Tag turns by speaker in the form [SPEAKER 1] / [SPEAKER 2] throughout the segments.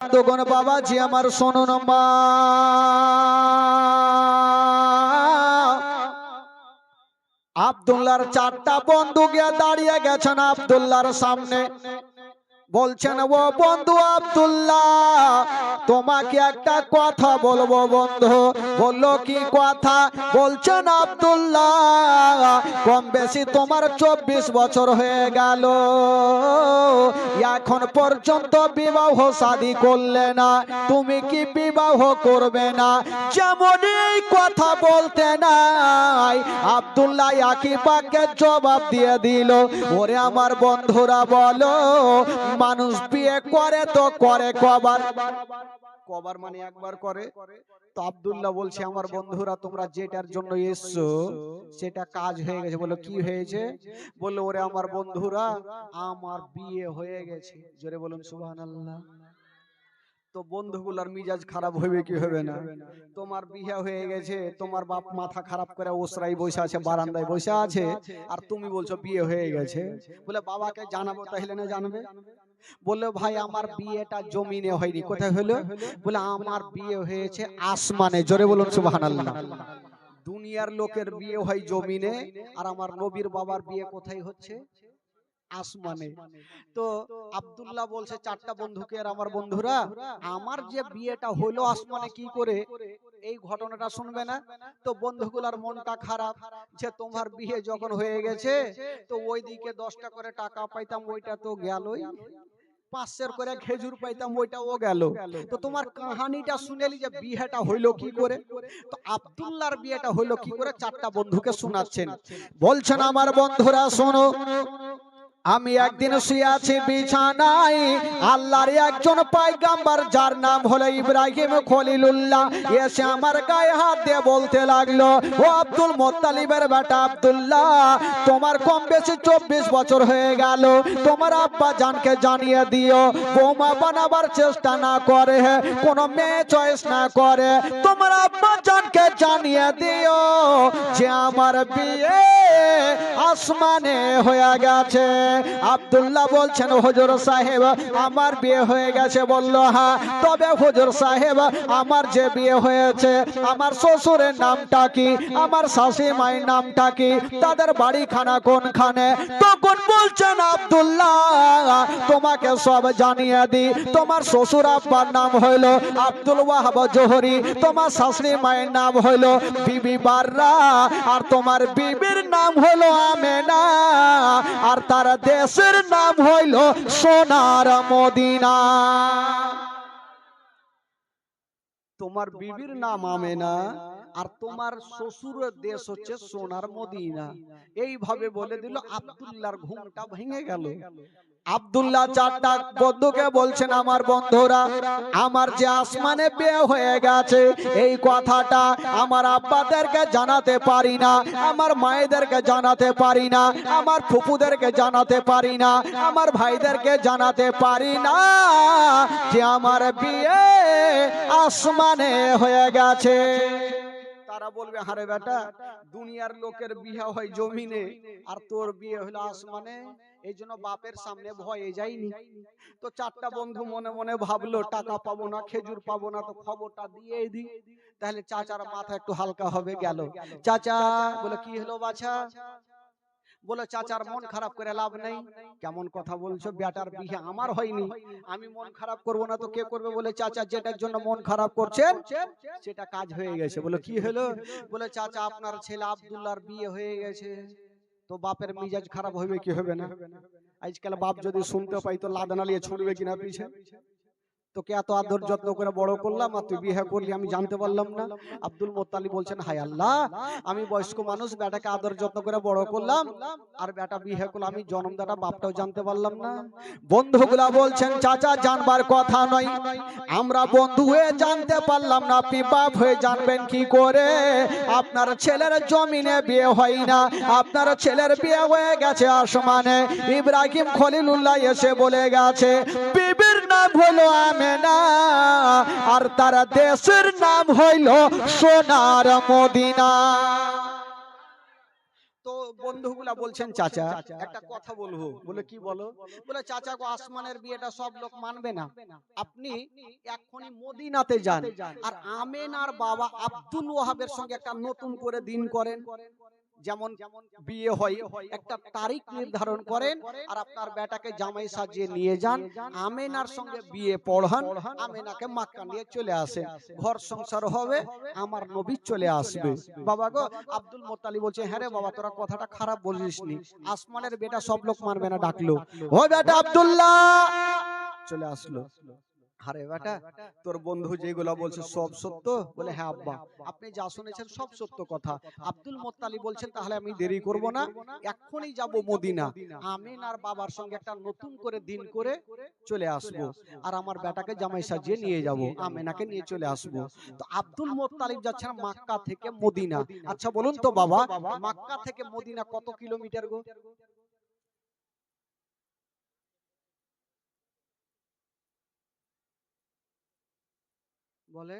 [SPEAKER 1] তখন বাবাজি আমার শুনুন মা, আব্দুল্লাহর চারটা বন্ধু গিয়ে দাঁড়িয়ে গেছেন আব্দুল্লাহর সামনে। বলছেন ও বন্ধু আব্দুল্লাহ, তোমাকে একটা কথা বলবো বন্ধু। বললো কি কথা? বলছেন আব্দুল্লাহ, কম বেশি তোমার 24 বছর হয়ে গেল, এখন পর্যন্ত বিবাহ শাদী করলে না, তুমি কি বিবাহ করবে না? যেমন এই কথা বলতে নাই আব্দুল্লাহ একই বাক্যে জবাব দিয়ে দিল, ওরে আমার বন্ধুরা বলো, মানুষ বিয়ে করে তো করে কবার? কবার মানে একবার করে। তো আব্দুল্লাহ বলছে আমার বন্ধুরা তোমরা যেটার জন্য এসছো সেটা কাজ হয়ে গেছে। বলো কি হয়েছে? বললো ওরে আমার বন্ধুরা, আমার বিয়ে হয়ে গেছে। জোরে বলুন সুবহানাল্লাহ। তো বন্ধুগুলার মিজাজ খারাপ হবে কি হবে না? তোমার বিয়ে হয়ে গেছে, তোমার বাপ মাথা খারাপ করে ওসরাই বসে আছে, বারান্দায় বসে আছে, আর তুমি বলছো বিয়ে হয়ে গেছে। বলে বাবাকে জানাবো, তাহলে না জানবে? বললো ভাই আমার বিয়েটা জমিনে হয়নি। কোথায় হলো? বলে আমার বিয়ে হয়েছে আসমানে। জোরে বলুন সুবহানাল্লাহ। দুনিয়ার লোকের বিয়ে হয় জমিনে, আর আমার নবীর বাবার বিয়ে কোথায় হচ্ছে? আসমানে। তো আব্দুল্লাহ বলছে চারটা বন্ধুকে, আর আমার বন্ধুরা, আমার যে বিয়েটা হলো আসমানে কি করে, এই ঘটনাটা শুনবে না? তো বন্ধুগুলার মনটা খারাপ যে তোমার বিয়ে যখন হয়ে গেছে, তো ওইদিকে 10টা করে টাকা পাইতাম, ওইটা তো গেলই, 500 করে খেজুর পাইতাম, ওইটাও গেল। তো তোমার কাহানিটা শুনেলি যে বিয়েটা হইলো কি করে। তো আব্দুল্লাহর বিয়েটা হইলো কি করে চারটা বন্ধুকে শোনাচ্ছেন। বলছেন আমার বন্ধুরা শোনো, আমি একদিন শুয়ে আছি বিছানায়, আল্লাহর একজন পয়গম্বর যার নাম হলো ইব্রাহিম খলিলুল্লাহ এসে আমার গায়ে হাত দিয়ে বলতে লাগলো, ও আব্দুল মুত্তালিবের বেটা আব্দুল্লাহ, তোমার কম বেশি 24 বছর হয়ে গেল, তোমার আব্বা জানকে জানিয়ে দিও বৌমা বানাবার চেষ্টা না করে, কোনো মেয়ে চয়েস না করে, তোমার আব্বা জানকে জানিয়ে দিও যে আমার বিয়ে আসমানে হয়ে গেছে। আব্দুল্লাহ বলছেন হুজুর সাহেব আমার বিয়ে হয়ে গেছে। বলল হ্যাঁ, তবে হুজুর সাহেব আমার যে বিয়ে হয়েছে, আমার শ্বশুরের নামটা কি, আমার শাশুড়ি মায়ের নামটা কি, তাদের বাড়িখানা কোনখানে? তখন বলছেন আব্দুল্লাহ তোমাকে সব জানিয়ে দি, তোমার শ্বশুর আব্বার নাম হইল আব্দুল ওয়াহাব জোহরি, তোমার শাশুড়ি মায়ের নাম হইল বিবি বাররা, আর তোমার বিবির নাম হইল আমেনা, আর তার দেশের নাম হইল সোনার মদিনা। তোমার বিবির নাম আমেনা, আর তোমার শ্বশুরের দেশ হচ্ছে সোনার মদিনা। এইভাবে বলে দিল, আব্দুল্লাহর ঘুমটা ভেঙে গেল। আব্দুল্লাহ চারটা বন্ধুকে বলছেন আমার বন্ধুরা, আমার যে আসমানে বিয়ে হয়ে গেছে এই কথাটা আমার আব্বাদেরকে জানাতে পারি না, আমার মায়েদেরকে জানাতে পারি না, আমার ফুপুদেরকে জানাতে পারি না, আমার ভাইদেরকে জানাতে পারি না যে আমার বিয়ে আসমানে হয়ে গেছে। তারা বলবে হারে বেটা, দুনিয়ার লোকের বিয়ে হয় জমিনে, আর তোর বিয়ে হলো আসমানে, এই জন্য বাপের সামনে ভয়ে যায়নি। তো চারটা বন্ধু মনে মনে ভাবলো টাকা পাবো না, খেজুর পাবো না, তো খবরটা দিয়ে দিই, তাহলে চাচার মাথা একটু হালকা হবে। গেল চাচা, বলে কি হলো বাছা? বলে চাচার মন খারাপ করে লাভ নেই। কেমন কথা বলছো? বেটার বিয়ে আমার হয়নি, আমি মন খারাপ করব না তো কে করবে? বলে চাচা যেটার জন্য মন খারাপ করছেন সেটা কাজ হয়ে গেছে। বলে কি হলো? বলে চাচা আপনার ছেলে আব্দুল্লাহর বিয়ে হয়ে গেছে। তো বাপের মিজাজ খারাপ হবে কি হবে না? আজকাল বাপ যদি শুনতে পাই তো লাদানা নিয়ে ছুটবে কিনা পিছে। তোকে এত আদর যত্ন করে বড় করলাম, আর তুই বিয়ে করলি আমি জানতে পারলাম না। আব্দুল মুত্তালিব বলছেন হায় আল্লাহ, আমি বয়স্ক মানুষ, বেটাকে আদর যত্ন করে বড় করলাম, আর বেটা বিয়ে করলো, আমি জন্মদাতা বাপটাও জানতে পারলাম না। বন্ধুগুলা বলছেন চাচা জানবার কথা নয়, আমরা বন্ধু হয়ে জানতে পারলাম না, আপনি বাপ হয়ে জানবেন কি করে? আপনার ছেলের জমিনে বিয়ে হয় না, আপনার ছেলের বিয়ে হয়ে গেছে আসমানে। ইব্রাহিম খলিলুল্লাহ এসে বলে গেছে বিবির নাম হলো আমেনা, আর তার দেশের নাম হইল সোনার মদিনা। তো বন্ধুগুলা বলছেন চাচা একটা কথা বলবো। বলে কি বলো? বলে চাচা গো আসমানের বিয়েটা সব লোক মানবে না, আপনি এখনই মদিনাতে যান আর আমেনার বাবা আব্দুল ওয়াহাবের সঙ্গে একটা নতুন করে দিন করেন, যেমন বিয়ে হয় একটা তারিখ নির্ধারণ করেন আর আপনার বেটাকে জামাই সাজিয়ে নিয়ে যান, আমেনার সঙ্গে বিয়ে পড়ান, আমেনাকে মক্কা নিয়ে চলে আসেন, ঘর সংসার হবে, আমার নবী চলে আসবে। বাবা গো আব্দুল মুত্তালিব বলছে হ্যাঁ রে বাবা তোরা কথাটা খারাপ বলিসনি, আসমানের বেটা সব লোক মানবে না, ডাকলো ও বেটা আব্দুল্লাহ চলে আসলো। আরে বেটা তোর বন্ধু যেগুলো বলছে সব সত্য? বলে হ্যাঁ আব্বা আপনি যা শুনেছেন সব সত্য কথা। আব্দুল মুত্তালিব বলছেন তাহলে আমি দেরি করব না, এখনই যাব মদিনা, আমিনার বাবার সঙ্গে একটা নতুন করে দিন করে চলে আসব আর আমার বেটাকে জামাই সাজিয়ে নিয়ে যাব, আমিনাকে নিয়ে চলে আসব। তো আব্দুল মুত্তালিব যাচ্ছেন মক্কা থেকে মদিনা। আচ্ছা বলুন তো বাবা মক্কা থেকে মদিনা কত কিলোমিটার গো? বলে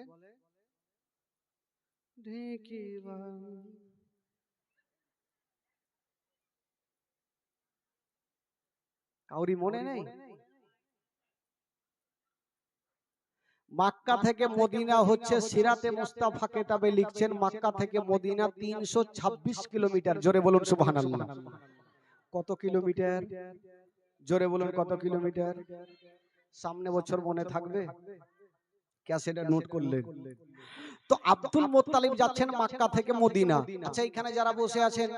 [SPEAKER 1] কাউরি মনে নেই? মক্কা থেকে মদিনা হচ্ছে সিরাতে মুস্তাফা কিতাবে লিখছেন মক্কা থেকে মদিনা 326 কিলোমিটার। জোরে বলুন সুবহানাল্লাহ। কত কিলোমিটার? জোরে বলুন কত কিলোমিটার? সামনে বছর মনে থাকবে, ক্যাসেটে নোট করলেন। তো আব্দুল মুত্তালিব যাচ্ছেন মক্কা থেকে মদিনা। আচ্ছা এখানে যারা বসে আছেন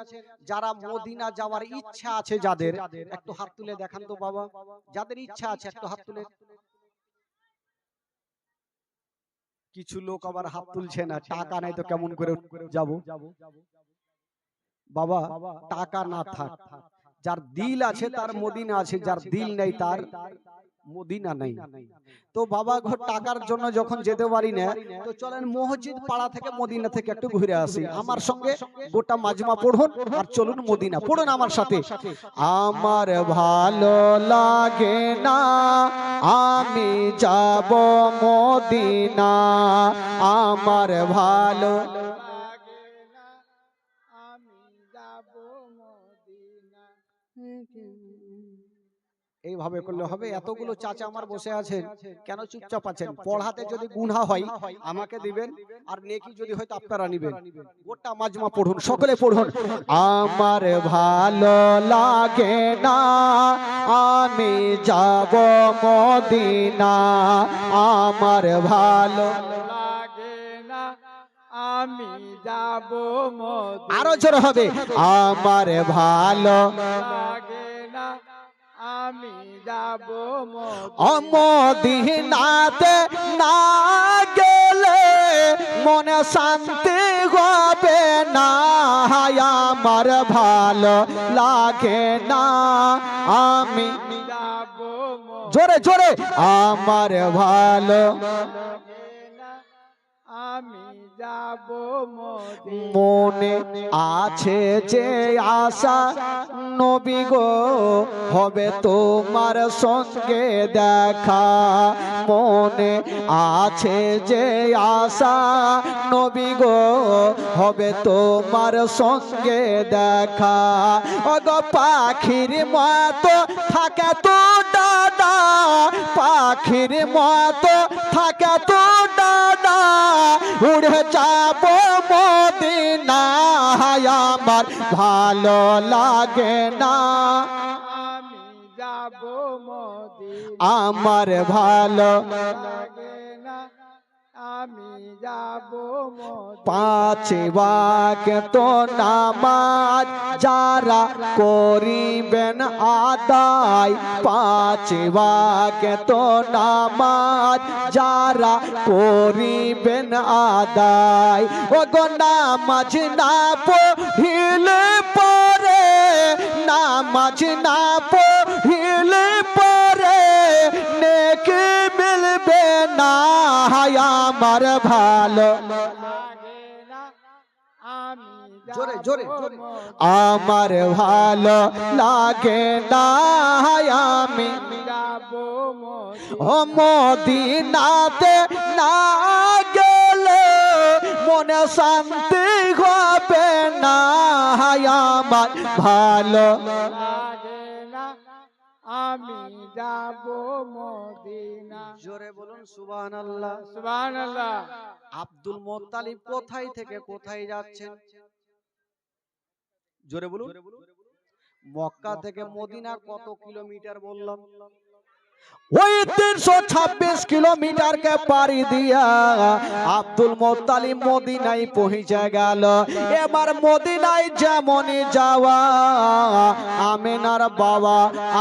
[SPEAKER 1] যারা মদিনা যাওয়ার ইচ্ছা আছে যাদের, একটু হাত তুলে দেখান তো বাবা, যাদের ইচ্ছা আছে একটু হাত তুলে। কিছু লোক আবার হাত তুলছে না, টাকা নাই তো কেমন করে যাব? বাবা টাকা না থাক, যার দিল আছে তার মদিনা আছে, যার দিল নেই তার মদিনা নাই। তো বাবা ঘর টাকার জন্য যখন যেতে পারি না তো চলেন মসজিদ পাড়া থেকে মদিনা থেকে একটু ঘুরে আসি, আমার সঙ্গে গোটা মাজমা পড়ুন আর চলুন মদিনা। পড়ুন আমার সাথে। আমার ভালো লাগে না আমি যাব মদিনা, আমার ভালো এইভাবে করলে হবে? এতগুলো চাচা আমার বসে আছেন, কেন চুপচাপ আছেন? পড়াতে যদি গুনাহ হয় আমাকে দিবেন আর নেকি যদি হয় তো আপনারা নেবেন। গোটা মাজমা পড়ুন, সকলে পড়ুন। আমার ভালো লাগে না আমি যাব মদিনা, আমার ভালো
[SPEAKER 2] লাগে না আমি যাব মদিনা।
[SPEAKER 1] আরো জোরে হবে। আমার ভালো
[SPEAKER 2] লাগে না আমি যাব
[SPEAKER 1] মদিনাতে না গেলে মনে শান্তি হবে না, আমার ভালো লাগে না আমি
[SPEAKER 2] যাব
[SPEAKER 1] জোরে জোরে আমার ভালো
[SPEAKER 2] আমি যাব
[SPEAKER 1] মনে আছে যে আশা নবী গো হবে তোমার সঙ্গে দেখা, মনে আছে যে আশা নবী গো হবে তোমার সঙ্গে দেখা, ওগো পাখির মতো থাকে তো ডানা, পাখির মতো থাকে তো ডানা, উড়ে যাব মদিনা, আমার ভালো লাগে না
[SPEAKER 2] আমি যাব মদিনা,
[SPEAKER 1] আমার ভালো
[SPEAKER 2] লাগে না আমি যাব মদিনা।
[SPEAKER 1] পাঁচ ওয়াক্ত নামাজ যারা করিবেন আদায়, পাঁচ ওয়াক্ত নামাজ যারা করিবেন আদায়, ওগো নামাজ না পড়িলে পরে, নামাজ না পড়িলে পরে নেকি মিলবে না, আমার ভালো
[SPEAKER 2] লাগে না আমি
[SPEAKER 1] জোরে জোরে আমার ভালো লাগে না আমি
[SPEAKER 2] যাব
[SPEAKER 1] ও মদিনাতে না গেলে মনে শান্তি হবে না, আমার ভালো
[SPEAKER 2] লাগে না আমি যাব মদিনা।
[SPEAKER 1] জোরে বলুন সুবহানাল্লাহ।
[SPEAKER 2] সুবহানাল্লাহ।
[SPEAKER 1] আব্দুল মুত্তালিব কোথায় থেকে কোথায় যাচ্ছেন? জোরে বলুন। মক্কা থেকে মদিনা কত কিলোমিটার বললাম? ওই 326 কিলোমিটারকে পাড়ি দিয়া আব্দুল মুত্তালিব মদিনায় পৌঁছে গেল। এবার মদিনায় যেমনই যাওয়া, আমিনার বাবা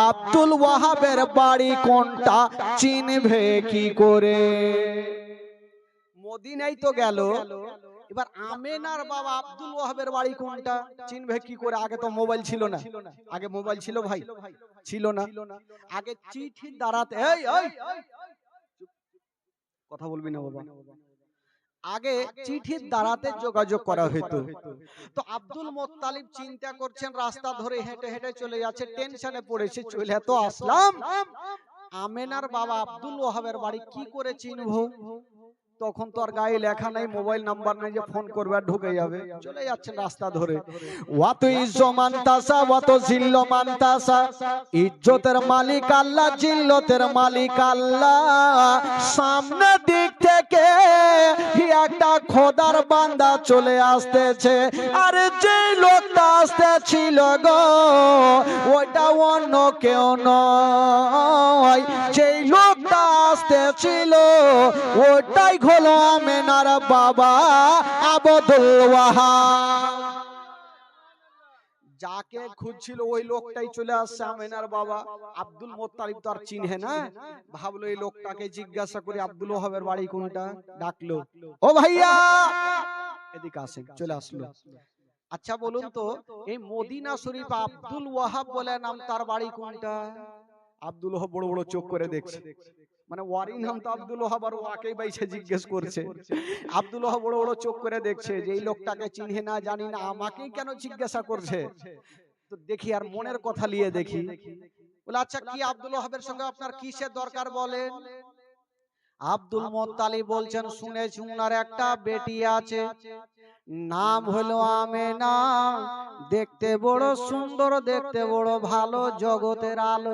[SPEAKER 1] আব্দুল ওয়াহাবের বাড়ি কোনটা চিনবে কি করে? মদিনায় তো গেল, এবার আমেনার বাবা আব্দুল ওয়াহাবের বাড়ি কোনটা চিনবে কি করে? আগে তো মোবাইল ছিল না। আগে মোবাইল ছিল ভাই? ছিল না। আগে চিঠির দ্বারাতে, এই এই কথা বলবি না বাবা, আগে চিঠির দ্বারাতে যোগাযোগ করা হতো। তো আব্দুল মুত্তালিব চিন্তা করছেন, রাস্তা ধরে হেঁটে হেঁটে চলে যাচ্ছে, টেনশনে পড়েছে, চলে তো আসলাম, আমেনার বাবা আব্দুল ওয়াহাবের বাড়ি কি করে চিনবো? তখন তো আর গায়ে লেখা নাই, মোবাইল নাম্বার নাই যে ফোন করবে আর ঢুকে যাবে। চলে যাচ্ছেন রাস্তা ধরে। ওয়াত ইজ্জত মানতাসা ওয়াত জিল্ল মানতাসা, ইজ্জতের মালিক আল্লাহ, জিল্লতের মালিক আল্লাহ। সামনে দিক থেকে একটা খোদার বান্দা চলে আসতেছে, আর যে লোকটা আসতেছিল গো ওটা অন্য কেউ নয়। যেই লোকটা আসতেছিল ওটাই হলো আমেনার বাবা আব্দুল ওয়াহাব। যাকে খুঁজছিল ওই লোকটাই চলে আসছে, আমেনার বাবা। আব্দুল মুত্তালিব তো আর চিনহে না, ভাবলো এই লোকটাকে জিজ্ঞাসা করে আব্দুল ওয়াহাবের বাড়ি কোনটা। ডাকলো, ও ভাইয়া এদিকে আসেন। চলে আসলো। আচ্ছা বলুন তো, এই মদিনা শরীফ আব্দুল ওয়াহাব বলে নাম, তার বাড়ি কোনটা? আব্দুল ওয়াহাব বড় বড় চোখ করে দেখছে, মানে ওয়ারি নাম তো আব্দুল ওয়াহাব, আর ওয়াকেই বাইছে জিজ্ঞেস করছে। আব্দুল ওয়াহাব বড় বড় চোখ করে দেখছে যে এই লোকটাকে চিনহে না, জানি না, আমাকেই কেন জিজ্ঞাসা করছে। তো দেখি আর মনের কথা নিয়ে দেখি। বলে আচ্ছা কি আব্দুল ওয়াহাবের সঙ্গে আপনার কিসের দরকার বলেন? আব্দুল মুত্তালিব বলছেন, শুনেছি উনার একটা বেটি আছে, নাম হলো আমেনা, দেখতে বড় সুন্দর, দেখতে বড় ভালো, জগতের আলো।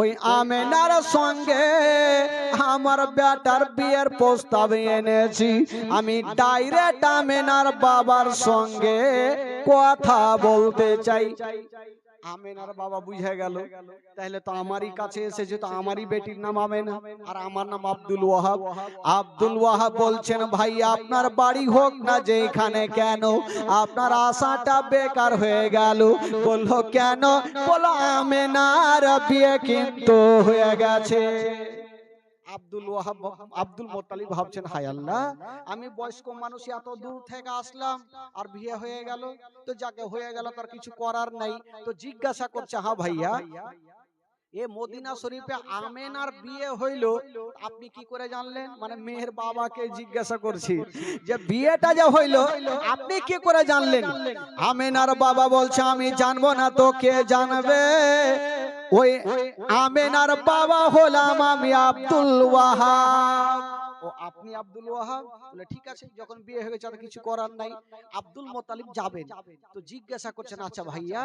[SPEAKER 1] ওই আমেনার সঙ্গে আমার বেটার বিয়ের প্রস্তাব এনেছি। আমি ডাইরেক্ট আমেনার বাবার সঙ্গে কথা বলতে চাই। আমেনার বাবা বুঝে গেল, তাহলে তো আমারই কাছে এসেছে, তো আমারই বেটির নাম আমেনা আর আমার নাম আব্দুল ওয়াহাব। আব্দুল ওয়াহাব বলছেন, ভাই আপনার বাড়ি হোক না যেখানে, কেন আপনার আশাটা বেকার হয়ে গেল? বললো কেন? বলো আমেনার বিয়ে কিন্তু হয়ে গেছে। আব্দুল ওয়াহাব আব্দুল মুত্তালিব ভাবছেন, হায় আল্লাহ, আমি বয়স্ক মানুষ, এত দূর থেকে আসলাম আর বিয়ে হয়ে গেল। তো যাকে হয়ে গেল তার কিছু করার নাই। তো জিজ্ঞাসা করছে, হ্যাঁ ভাইয়া, এ মদিনা শরীফে আমেনার বিয়ে হইল, আপনি কি করে জানলেন? মানে মেয়ের বাবাকে জিজ্ঞাসা করছি যে বিয়েটা যে হইল আপনি কি করে জানলেন? আমেনার বাবা বলছে, আমি জানবো না তো কে জানবে? ওই আমেনার বাবা হলাম আমি আব্দুল ওয়াহাব। ও আপনি আব্দুল ওয়াহাব? বলে ঠিক আছে, যখন বিয়ে হয়ে গেছে আর কিছু করার নাই। আব্দুল মুত্তালিব যাবেন, তো জিজ্ঞাসা করছেন, আচ্ছা ভাইয়া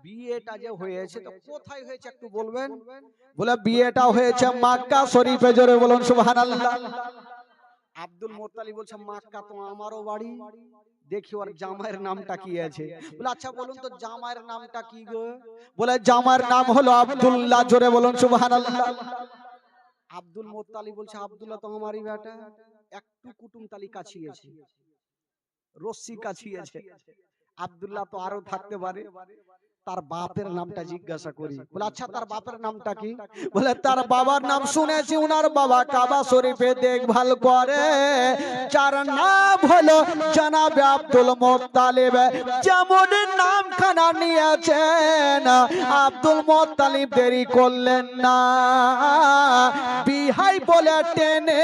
[SPEAKER 1] বিয়েটা যে হয়েছে তো কোথায় হয়েছে একটু বলবেন? বলে বিয়েটা হয়েছে মক্কা শরীফে। জোরে বলুন সুবহানাল্লাহ। আব্দুল মুত্তালিব বলছে, মক্কা তো আমারও বাড়ি, দেখি ওর জামাইয়ের নামটা কি আছে। বলে আচ্ছা বলুন তো জামাইয়ের নামটা কি গো? বলে জামাইয়ের নাম হলো আব্দুল্লাহ। জোরে বলুন সুবহানাল্লাহ। আব্দুল মুত্তালিব বলছে, আব্দুল্লাহ তো আমারই বেটা। একটু কুটুম তালি কাছিয়েছে, রশ্মি কাছিয়েছে, আব্দুল্লাহ তো আরো থাকতে পারে। তার বাপের নামটা জিজ্ঞাসা করি। বলে আচ্ছা তার বাপের নামটা কি? বলে তার বাবার নাম শুনেছি, উনার বাবা কাবা শরীফে দেখভাল করে, যার নাম হলো জনাবে আব্দুল মুত্তালিব। যেমন নামখানা নিয়েছেন, আব্দুল মুত্তালিব দেরি করলেন না, বিহাই বলে টেনে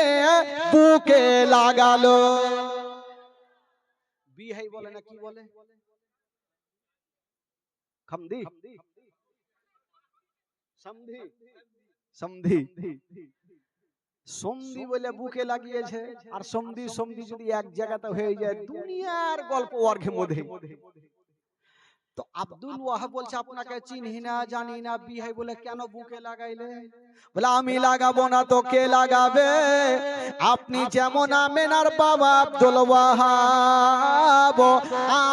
[SPEAKER 1] বুকে লাগালো। বিহাই বলে না কি বলে? সমধি সমধি সমধি সমধি বলে বুকে লাগিয়েছে। আর সমধি সমধি যদি এক জায়গাতে হয়ে যায়, দুনিয়ার গল্প ওয়ার্ঘে মধ্যে। তো আব্দুল ওয়াহাব বলছে আপনাকে চিনি না জানি না, বিহাই বলে কেন বুকে লাগাইলে? বলে আমি লাগাবো না তো কে লাগাবে? আপনি যেমন আমেনার বাবা আব্দুল ওয়াহাব,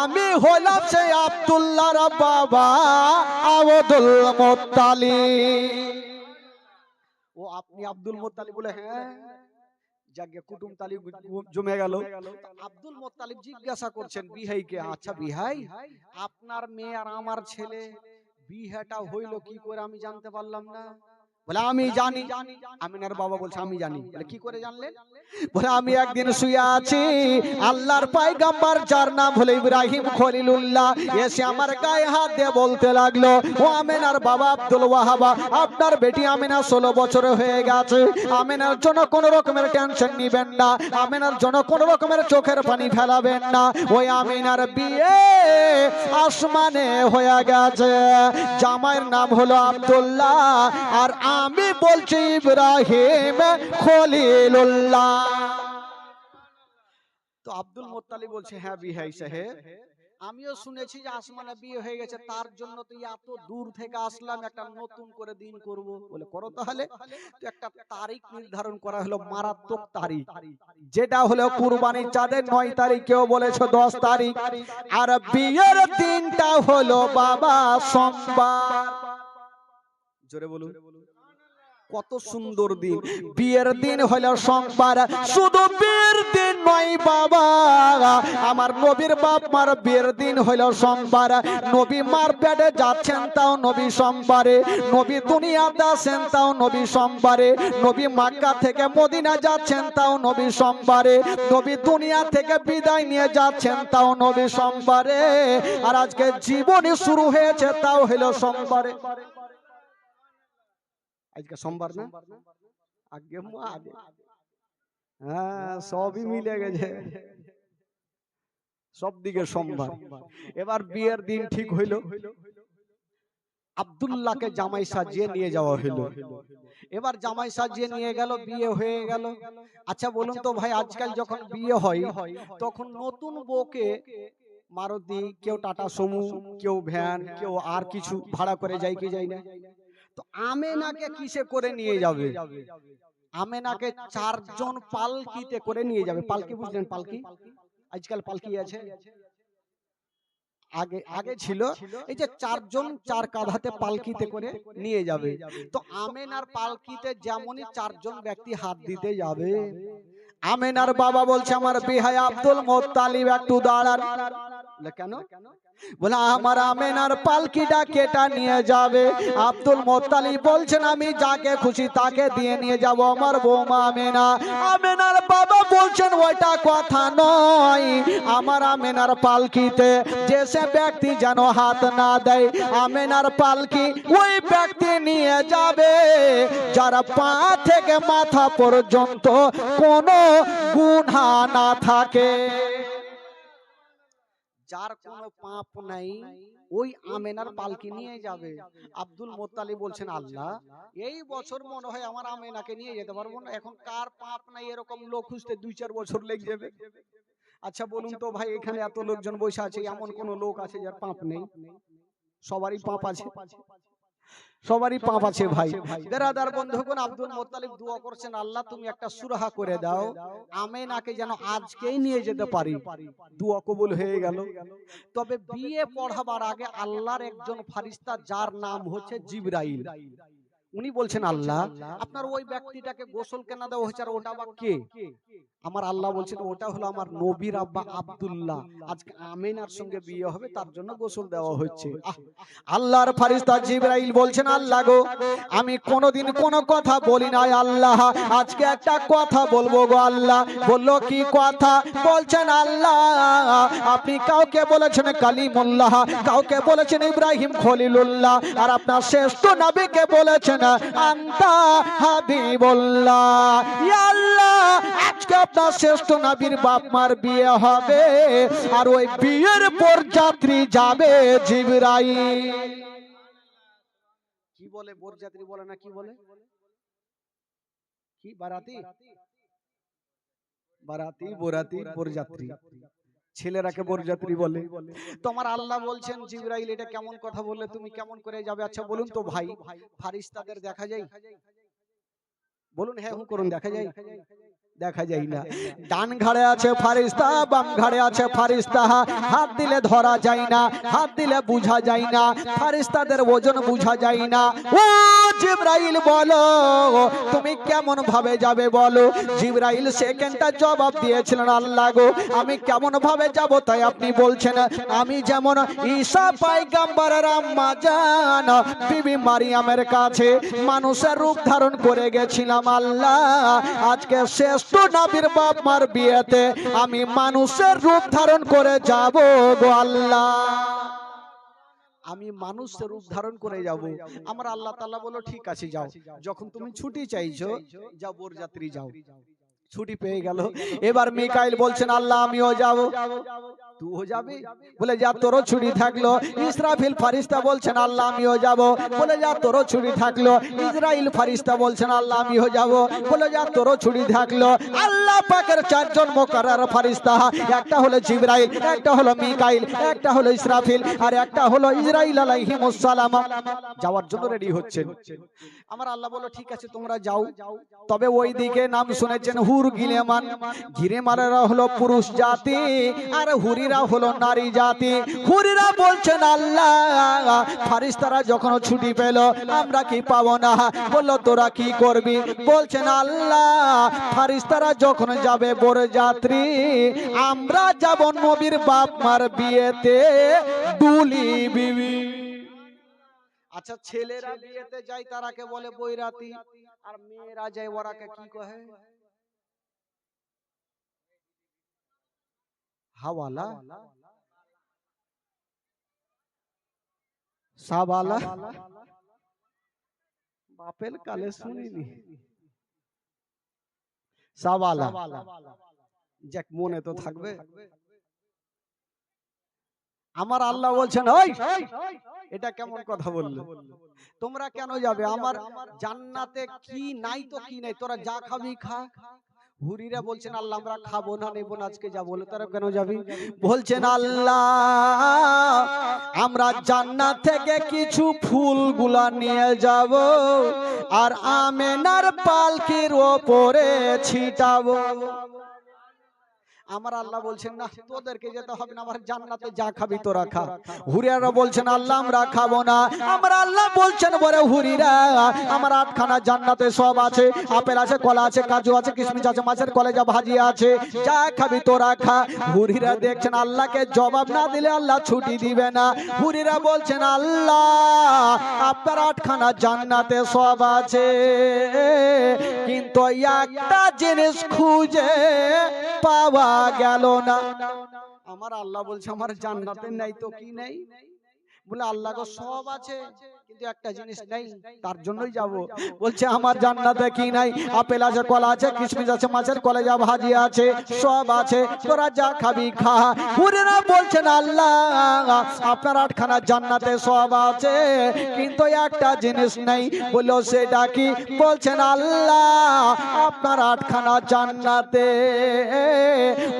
[SPEAKER 1] আমি হলাম সেই আব্দুল্লাহর বাবা আব্দুল মুত্তালিব। ও আপনি আব্দুল মুত্তালিব? বলে হ্যাঁ। যাকে কুটুম তালিব জমে গেল। আব্দুল মুত্তালিব জিজ্ঞাসা করছেন বিহাইকে, আচ্ছা বিহাই, আপনার মেয়ে আর আমার ছেলে বিহাটা হইল কি করে আমি জানতে পারলাম না? বলে আমি জানি। আমিনার বাবা বলছে আমি জানি। বলে কি করে জানলেন? বলে আমি একদিন শুয়ে আছি, আল্লাহর পয়গম্বর যার নাম হলো ইব্রাহিম খলিলুল্লাহ এসে আমার গায়ে হাত দিয়ে বলতে লাগলো, ও আমিনার বাবা আব্দুল ওয়াহাব, আপনার বেটি আমিনা 16 বছর হয়ে গেছে, আমিনার জন্য কোনো রকমের টেনশন নিবেন না, আমিনার জন্য কোনো রকমের চোখের পানি ফেলাবেন না, ওই আমিনার বিয়ে আসমানে হয়ে গেছে, জামাইয়ের নাম হলো আব্দুল্লাহ আর আমি বলছি ইব্রাহিম খলিলুল্লাহ। তো আব্দুল মুত্তালিব বলছে হ্যাঁ বিহাই সাহেব, আমিও শুনেছি যে আসমানে বিয়ে হয়ে গেছে, তার জন্য তো এত দূর থেকে আসলাম, একটা নতুন করে দিন করব। বলে করো তাহলে। তো একটা তারিখ নির্ধারণ করা হলো, মারাত্মক তারিখ, যেটা হলো কুরবানির চাঁদের 9 তারিখ, কেউ বলেছে 10 তারিখ, আর বিয়ের দিনটা হলো বাবা সোমবার। জোরে বলুন, কত সুন্দর দিন। বিয়ের দিন হলো সোমবার, শুধু বিয়ের দিন নয় বাবা, আমার নবীর বাপ মার বিয়ের দিন হলো সোমবার, নবী মার পেটে যাচ্ছেন তাও নবী সোমবারে, নবী দুনিয়াতে আসেন তাও নবী সোমবারে, নবী মক্কা থেকে মদিনা যাচ্ছেন তাও নবী সোমবারে, নবী দুনিয়া থেকে বিদায় নিয়ে যাচ্ছেন তাও নবী সোমবারে, আর আজকে জীবনী শুরু হয়েছে তাও হলো সোমবারে। আজকে সোমবার না? আগে হ্যাঁ, সবই মিলে গেছে, সব দিকে সোমবার। এবার বিয়ের দিন ঠিক হইল, আব্দুল্লাহকে জামাই সাজিয়ে নিয়ে যাওয়া হইল। এবার জামাই সাজিয়ে নিয়ে গেল, বিয়ে হয়ে গেল। আচ্ছা বলুন তো ভাই, আজকাল যখন বিয়ে হয় তখন নতুন বউকে মারুতি, কেউ টাটা সুমো, কেউ ভ্যান, কেউ আর কিছু ভাড়া করে যায় কি যায় না? তো আমেনাকে কিসে করে নিয়ে যাবে? আমেনাকে 4 জন পালকিতে করে নিয়ে যাবে। পালকি বুঝলেন? পালকি, আজকাল পালকি আছে, আগে আগে ছিল এই যে 4 জন 4 কাঁধাতে পালকিতে করে নিয়ে যাবে। তো আমেনার পালকিতে যেমনই 4 জন ব্যক্তি হাত দিতে যাবে, আমেনার বাবা বলছে আমার বিহাই আব্দুল মুত্তালিব একটু দাঁড়ান। কেন? বলে আমার আমেনার পালকিটা কেটা নিয়ে যাবে। আব্দুল মুত্তালিব বলছেন আমি যাকে খুশি তাকে দিয়ে নিয়ে যাব আমার বৌমা আমেনা। আমেনার বাবা বলছেন ওইটা কথা নয়, আমার আমেনার পালকিতে যে সে ব্যক্তি যেন হাত না দেয়, আমেনার পালকি ওই ব্যক্তি নিয়ে যাবে যারা পা থেকে মাথা পর্যন্ত কোনো গুনাহ না থাকে, যার কোনো পাপ নাই, ওই আমেনার পালকি নিয়ে যাবে। আব্দুল মুত্তালিব বলছেন আল্লাহ, এই বছর মনে হয় আমার আমেনাকে নিয়ে যেতে পারবো না, এখন কার পাপ নাই এরকম লোক খুঁজতে 2-4 বছর লেগে যাবে। আচ্ছা বলুন তো ভাই, এখানে এত লোকজন বসে আছে, এমন কোন লোক আছে যার পাপ নেই? সবারই পাপ আছে, সবারই পাপ আছে ভাই। বেরাদার বন্ধুগণ, আব্দুল মুত্তালিব দোয়া করছেন আল্লাহ তুমি একটা সুরাহা করে দাও, আমেনাকে যেন আজকেই নিয়ে যেতে পারি। দোয়া কবুল হয়ে গেল। তবে বিয়ে পড়াবার আগে আল্লাহর একজন ফেরেশতা যার নাম হচ্ছে জিবরাইল, উনি বলছেন আল্লাহ আপনার ওই ব্যক্তিটাকে গোসল কেন দেওয়া হয়েছে, আর ওটা বা কে? আমার আল্লাহ বলছেন ওটা হলো আমার নবীর আব্বা আব্দুল্লাহ, আজকে আমিনার সঙ্গে বিয়ে হবে তার জন্য গোসল দেওয়া হচ্ছে। আল্লাহর ফেরেশতা জিবরাইল বলছেন আল্লাহ গো, আমি কোনোদিন কোনো কথা বলি নাই আল্লাহ, আজকে একটা কথা বলবো গো আল্লাহ। বললো কি কথা? বলছেন আল্লাহ আপনি কাউকে বলেছেন কালিমুল্লাহ, কাউকে বলেছেন ইব্রাহিম খলিলুল্লাহ, আর আপনার শ্রেষ্ঠ নবীকে বলেছেন আনতা হাবিবুল্লাহ। ইয়া আল্লাহ, আজকে আপনার শ্রেষ্ঠ নবীর বাপ মার বিয়ে হবে, আর ওই বিয়ের পর যাত্রী যাবে জিবরাইল। কি বলে বরযাত্রী বলে না, কি বলে? কি বারাতি? বারাতি, বরাতি, বরযাত্রী। ছেলেরাকে বরযাত্রী বলে। তো আমার আল্লাহ বলছেন জিবরাইল এটা কেমন কথা বললে, তুমি কেমন করে যাবে? আচ্ছা বলুন তো ভাই, ফারিস্তাদের দেখা যায়? বলুন হ্যাঁ হুঁ করুন, দেখা যায়? দেখা যায় না। ডান ঘাড়ে আছে ফারিস্তা, বাম ঘাড়ে আছে ফারিস্তা, হাত দিলে ধরা যায় না, হাত দিলে বুঝা যায় না, ফারিস্তাদের ওজন বুঝা যায় না। ও জিবরাইল বলো তুমি কেমন ভাবে যাবে বলো? জিবরাইল সেকেন্ডটা জবাব দিয়েছিলেন, আল্লাহ গো আমি কেমন ভাবে যাব? তাই আপনি বলছেন আমি যেমন ঈসা পয়গম্বরের আম্মা জান বিবি মারিয়ামের কাছে মানুষের রূপ ধারণ করে গেছিলাম, আল্লাহ আজকে শ্রেষ্ঠ নবীর বাপ মার বিয়েতে আমি মানুষের রূপ ধারণ করে যাব গো আল্লাহ, আমি মানুষের রূপ ধারণ করে যাব। আমার আল্লাহ তাআলা বলো ঠিক আছে যাও, যখন তুমি ছুটি চাইছো যাও বরযাত্রী যাও। ছুটি পেয়ে গেল। এবার মিকাইল বলছেন আল্লাহ আমিও যাব। তুইও যাবি? বলে যা তোরও ছুটি থাকলো। ইসরাফিল ফারিস্তা বলছেন আল্লাহ আমিও যাব। বলে যা তোরও ছুটি থাকলো। ইসরাইল ফারিস্তা বলছেন আল্লাহ আমিও যাব। বলে যা তোরও ছুটি থাকলো। আল্লাহ পাকের চারজন মুকাররর ফারিস্তা, একটা হলো জিবরাইল, একটা হলো মিকাইল, একটা হলো ইসরাফিল, আর একটা হলো ইসরাইল আলাইহিমুস সালাম, যাওয়ার জন্য রেডি হচ্ছেন। আমার আল্লাহ বলো ঠিক আছে তোমরা যাও। তবে ওই দিকে নাম শুনেছেন হুর গিলেমান। গিলেমানেরা হলো পুরুষ জাতি আর হুরিরা হলো নারী জাতি। হুরিরা বলছেন আল্লাহ ফারিস্তারা যখন ছুটি পেল আমরা কি পাবো না? বললো তোরা কি করবি? বলছেন আল্লাহ ফারিস্তারা যখন যাবে বরযাত্রী, আমরা যাব নবীর বাপ মার বিয়েতে দুলি বিবি। আচ্ছা ছেলেরা বিয়েতে যায় তারাকে বলে বৈরাতি, আর মেয়েরা যায় ওরাকে কি কহে? হাওয়ালা, সাবালা। বাপের কালে শুনিনি সাবালা, যাক মনে তো থাকবে। আমার আল্লাহ বলছেন ওই এটা কেমন কথা বললে? তোমরা কেন যাবে? আমার জান্নাতে কি নাই তো কি নাই, তোরা যা খাবি খা। হুরিরা বলছেন আল্লাহ আমরা খাবো না নেবো না আজকে যা বলে, তারা কেন যাবি? বলছেন আল্লাহ আমরা জান্নাত থেকে কিছু ফুলগুলা নিয়ে যাব আর আমেনার পালকির ওপরে ছিটাবো। আমার আল্লাহ বলছেন না তোদেরকে যেতে হবে না, আমার জান্নাতে যা খাবি তোরা খা। হুরিরা বলছেন আল্লাহ আমরা খাবো না। আমার আল্লাহ বলছেন বলে হুরিরা আমার আটখানা জান্নাতে সব আছে, আপেল আছে, কলা আছে, কাজু আছে, কিশমিশ আছে, মাছের কলেজা ভাজি আছে, যা খাবি তোরা খা। হুরিরা দেখছেন আল্লাহকে জবাব না দিলে আল্লাহ ছুটি দিবে না। হুরিরা বলছেন আল্লাহ আপনার আটখানা জান্নাতে সব আছে, কিন্তু একটা জিনিস খুঁজে পাওয়া গেল না। আমার আল্লাহ বলছে আমার জান্নাতে নাই তো কি নাই? বলে আল্লাহ গো সব আছে কিন্তু একটা জিনিস নেই, তার জন্যই যাব। বলছে আমার জান্নাতে কি নাই? আপেল আছে, কলা আছে, কিশমিশ আছে, মাছের কলেজা ভাজি আছে, সব আছে, তোরা যা খাবি খা। হুরেরা বলছেন আল্লাহ আপনার আটখানা জান্নাতে সব আছে কিন্তু একটা জিনিস নেই। বললো সেটা কি? বলছেন আল্লাহ আপনার আটখানা জান্নাতে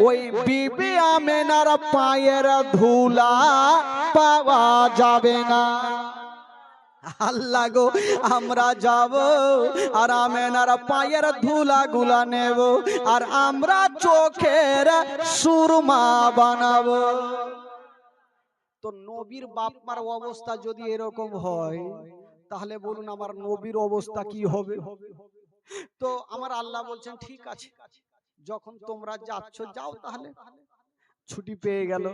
[SPEAKER 1] ওই বিবি আমেনার পায়ের ধুলা পাওয়া যাবে না। আল্লাহ গো আমরা যাব আর আমেনার পায়ের ধুলা গুলা নেব আর আমরা চোখের সুরমা বানাবো। তো নবীর বাপ মার অবস্থা যদি এরকম হয় তাহলে বলুন আমার নবীর অবস্থা কি হবে? তো আমার আল্লাহ বলছেন ঠিক আছে যখন তোমরা যাচ্ছ যাও, তাহলে ছুটি পেয়ে গেল।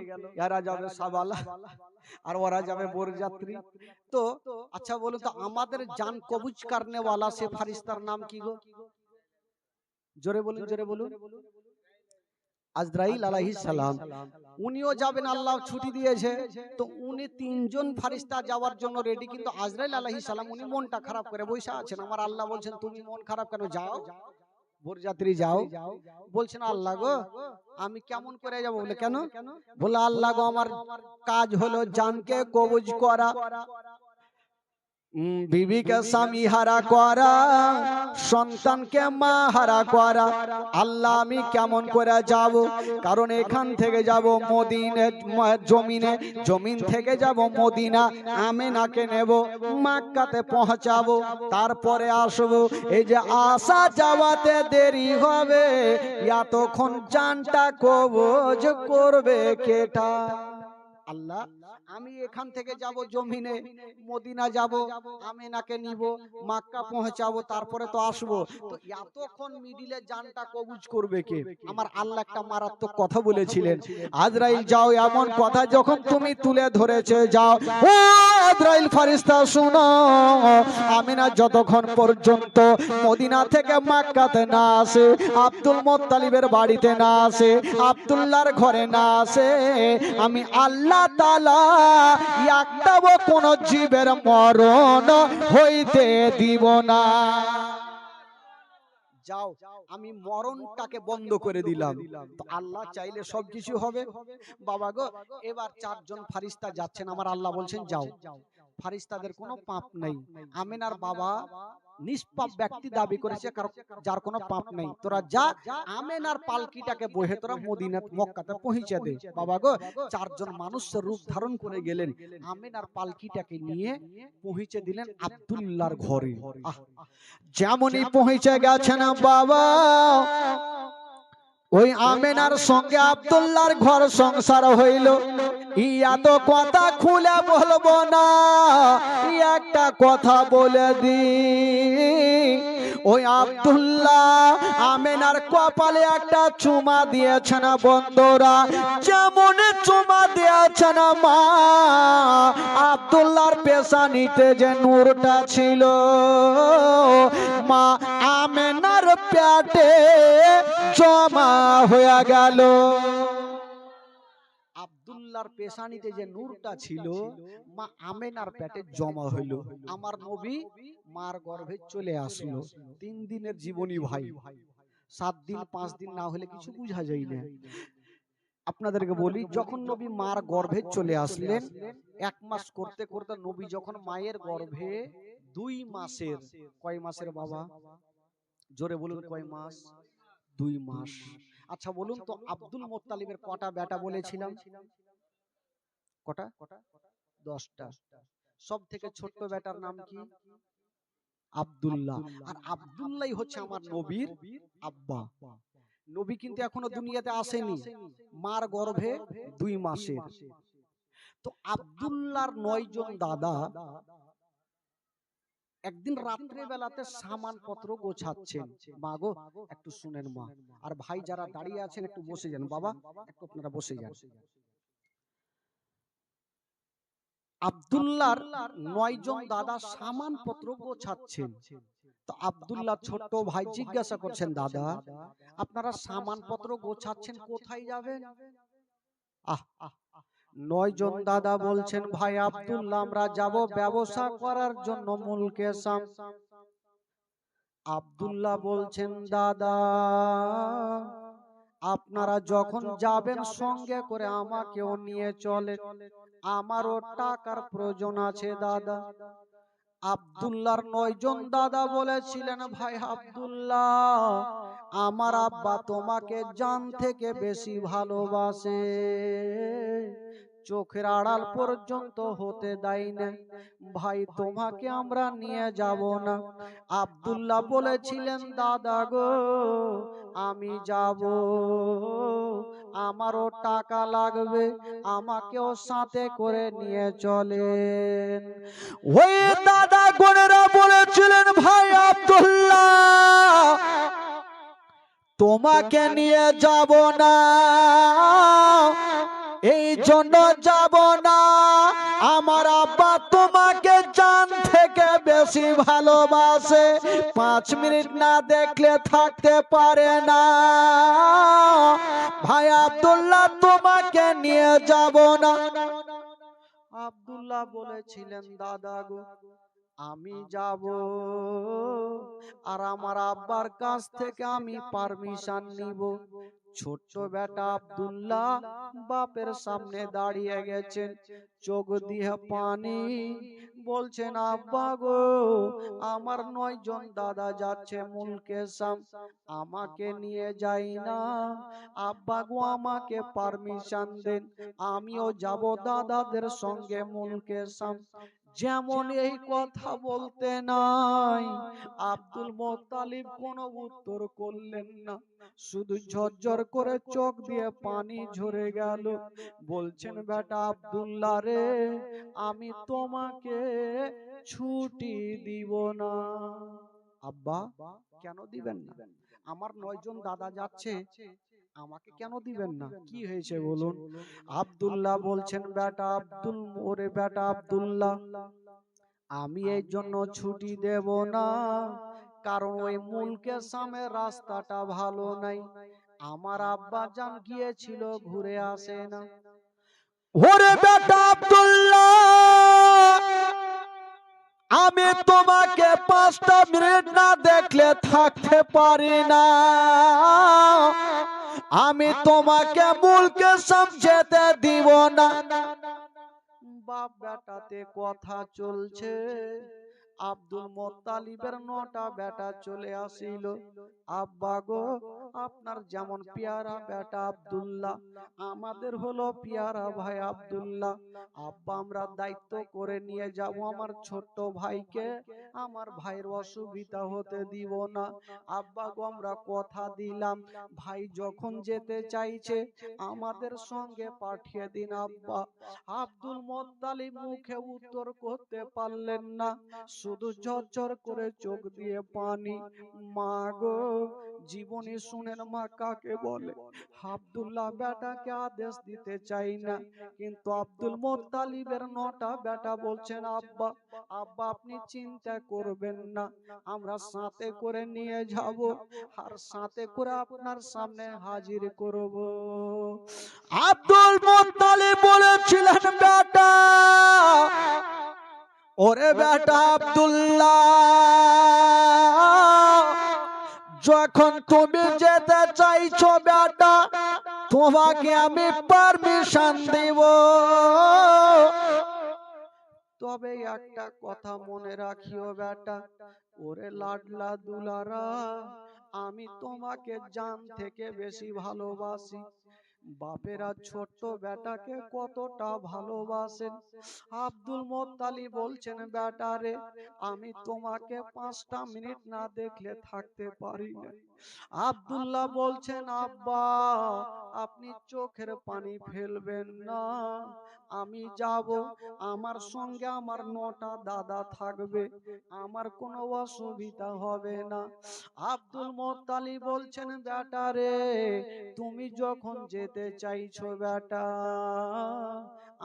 [SPEAKER 1] এরা যাবে সাবালা আর ওরা যাবে বরযাত্রী। তো আচ্ছা বলো তো আমাদের জান কবুজ করনে ওয়ালা সে ফারিস্তার নাম কি গো? জোরে বলুন, জোরে বলুন। আজরাইল আলাইহিস সালাম। উনিও যাবেন, আল্লাহ ছুটি দিয়েছে। তো উনি তিনজন ফারিস্তা যাওয়ার জন্য রেডি, কিন্তু আজরাইল আলাইহিস সালাম উনি মনটা খারাপ করে বসে আছেন। আমার আল্লাহ বলছেন তুমি মন খারাপ কেন? যাও বরযাত্রী যাও। বলছেন আল্লাহ গো আমি কেমন করে যাব? বলে কেন? বলে আল্লাহ গো আমার কাজ হলো জানকে কবজ করা। বিবিকে স্বামী হারা করা, সন্তানকে মা হারা করা। আল্লাহ আমি কেমন করে যাব? কারণ এখান থেকে যাব মদিনে জমিনে, জমিন থেকে যাব মদিনা, আমেনাকে নেব, মক্কাতে পৌঁছাবো, তারপরে আসবো। এই যে আসা যাওয়াতে দেরি হবে, এতক্ষণ জানটা কবজ করবে কেটা? আল্লাহ আমি এখান থেকে যাব জমিনে, মদিনা যাব, আমেনাকে নিব, মক্কা পৌঁছাবো, তারপরে তো আসবো। তো এতক্ষণ মিডিলে জানটা কবুজ করবে কে? আমার আল্লাহ একটা মারাত্মক কথা বলেছিলেন, আজরাইল যাও, এমন কথা যখন তুমি তুলে ধরেছে, যাও ও আজরাইল ফেরেশতা শুনো, আমিনা যতক্ষণ পর্যন্ত মদিনা থেকে মক্কাতে না আসে, আব্দুল মুত্তালিবের বাড়িতে না আসে, আব্দুল্লাহর ঘরে না আসে, আমি আল্লাহ তাআলা একটাও কোন জীবের মরণ হইতে দিব না। যাও, আমি মরণটাকে বন্ধ করে দিলাম। তো আল্লাহ চাইলে সবকিছু হবে বাবা গো। এবার চারজন ফারিস্তা যাচ্ছেন, আমার আল্লাহ বলছেন যাও। ফারিস্তাদের কোনো পাপ নেই, আমিনার বাবা নিষ্পাপ ব্যক্তি দাবি করেছে, যার কোনো পাপ নেই। তোরা যা, আমিনার পালকিটাকে বহে তোরা মদিনা মক্কাতে পৌঁছে দে। বাবা গো, চারজন মানুষ রূপ ধারণ করে গেলেন, আমিনার পালকিটাকে নিয়ে পৌঁছে দিলেন আব্দুল্লাহর ঘরে। যেমনই পৌঁছে গেছেন বাবা, ওই আমেনার সঙ্গে আব্দুল্লাহর ঘর সংসার হইল। ইয়া তো কথা খুলে বলবো না, একটা কথা বলে দি, ওই আব্দুল্লাহ আমেনার কপালে একটা চুমা দিয়েছেন বন্ধুরা। যেমন চুমা দিয়েছেন মা, আব্দুল্লাহর পেশানিতে যে নূরটা ছিল, মা আমেনার পেটে জমা হয়ে গেল। আব্দুল্লাহর পেশানিতে যে নূরটা ছিল, মা আমেনার পেটে জমা হইল। আমার নবী মার গর্ভে চলে আসলো। 3 দিনের জীবনী ভাই, 7 দিন 5 দিন না হলে কিছু বোঝা যায় না। আপনাদেরকে বলি, যখন নবী মার গর্ভে চলে আসলেন, 1 মাস করতে করতে নবী যখন মায়ের গর্ভে 2 মাসের, কয় মাসের বাবা? জোরে বলুন, কয় মাস? 2 মাস। আচ্ছা বলুন তো, আব্দুল মুত্তালিবের কটা বেটা বলেছিলাম? কটা? 10টা। সব থেকে ছোট্ট বেটার নাম কি? আব্দুল্লাহ। আর আব্দুল্লাহ হচ্ছে আমার নবীর আব্বা। নবী কিন্তু এখনো দুনিয়াতে আসেনি, মার গর্ভে 2 মাসের। তো আব্দুল্লাহর 9 জন দাদা একদিন রাত্রে বেলাতে সামান পত্র গোছাচ্ছেন। মা গো একটু শুনেন মা, আর ভাই যারা দাঁড়িয়ে আছেন একটু বসে যান, বাবা একটু আপনারা বসে যান। আব্দুল্লাহর 9 জন দাদা সামান পত্র গোছাচ্ছেন। তো আব্দুল্লাহ ছোট ভাই জিজ্ঞাসা করছেন, দাদা আপনারা সামান পত্র গোছাচ্ছেন, কোথায় যাবেন? 9 জন দাদা বলছেন, ভাই আব্দুল্লাহ আমরা যাব ব্যবসা করার জন্য মুলকে শাম। আব্দুল্লাহ বলছেন, দাদা আপনারা যখন যাবেন সঙ্গে করে আমাকেও নিয়ে চলে, আমারও টাকার প্রয়োজন আছে দাদা। আব্দুল্লাহর 9 জন দাদা বলেছিলেন, ভাই আব্দুল্লাহ আমার আব্বা তোমাকে জান থেকে বেশি ভালোবাসে, চোখের আড়াল পর্যন্ত হতে দেয় না, ভাই তোমাকে আমরা নিয়ে যাব না। আব্দুল্লাহ বলেছিলেন, দাদা গো আমি যাব, আমারও টাকা লাগবে, আমাকেও সাথে করে নিয়ে চলেন। ওই দাদা গণেরা বলেছিলেন, ভাই আব্দুল্লাহ তোমাকে নিয়ে যাব না, এই জন্য যাব না আমার আব্বা তোমাকে জান থেকে বেশি ভালোবাসে, 5 মিনিট না দেখলে থাকতে পারে না, ভাই আব্দুল্লাহ তোমাকে নিয়ে যাব না। আব্দুল্লাহ বলেছিলেন, দাদা গো আমি যাব, আর আমার আব্বার কাছ থেকে আমি পারমিশন নিব। ছোট্ট বেটা আব্দুল্লাহ বাপের সামনে দাঁড়িয়ে গেছেন, চোখ দিয়ে পানি বলছেন আব্বা গো, আমার 9 জন দাদা যাচ্ছে মুলকে শাম, আমাকে নিয়ে যাই না। আব্বা গো আমাকে পারমিশন দেন, আমিও যাব দাদাদের সঙ্গে মুলকে শাম। যেমন এই কথা বলতে নাই, আব্দুল মোত্তালিব কোনো উত্তর করলেন না, শুধু ঝরঝর করে চোখ দিয়ে পানি ঝরে গেল। বলছেন বেটা আব্দুল্লাহ রে, আমি তোমাকে ছুটি দিব না। আব্বা কেন দিবেন না? আমার 9 জন দাদা যাচ্ছে, আমাকে কেন দিবেন না? কি হয়েছে বলুন? আব্দুল্লাহ বলছেন বেটা আব্দুল, ওরে বেটা আব্দুল্লাহ, আমি এই জন্য ছুটি দেব না, কারণ ওই মুলকে শামের রাস্তাটা ভালো নাই। আমার আব্বা জান গিয়েছিল, ঘুরে আসে না। ওরে বেটা আব্দুল্লাহ, আমি তোমাকে 5টা মিনিট না দেখলে থাকতে পারি না। আমি তোমাকে মুলকে শাম যেতে দিব না। বাপ বেটাতে কথা চলছে। আব্দুল মোত্তালিবের 9টা বেটা চলে আসিল। আব্বা গো, আপনার যেমন পেয়ারা বেটা আব্দুল্লাহ, আমাদের হলো পেয়ারা ভাই আব্দুল্লাহ। আব্বা আমরা দায়িত্ব করে নিয়ে যাব আমার ছোট্ট ভাইকে, আমার ভাইয়ের অসুবিধা হতে দিব না। আব্বা গো আমরা কথা দিলাম, ভাই যখন যেতে চাইছে আমাদের সঙ্গে পাঠিয়ে দিন আব্বা। আব্দুল মোত্তালিব মুখে উত্তর করতে পারলেন না, শুধু ঝরঝর করে চোখ দিয়ে পানি। মা গো, জীবনী শুনেন মা কাকে বলে। আব্দুল্লাহ বেটাকে আদেশ দিতে চাই না, কিন্তু আব্দুল মোত্তালিবের 9টা বেটা বলছেন আব্বা, আব্বা আপনি চিন্তা করবেন না, আমরা সাথে করে নিয়ে যাব, আর সাথে করে আপনার সামনে হাজির করব। আব্দুল মোত্তালিব বলেছিলেন বেটা, ওরে বেটা আব্দুল্লাহ, যখন তুমি যেতে চাইছো বেটা, তোমাকে আমি পারমিশন দিব, তবে একটা কথা মনে রাখিও বেটা, ওরে লাডলা দুলারা, আমি তোমাকে জান থেকে বেশি ভালোবাসি। বাপেরা ছোট্ট বেটাকে কতটা ভালোবাসেন। আব্দুল মোত্তালিব বলছেন বেটা রে, আমি তোমাকে 5টা মিনিট না দেখলে থাকতে পারি না। আব্দুল্লাহ বলছেন আব্বা, আপনি চোখের পানি ফেলবেন না, আমি যাব, আমার সঙ্গে আমার 9টা দাদা থাকবে, আমার কোনো অসুবিধা হবে না। আব্দুল মোত্তালিব বলছেন বেটা রে, তুমি যখন যেতে চাইছো বেটা,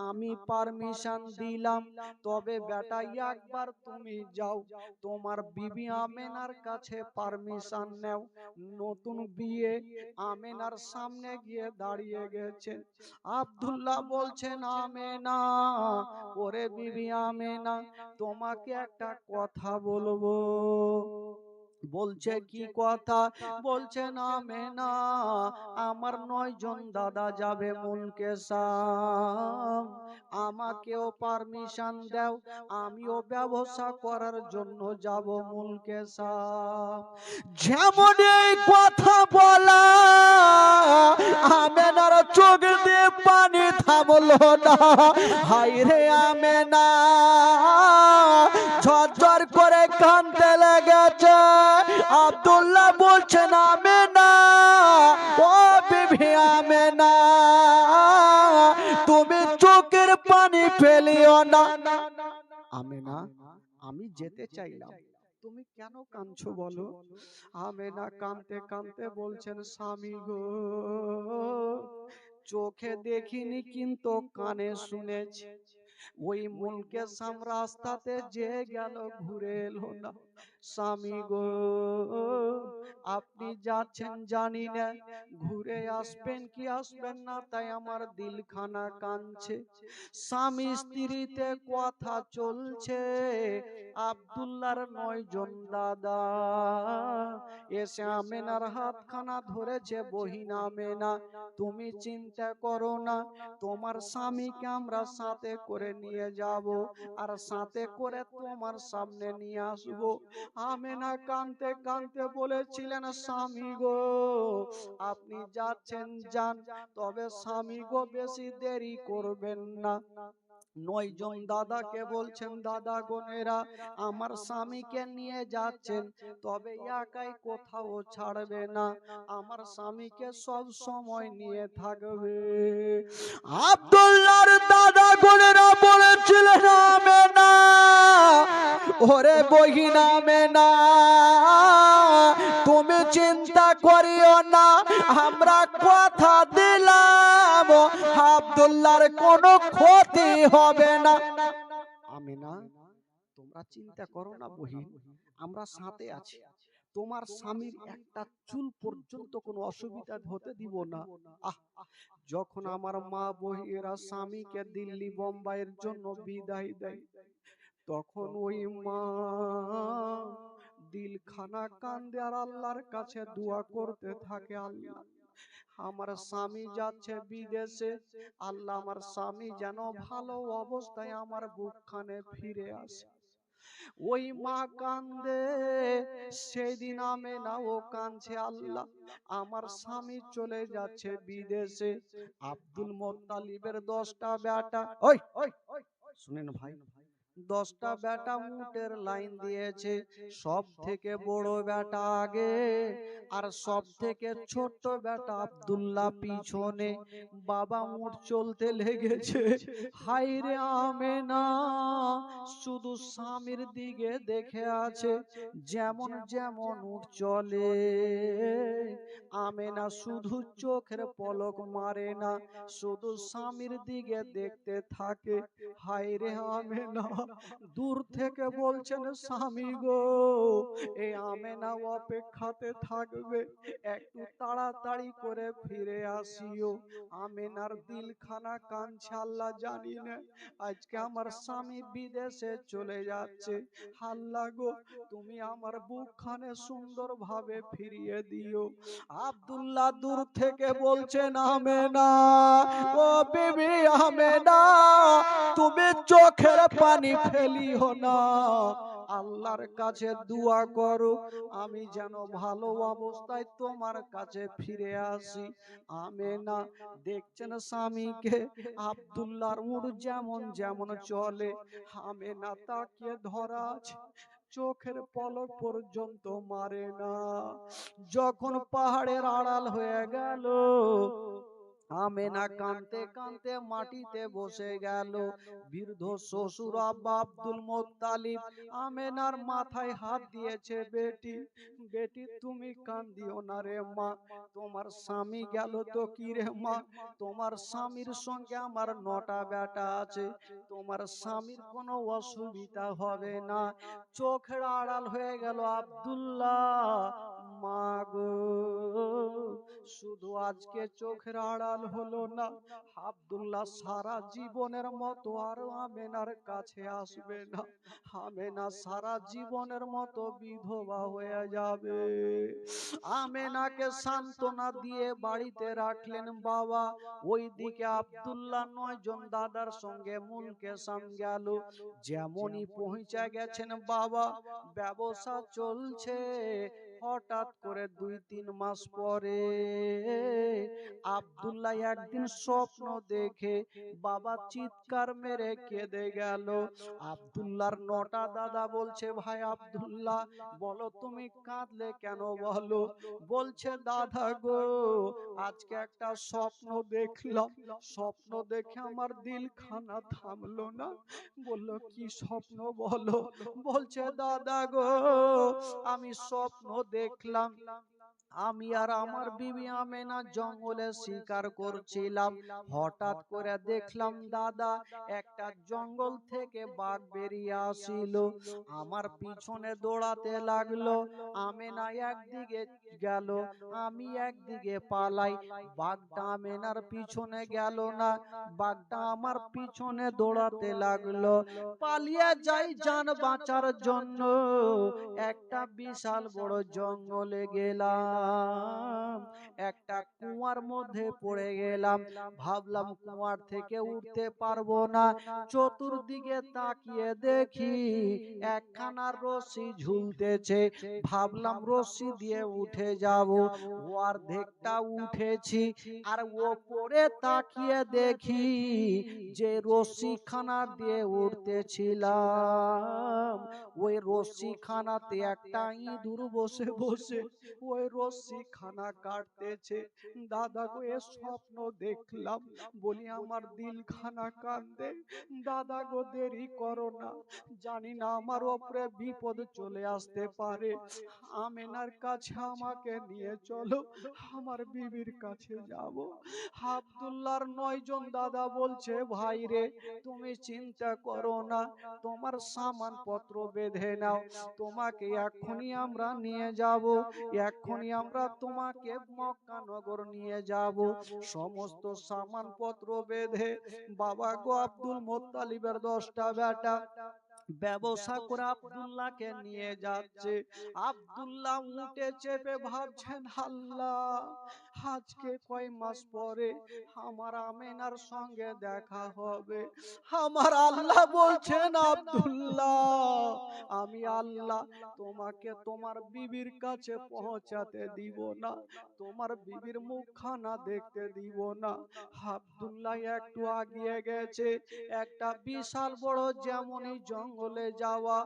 [SPEAKER 1] আমি পারমিশন দিলাম, তবে বেটা একবার তুমি যাও, তোমার বিবি আমেনার কাছে পারমিশন নাও। নতুন বিয়ে আমেনার সামনে গিয়ে দাঁড়িয়ে গেছেন। আব্দুল্লাহ বলছেন আমেনা, ওরে বিবি আমেনা, তোমাকে একটা কথা বলবো। বলছে কি কথা? বলছেন আমেনা, আমার 9 জন দাদা যাবে মুলকে শাম, আমাকেও পারমিশন দাও, আমিও ব্যবসা করার জন্য যাব মুলকে শাম। যেমন এই কথা বলা, আমেনার চোখ দিয়ে পানি থামলো না। হাই রে আমেনা, ঝরঝর করে কাঁদতে লেগেছে। আব্দুল্লাহ বলছেন আমেনা, ও বিবি আমেনা, তুমি চোখের পানি ফেলিও না। আমেনা, আমি যেতে চাইলাম, তুমি কেন কাঁদছো বলো? আমেনা কাঁদতে কাঁদতে বলছেন স্বামী গো, চোখে দেখিনি কিন্তু কানে শুনেছি, ওই মুলকে শাম রাস্তাতে যে গেল ঘুরে এলো না, স্বামী গো আপনি যাচ্ছেন জানি না, ঘুরে আসবেন কি আসবেন না, তাই আমার দিলখানা কাঁদছে। স্বামী স্ত্রীতে কথা চলছে, আব্দুল্লাহর 9 জন দাদা এসে আমেনার হাতখানা ধরেছে। বহিন আমেনা, তুমি চিন্তা করো না, তোমার স্বামীকে আমরা সাথে করে নিয়ে যাব, আর সাথে করে তোমার সামনে নিয়ে আসবো। আমেনা কাঁদতে কাঁদতে বলেছিলেন, স্বামী গো আপনি যাচ্ছেন যান, তবে স্বামী গো বেশি দেরি করবেন না। 9 জন দাদাকে বলছেন, দাদা গনেরা আমার স্বামীকে নিয়ে যাচ্ছেন, তবে একাই কোথাও ছাড়বে না, আমার স্বামীকে সব সময় নিয়ে থাকবে। আব্দুল্লাহর দাদা গনেরা বলেছিলেন, আমেনা ওরে বহিন আমেনা তুমি চিন্তা করিও না, আমরা কথা দিলাম আব্দুল্লাহর কোনো ক্ষতি হবে না। আমেনা তোমরা চিন্তা করো না বহিন, আমরা সাথে আছি, তোমার স্বামীর একটা চুল পর্যন্ত কোনো অসুবিধা হতে দিব না। আহ যখন আমার মা বহিরা স্বামীকে দিল্লি বোম্বাইয়ের জন্য বিদায় দেয়, তখন ওই মা দিলখানা কান্দে আর আল্লাহর কাছে দোয়া করতে থাকে, আল্লাহ আমার স্বামী যাচ্ছে বিদেশে, আল্লাহ আমার স্বামী যেন ভালো অবস্থায় আমার বুকখানে ফিরে আসে। ওই মা কান্দে, সেদিন আমেনা ও কাঁদছে, আল্লাহ আমার স্বামী চলে যাচ্ছে বিদেশে। আব্দুল মোত্তালিবের 10টা বেটা, ওই শুনেন ভাই, 10টা বেটা উটের লাইন দিয়েছে, সব থেকে বড় বেটা আগে আর সব থেকে ছোট বেটা আব্দুল্লাহ পিছনে। বাবা উট চলতে লেগেছে, হাই রে আমেনা শুধু স্বামীর দিকে দেখে আছে, যেমন যেমন উট চলে আমেনা শুধু চোখের পলক মারে না, শুধু স্বামীর দিকে দেখতে থাকে। হায় রে আমেনা দূর থেকে বলছেন, স্বামী গো এই আমেনা অপেক্ষাতে থাকবে, একটু তাড়াতাড়ি করে ফিরে আসিও। আমেনার দিলখানা কাঁদছে, আল্লাহ জানি না আজকে আমার স্বামী বিদেশে চলে যাচ্ছে, আল্লাহ গো তুমি আমার বুকখানে সুন্দর ভাবে ফিরিয়ে দিও। আব্দুল্লাহ দূর থেকে বলছেন, আমেনা ও বিবি আমেনা তুমি চোখের পানি ফেলিও না, আল্লাহর কাছে দোয়া করো আমি যেন ভালো অবস্থায় তোমার কাছে ফিরে আসি। আমেনা দেখছেন স্বামীকে, আব্দুল্লাহর উট যেমন যেমন চলে, আমেনা তাকিয়ে ধরা আছে, চোখের পলক পর্যন্ত মারে না। যখন পাহাড়ের আড়াল হয়ে গেল, আমেনা কাঁদতে কাঁদতে মাটিতে বসে গেল। বৃদ্ধ শ্বশুর আব্বা আব্দুল মোত্তালিব আমেনার মাথায় হাত দিয়েছে, বেটি বেটি তুমি কান্দিও না রে মা, তোমার স্বামী গেল তো কি রে মা, তোমার স্বামীর সঙ্গে আমার 9টা বেটা আছে, তোমার স্বামীর কোনো অসুবিধা হবে না। চোখের আড়াল হয়ে গেল আব্দুল্লাহ, মা গো শুধু আজকে চোখের আড়াল হলো না, আব্দুল্লাহ সারা জীবনের মতো আর আমেনার কাছে আসবে না, আমেনা সারা জীবনের মতো বিধবা হয়ে যাবে। আমেনাকে সান্ত্বনা দিয়ে বাড়িতে রাখলেন বাবা। ওইদিকে আব্দুল্লাহ 9 জন দাদার সঙ্গে মুলকেসাম গেল। যেমনই পৌঁছে গেছেন বাবা, ব্যবসা চলছে। হঠাৎ করে 2-3 মাস পরে আব্দুল্লাহ একদিন স্বপ্ন দেখে বাবা চিৎকার মেরে কেঁদে গেল। আব্দুল্লাহর 9টা দাদা বলছে, ভাই আব্দুল্লাহ বলো তুমি কাঁদলে কেন বলো। বলছে, দাদা গো আজকে একটা স্বপ্ন দেখলাম, স্বপ্ন দেখে আমার দিলখানা থামলো না। বলল, কি স্বপ্ন বলো। বলছে, দাদা গো আমি স্বপ্ন দেখলাম আমি আর আমার বিবি আমেনা জঙ্গলে শিকার করছিলাম। হঠাৎ করে দেখলাম দাদা একটা জঙ্গল থেকে বাঘ বেরিয়ে আসিল, আমার পিছনে দৌড়াতে লাগলো। আমেনা একদিকে গেল, আমি একদিকে পালাই। বাঘটা আমেনার পিছনে গেল না, বাঘটা আমার পিছনে দৌড়াতে লাগলো। পালিয়ে যাই জান বাঁচার জন্য, একটা বিশাল বড় জঙ্গলে গেলাম। একটা কুয়ার মধ্যে পড়ে গেলাম। ভাবলাম কুয়ার থেকে উঠতে পারবো না। চতুর্দিকে তাকিয়ে দেখি একখানা রশি ঝুলতেছে। ভাবলাম রশি দিয়ে উঠে যাব। ও অর্ধেকটা উঠেছি, আর ওপরে তাকিয়ে দেখি যে রশিখানা দিয়ে উঠতেছিলাম, ওই রশিখানাতে একটা ইঁদুর বসে বসে ওই রশিখানা কাটতেছে। দাদা গো এ স্বপ্ন দেখলাম, বলি আমার দিলখানা কান্দে। দাদা গো দেরি করো না, জানি না আমার ওপরে বিপদ চলে আসতে পারে। আমেনার কাছে আমাকে নিয়ে চলো, আমার বিবির কাছে যাব। আব্দুল্লাহর 9 জন দাদা বলছে, ভাই রে তুমি চিন্তা করো না, তোমার সামান পত্র বেঁধে নাও, তোমাকে এক্ষুনি আমরা নিয়ে যাব, এক্ষুনি আমরা তোমাকে মক্কা নগর নিয়ে যাব। সমস্ত সামান পত্র বেঁধে বাবা গো আব্দুল মোত্তালিবের 10টা বেটা ব্যবসা করে আব্দুল্লাহকে নিয়ে যাচ্ছে। আব্দুল্লাহ উঠে চেপে ভাবছেন, আল্লাহ আজকে কয় মাস পরে আমার আমেনার সঙ্গে দেখা হবে। আমার আল্লাহ বলছেন, আব্দুল্লাহ আমি আল্লাহ তোমাকে তোমার বিবির কাছে পৌঁছাতে দিব না, তোমার বিবির মুখখানা দেখতে দিব না। আব্দুল্লাহ একটু আগিয়ে গেছে, একটা বিশাল বড় যেমনই জঙ্গলে যাওয়া।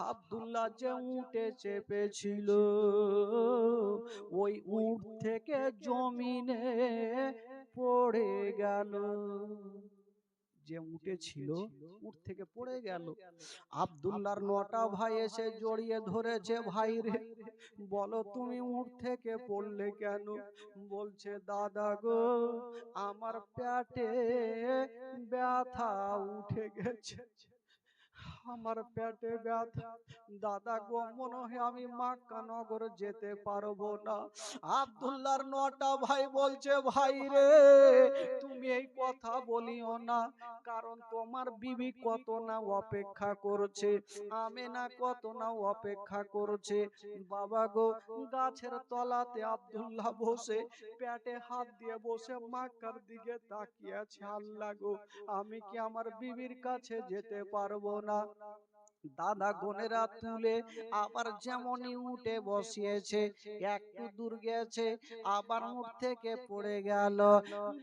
[SPEAKER 1] আব্দুল্লাহ যে উঠে চেপেছিল, ওই উট থেকে জমিনে পড়ে গেল। যে উঠে ছিল উঠ থেকে পড়ে গেল। আব্দুল্লাহর 9টা ভাই এসে জড়িয়ে ধরেছে, ভাই রে বলো তুমি উঠ থেকে পড়লে কেন? বলছে দাদা গো আমার পেটে ব্যথা উঠে গেছে, আমার পেটে ব্যথা। দাদা গো মনে হয় আমি মক্কা নগর যেতে পারবো না। আব্দুল্লাহর 9টা ভাই বলছে, ভাই রে তুমি এই কথা বলিও না, কারণ তোমার বিবি কত না অপেক্ষা করছে, আমেনা কত না অপেক্ষা করছে। বাবা গো গাছের তলাতে আব্দুল্লাহ বসে পেটে হাত দিয়ে বসে মক্কার দিকে তাকিয়ে আছে। আল্লাহ গো আমি কি আমার বিবির কাছে যেতে পারবো না? দাদা গোনেরা তুলে আবার যেমনই উঠে বসিয়েছে, একটু দূর গেছে আবার উঠ থেকে পড়ে গেল।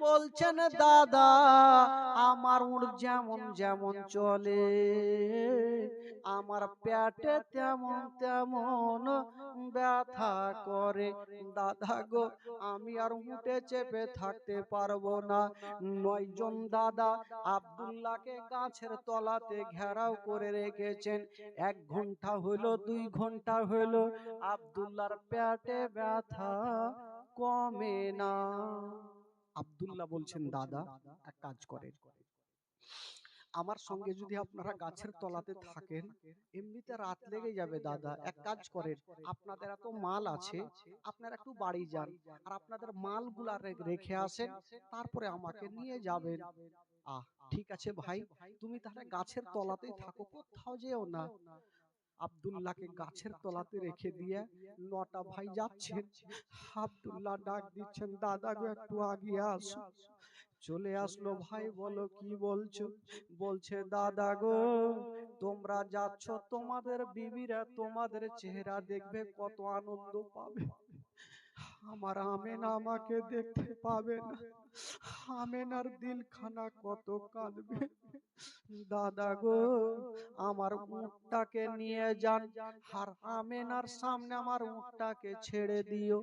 [SPEAKER 1] বলছেন দাদা আমার উঠ যেমন যেমন চলে, আমার পেটে তেমন তেমন ব্যথা করে। দাদা গো আমি আর উঠে চেপে থাকতে পারবো না। 9 জন দাদা আব্দুল্লাহকে গাছের তলাতে ঘেরাও করে রেখেছেন। 1 ঘন্টা হলো, 2 ঘন্টা হলো, আব্দুল্লাহর পেটে ব্যথা কমে না। আব্দুল্লাহ বলছেন, দাদা এক কাজ করেন, আমার সঙ্গে যদি আপনারা গাছের তলাতে থাকেন এমনিতে রাত লেগে যাবে। দাদা এক কাজ করেন, আপনাদের এত মাল আছে, আপনারা একটু বাড়ি যান আর আপনাদের মালগুলা রেখে আসেন, তারপরে আমাকে নিয়ে যাবেন। আহ ঠিক আছে ভাই, তুমি তাহলে গাছের তলাতেই থাকো, কোথাও যেও না। আব্দুল্লাহকে গাছের তলাতে রেখে দিয়ে 9টা ভাই যাচ্ছেন। আব্দুল্লাহ ডাক দিচ্ছেন, দাদা গো একটু আগিয়ে আসো। চলে আসলো ভাই, বলো কি বলছো? বলছে দাদা গো তোমরা যাচ্ছ, তোমাদের বিবিরা তোমাদের চেহারা দেখবে, কত আনন্দ পাবে। আমার আমেনা আমাকে দেখতে পাবে না, আমেনার দিলখানা কত কাঁদবে। দাদা গো, আমার উটটাকে নিয়ে যান, আর আমেনার সামনে আমার উটটাকে ছেড়ে দিও।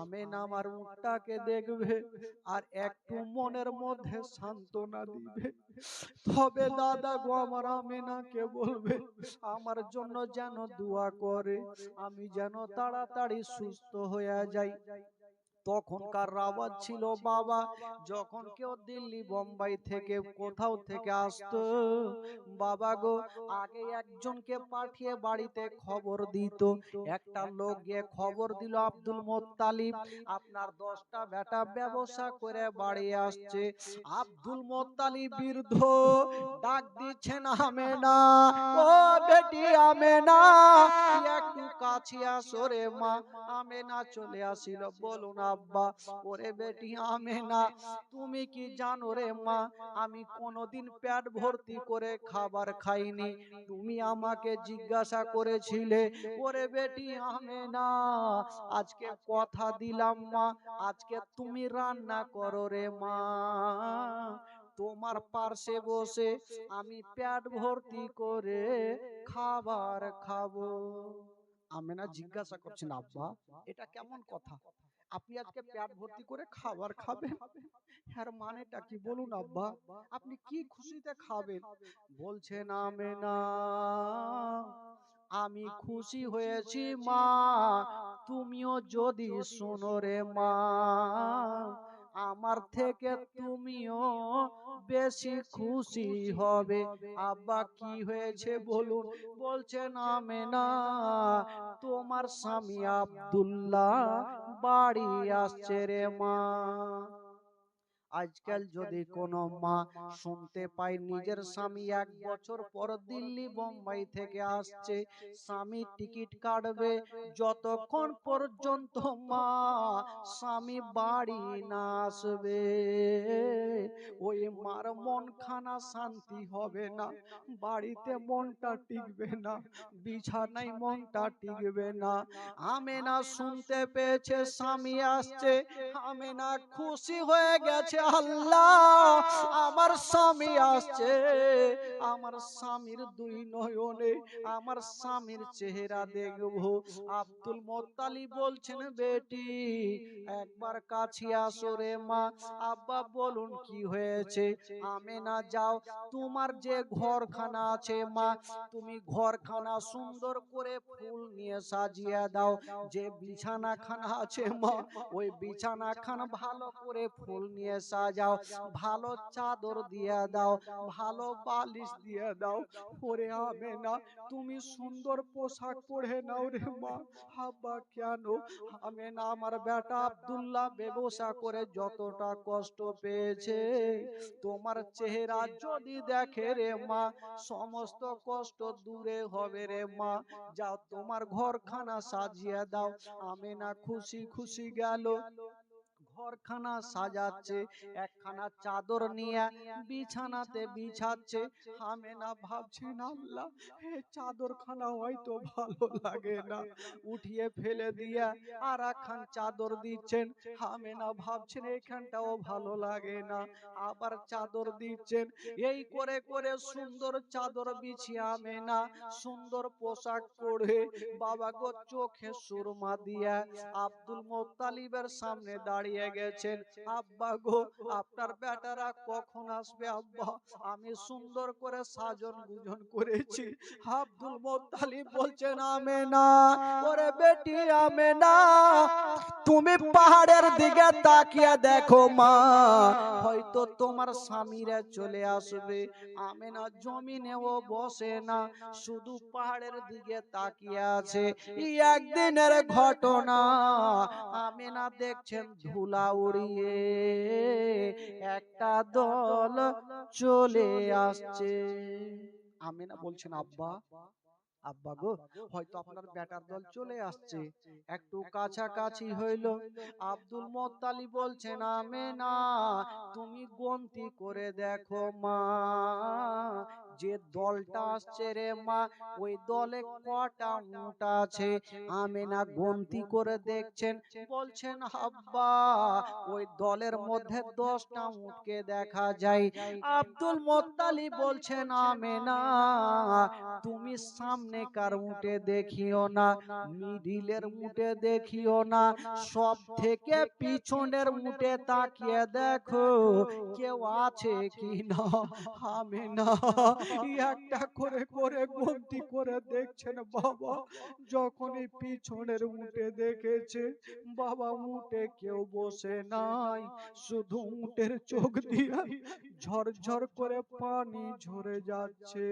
[SPEAKER 1] আমেনা আমার উটটাকে দেখবে আর একটু মনের মধ্যে সান্ত্বনা দিবে। তবে দাদা গো, আমার আমেনাকে বলবে আমার জন্য যেন দোয়া করে, আমি যেন তাড়াতাড়ি সুস্থ হয়ে যাই। তখনকার আওয়াজ ছিল বাবা, যখন কেউ দিল্লি বোম্বাই থেকে কোথাও থেকে আসতো, বাবা গো, আগে একজনকে পাঠিয়ে বাড়িতে খবর দিত। একটা লোক গিয়ে খবর দিল, আব্দুল মোত্তালিব আপনার 10টা বেটা ব্যবসা করে বাড়ি আসছে। আব্দুল মোত্তালিব বৃদ্ধ ডাক দিচ্ছেন, আমেনা, ও বেটি আমেনা, একটু কাছে আসো রে মা। আমেনা চলে আসিল। বলুন আব্বা। ওরে বেটি আমেনা, তুমি কি জানো রে মা, আমি কোনোদিন পেট ভর্তি করে খাবার খাইনি। তুমি আমাকে জিজ্ঞাসা করেছিলে। ওরে বেটি আমেনা, আজকে কথা দিলাম মা, আজকে তুমি রান্না করো রে মা, তোমার পার্শ্বে বসে আমি পেট ভর্তি করে খাবার খাবো। আমেনা জিজ্ঞাসা করছেন, আব্বা এটা কেমন কথা? আপনি আজকে পেট ভর্তি করে খাবার খাবেন? এর মানেটা কি বলুন আব্বা, আপনি কি খুশিতে খাবেন? বলছেন, আমেনা, আমি খুশি হয়েছি মা, তুমিও যদি শোনো রে মা, আমার থেকে তুমিও বেশি খুশি হবে। আব্বা কি হয়েছে বলুন? বলছেন, আমেনা, তোমার স্বামী আব্দুল্লাহ বাড়ি আসছে রে মা। আজকাল যদি কোনো মা শুনতে পায় নিজের স্বামী 1 বছর পর দিল্লি বোম্বাই থেকে আসছে, স্বামী টিকিট কাটবে, যতক্ষণ পর্যন্ত মা স্বামী বাড়ি না আসবে, ওই মার মন খানা শান্তি হবে না, বাড়িতে মনটা টিকবে না, বিছানায় মনটা টিকবে না। আমেনা শুনতে পেয়েছে স্বামী আসছে, আমেনা খুশি হয়ে গেছে, আল্লাহ আমার স্বামী আসছে, আমার স্বামীর 2 নয়নে আমার স্বামীর চেহারা দেখবো। আব্দুল মোত্তালিব বলছেন, বেটি একবার কাছে আসো রে মা। আব্বা বলুন কি হয়েছে? আমেনা যাও, তোমার যে ঘরখানা আছে মা, তুমি ঘরখানা সুন্দর করে ফুল নিয়ে সাজিয়ে দাও। যে বিছানাখানা আছে মা, ওই বিছানাখানা ভালো করে ফুল নিয়ে সাজাও, ভালো চাদর দিয়ে দাও, ভালো বালিশ দিয়ে দাও। ওরে আমেনা, তুমি সুন্দর পোশাক পরে নাও রে মা। আব্বা কেন? আমেনা, আমার বেটা আব্দুল্লাহ ব্যবসা করে যতটা কষ্ট পেয়েছে, তোমার চেহারা যদি দেখে রে মা, সমস্ত কষ্ট দূরে হবে রে মা। যাও তোমার ঘরখানা সাজিয়ে দাও। আমেনা খুশি খুশি গেল, ঘরখানা সাজাচ্ছে, একখানা চাদর নিয়ে বিছানাতে বিছাচ্ছে। আমেনা ভাবছেন, আল্লাহ এই চাদরখানা হয়তো ভালো লাগে না, উঠিয়ে ফেলে দিয়া আর একখান চাদর দিচ্ছেন। আমেনা ভাবছেন এইখানটাও ভালো লাগে না, আবার চাদর দিচ্ছেন। এই করে করে সুন্দর চাদর বিছিয়ে আমেনা সুন্দর পোশাক পরে বাবা গো চোখে সুরমা দিয়া আব্দুল মোত্তালিবের সামনে দাঁড়িয়ে গেছেন। আব্বা গো, আপনার বেটারা কখন আসবে আব্বা? আমি সুন্দর করে সাজন গুজন করেছি। আব্দুল মোত্তালিব বলছেন, আমেনা, ওরে বেটি আমেনা, তুমি পাহাড়ের দিকে তাকিয়ে দেখো মা, হয়তো তোমার স্বামীরা চলে আসবে। আমেনা জমিনেও বসে না, শুধু পাহাড়ের দিকে তাকিয়ে আছে। একদিনের ঘটনা, আমেনা দেখছেন ধুলা উড়িয়ে একটা দল চলে আসছে। আমেনা বলছেন, আব্বা আব্বা গো, হয়তো আপনার বেটার দল চলে আসছে, একটু কাছাকাছি হইল। আব্দুল মোত্তালিব বলছেন, আমেনা তুমি গন্তি করে দেখো মা, যে দলটা আসছে রে মা, ওই দলে কটা উট আছে। আমেনা গন্তি করে দেখছেন, বলছেন আব্বা ওই দলের মধ্যে 10টা উটকে দেখা যায়। আব্দুল মোত্তালিব বলছেন, আমেনা তুমি সামনে কার উটে দেখিও না, মিডিলের উটে দেখিও না, সব থেকে পিছনের উটে তাকিয়ে দেখো কেউ আছে কি না। আমেনা একটা করে করে গন্তি করে দেখছেন বাবা। যখনই পিছনের উটে দেখেছে বাবা, উটে কেউ বসে নাই, শুধু উটের চোখ দিয়ে ঝরঝর করে পানি ঝরে যাচ্ছে।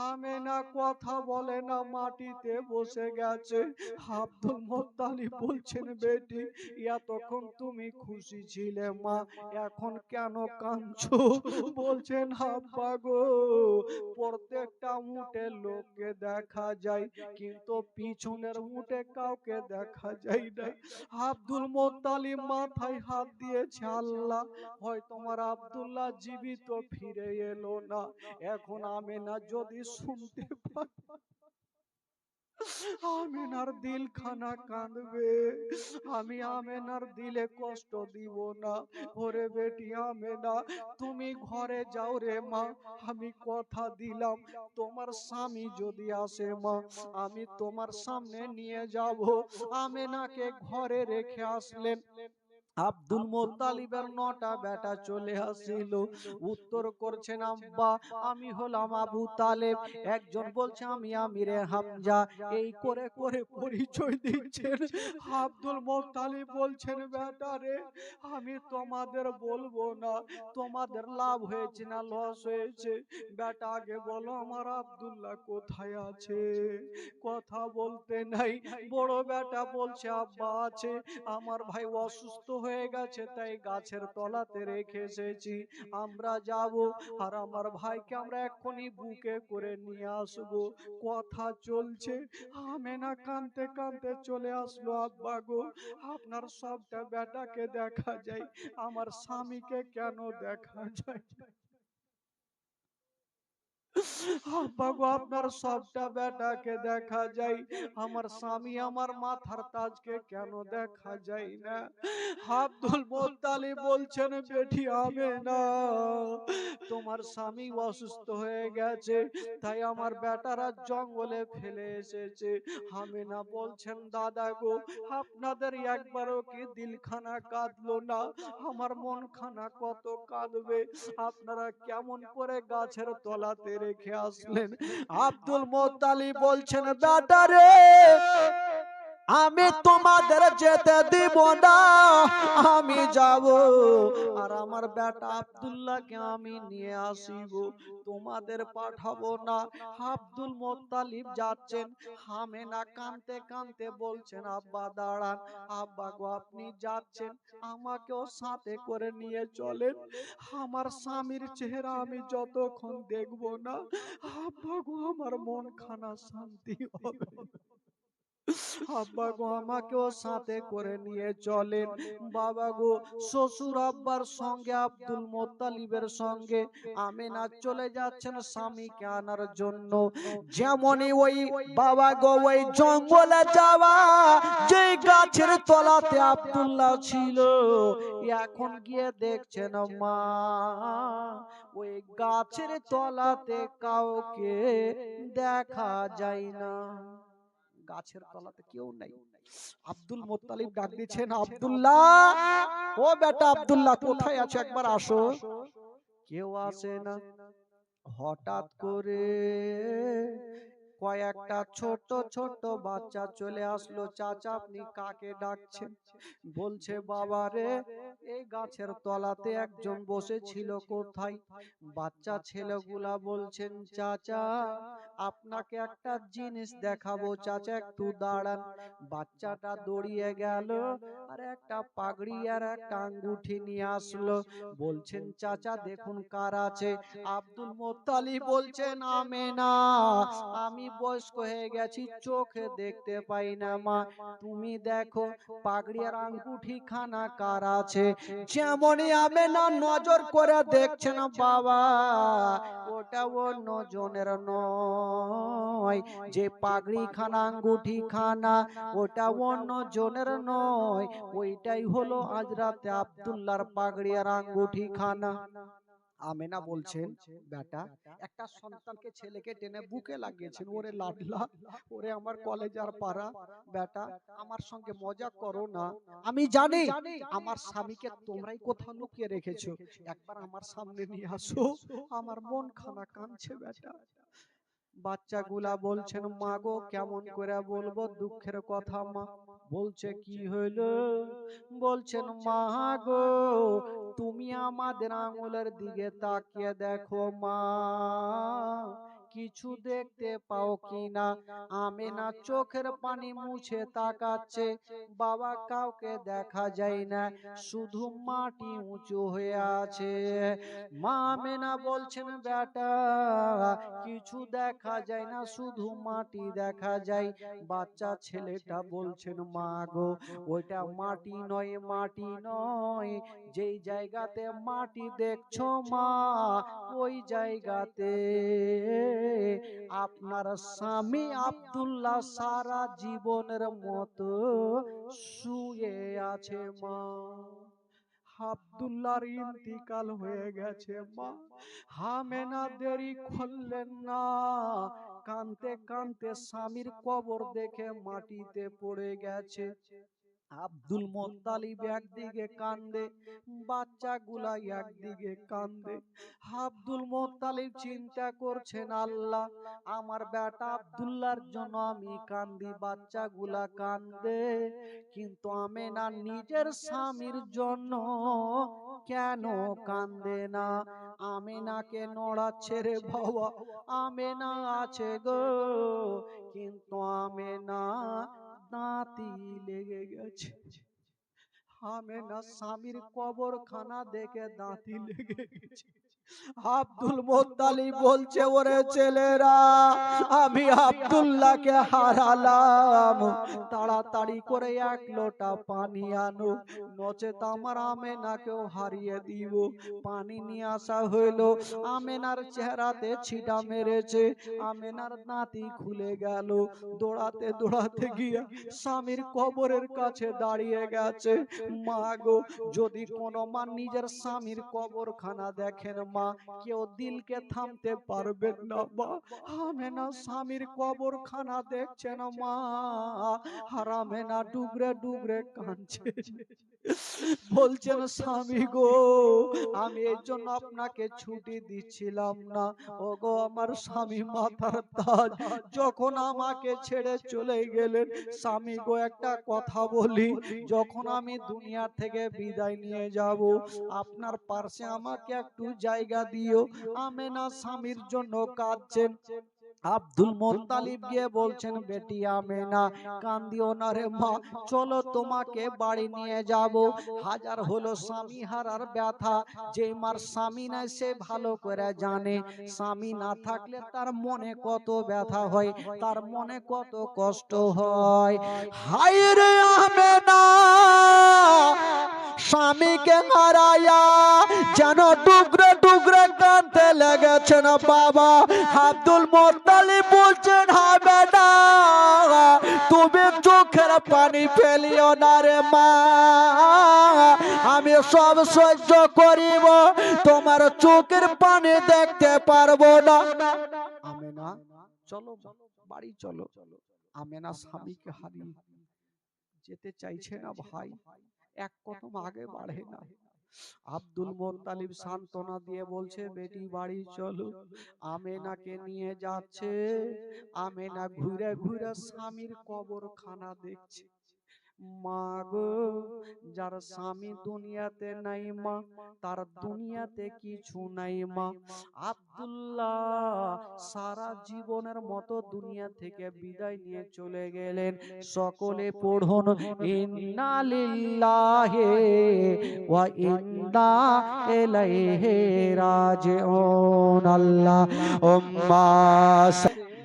[SPEAKER 1] আমেনা কথা বলে না, মাটিতে বসে গেছে। আব্দুল মোত্তালিব বলছেন, বেটি এতক্ষণ তুমি খুশি ছিলে মা, এখন কেন কাঁদছো? বলছেন, আব্বা গো প্রত্যেকটা উটের লোককে দেখা যায়, কিন্তু পিছনের উটে কাউকে দেখা যায় না। আব্দুল মোত্তালিব মাথায় হাত দিয়েছে, আল্লাহ হয় তোমার আব্দুল্লাহ জীবিত ফিরে এলো না, এখন আমেনা যদি শুনতে পায় আমেনার দিল খানা কাঁদবে। আমি আমেনার দিলে কষ্ট দিব না। ওরে বেটি আমেনা, তুমি ঘরে যাও রে মা, আমি কথা দিলাম তোমার স্বামী যদি আসে মা, আমি তোমার সামনে নিয়ে যাব। আমেনাকে ঘরে রেখে আসলেন। আব্দুল মোত্তালিবের 9টা বেটা চলে আসিল, উত্তর করছেন, আব্বা আমি হলাম আবু তালেব। একজন বলছে আমি আমিরে হামজা, এই করে করে পরিচয় দিচ্ছেন। আব্দুল মোত্তালিব বলছেন, বেটা রে আমি তোমাদের বলবো না, তোমাদের লাভ হয়েছে না লস হয়েছে, বেটা আগে বলো আমার আব্দুল্লাহ কোথায় আছে? কথা বলতে নাই। বড় বেটা বলছে, আব্বা আছে, আমার ভাই অসুস্থ হয়ে গেছে তাই গাছের তলাতে রেখে এসেছি, আমরা যাব আর আমার ভাইকে আমরা এক্ষুনি বুকে করে নিয়ে আসব। কথা চলছে, আমেনা কাঁদতে কাঁদতে চলে আসলো, আব্বা গো আপনার সবটা বেটাকে দেখা যায়, আমার স্বামীকে কেন দেখা যায়? আব্বা গো আপনার সবটা বেটাকে দেখা যায়, আমার স্বামী আমার মাথার তাজকে কেন দেখা যায় না? আব্দুল মোত্তালিব বলছেন, বেটি আমেনা তোমার স্বামী অসুস্থ হয়ে গেছে তাই আমার বেটারা জঙ্গলে ফেলে এসেছে। আমেনা বলছেন, দাদা গো আপনাদের একবারও কি দিলখানা কাঁদলো না? আমার মন খানা কত কাঁদবে, আপনারা কেমন করে গাছের তলাতে রেখে আসলেন? আব্দুল মোত্তালিব বলছেন, বেটা রে আমি তোমাদের যেতে দিব না, আমি যাব আর আমার বেটা আব্দুল্লাহকে আমি নিয়ে আসিব, তোমাদের পাঠাবো না। আব্দুল মোত্তালিব যাচ্ছেন, আমেনা কাঁদতে কাঁদতে বলছেন, আব্বা দাঁড়ান, আব্বা গো আপনি যাচ্ছেন আমাকেও সাথে করে নিয়ে চলেন, আমার স্বামীর চেহারা আমি যতক্ষণ দেখব না আব্বা গো আমার মন খানা শান্তি হবে। আব্বা গো আমাকেও সাথে করে নিয়ে চলেন। বাবা গো শ্বশুর আব্বার সঙ্গে আব্দুল মোত্তালিবের সঙ্গে আমেনা চলে যাচ্ছেন স্বামীকে আনার জন্য। যেমনই ওই বাবা গো ওই জঙ্গলে যাওয়া, যে গাছের তলাতে আব্দুল্লাহ ছিল, এখন গিয়ে দেখছেন মা ওই গাছের তলাতে কাউকে দেখা যায় না, গাছের তলাতে কেউ নাই। আব্দুল মোত্তালিব ডাক দিচ্ছেন, আব্দুল্লাহ ও বেটা আব্দুল্লাহ কোথায় আছো, একবার আসো। কেউ আসে না। হঠাৎ করে কয়েকটা ছোট ছোট বাচ্চা চলে আসলো, চাচা আপনি কাকে ডাকছেন? বলছে, বাবা রে এই গাছের তলাতে একজন বসেছিল, কোথায়? বাচ্চা ছেলেগুলা বলছেন, চাচা আপনাকে একটা জিনিস দেখাবো, চাচা একটু দাঁড়ান। বাচ্চাটা দৌড়িয়ে গেল আর একটা পাগড়ি আর একটা আঙ্গুঠি নিয়ে আসলো, বলছেন, চাচা দেখুন কার আছে? আব্দুল মোত্তালিব বলছেন, আমেনা আমি বয়স্ক হয়ে গেছি, চোখে দেখতে পাই না মা, তুমি দেখো পাগড়ি আর আঙ্গুঠি খানা কার আছে। যেমনই আমেনা নজর করে দেখছেন বাবা, ওটা অন্য জনের নয়, যে পাগড়ি খানা আঙ্গুঠি খানা ওটা অন্য জনের নয়, ওইটাই হলো হযরত আব্দুল্লাহর পাগড়ি আর আঙ্গুঠি খানা। আমেনা বলছেন, বেটা একটা সন্তানকে ছেলেকে টেনে বুকে লাগিয়েছেন, ওরে লাডলা, ওরে আমার কলেজার পাড়া, বেটা আমার সঙ্গে মজা করো না। আমি জানি আমার স্বামীকে তোমরাই কোথাও লুকিয়ে রেখেছো, একবার আমার সামনে নিয়ে আসো, আমার মন খানা কাঁদছে বেটা। বাচ্চাগুলা বলছেন, মা গো কেমন করে বলবো দুঃখের কথা মা। বলছে কি হইলো? বলছেন মা গো তুমি আমাদের আঙুলের দিকে তাকিয়ে দেখো মা, কিছু দেখতে পাও কিনা। আমেনা চোখের পানি মুছে তাকাচ্ছে, বাবা কাউকে দেখা যায় না, শুধু মাটি উঁচু হয়ে আছে। মা আমেনা বলছেন, বেটা কিছু দেখা যায় না, শুধু মাটি দেখা যায়। বাচ্চা ছেলেটা বলছেন, মা গো ওইটা মাটি নয়, মাটি নয়, যেই জায়গাতে মাটি দেখছো মা, ওই জায়গাতে আপনার স্বামী আব্দুল্লাহ সারা জীবনের মতো শুয়ে আছে মা। আব্দুল্লাহর ইন্তিকাল হয়ে গেছে মা। আমেনা দেরি করলেন না, কানতে কানতে স্বামীর কবর দেখে মাটিতে পড়ে গেছে। আব্দুল মোত্তালিব একদিকে কান্দে, বাচ্চাগুলা একদিকে কান্দে। আব্দুল মোত্তালিব চিন্তা করছেন, আল্লাহ আমার বেটা আব্দুল্লাহর জন্য আমি কান্দি, বাচ্চাগুলা কান্দে, কিন্তু আমেনা নিজের স্বামীর জন্য কেন কান্দে না? আমেনাকে নড়াচ্ছে রে বাবা, আমেনা আছে গো, কিন্তু আমেনা দাঁতি লেগে গেছে। আমেনা স্বামীর কবরখানা দেখে দাঁতি লেগে গেছে। আব্দুল মোত্তালিব বলছে, ওরে ছেলেরা আমি আব্দুল্লাহকে হারালাম, তাড়াতাড়ি করে এক লোটা পানি আনো, নচেত আমার আমেনাকেও হারিয়ে দিব। পানি নিয়ে আসা হইল, আমেনার চেহারাতে ছিটা মেরেছে, আমেনার দাঁতি খুলে গেল। দৌড়াতে দৌড়াতে গিয়ে স্বামীর কবরের কাছে দাঁড়িয়ে গেছে। মা গো যদি কোনো মা নিজের স্বামীর কবরখানা দেখেন মা, কেউ দিলকে থামতে পারবেন না মা। আমেনা স্বামীর কবরখানা দেখছেন মা, আর আমেনা ডুগরে ডুগরে কাঁদছে, বলছেন স্বামী গো আমি এর জন্য আপনাকে ছুটি দিচ্ছিলাম না। ও গো আমার স্বামী মাথার তাজ, যখন আমাকে ছেড়ে চলে গেলেন, স্বামী গো একটা কথা বলি, যখন আমি দুনিয়া থেকে বিদায় নিয়ে যাব, আপনার পাশে আমাকে একটু জায়গা দিও। আমেনা স্বামীর জন্য কাঁদছেন। আব্দুল মোত্তালিব গিয়ে বলছেন, বেটি আমেনা কান্দিও না রে মা, চলো তোমাকে বাড়ি নিয়ে যাব। হাজার হলো স্বামী হারার ব্যথা, যে মার স্বামী নাই সে ভালো করে জানে, স্বামী না থাকলে তার মনে কত ব্যথা হয়, তার মনে কত কষ্ট হয়। হায় রে আমেনা স্বামীকে হারায়া যেন টুকরে টুকরে কাঁদতে লেগেছেন বাবা। আব্দুল মোত্তালিব বলছেন, হ্যাঁ বেটা তুমি চোখের পানি ফেলিও না রে মা, আমি সব সহ্য করিব, তোমার চোখের পানি দেখতে পারবো না। আমেনা চলো বাড়ি চলো। আমেনা স্বামীকে হারিয়ে যেতে চাইছে না ভাই, এক কদম আগে বাড়ে না। আব্দুল মোত্তালিব সান্ত্বনা দিয়ে বলছে, বেটি বাড়ি চলো। আমেনাকে নিয়ে যাচ্ছে, আমেনা ঘুরে ঘুরে স্বামীর কবরখানা দেখছে। মা গো যার স্বামী দুনিয়াতে নাই মা, তার দুনিয়াতে কিছু নাই মা। আব্দুল্লাহ সারা জীবনের মতো দুনিয়া থেকে বিদায় নিয়ে চলে গেলেন। সকলে পড়ুন, ইন্না লিল্লাহি ওয়া ইন্না ইলাইহি রাজিউন। আল্লাহুম্মা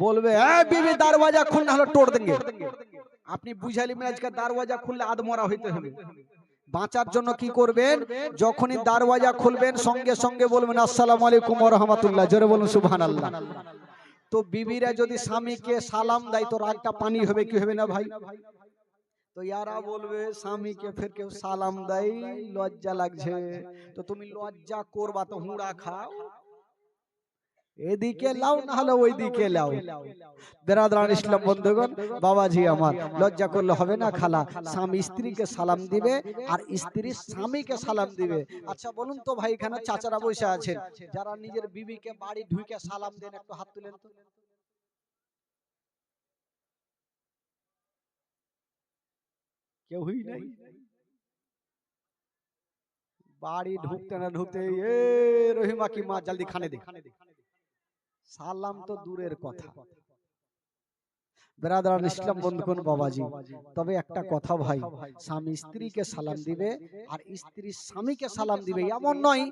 [SPEAKER 1] বলবে এ বিবি দরওয়াজা খুল না হলে টোড় দেंगे। আপনি বুঝালি মেরাজ কা দরওয়াজা খুললে আদমরা হইতে হবে। বাঁচার জন্য কি করবেন, যখনই দরওয়াজা খুলবেন সঙ্গে সঙ্গে বলবেন আসসালামু আলাইকুম ওয়া রাহমাতুল্লাহ, জোরে বলুন সুবহানাল্লাহ। তো বিবিরা যদি স্বামীকে সালাম দেয় তো রাগটা পানি হবে কি হবে না ভাই? তো ইয়ারা বলবে স্বামীকে ফের কেউ সালাম দেয় লজ্জা লাগছে, তো তুমি লজ্জা করবা তো হুঁড়া খাও, এদিকে লাও না হলে ওইদিকে লাও। বেরাদরান ইসলাম বন্ধুগণ, বাবাজি আমার, লজ্জা করলে হবে না খালা, স্বামী স্ত্রীকে সালাম দিবে আর স্ত্রী স্বামীকে সালাম দিবে। আচ্ছা বলুন তো ভাই, এখানে চাচারা বসে আছেন, যারা নিজের বিবিকে বাড়ি ঢুকে সালাম দেন, একটু হাত তুলেন তো। কেউই নাই। বাড়ি ঢুকতে না ঢুকতে এ রহিমা কি মা জলদি খানে দে, সালাম তো দূরের কথা। বেরাদারান ইসলাম বন্ধুগণ, বাবাজি, তবে একটা কথা ভাই, স্বামী স্ত্রীকে সালাম দিবে আর স্ত্রী স্বামীকে সালাম দিবে, এমন নয়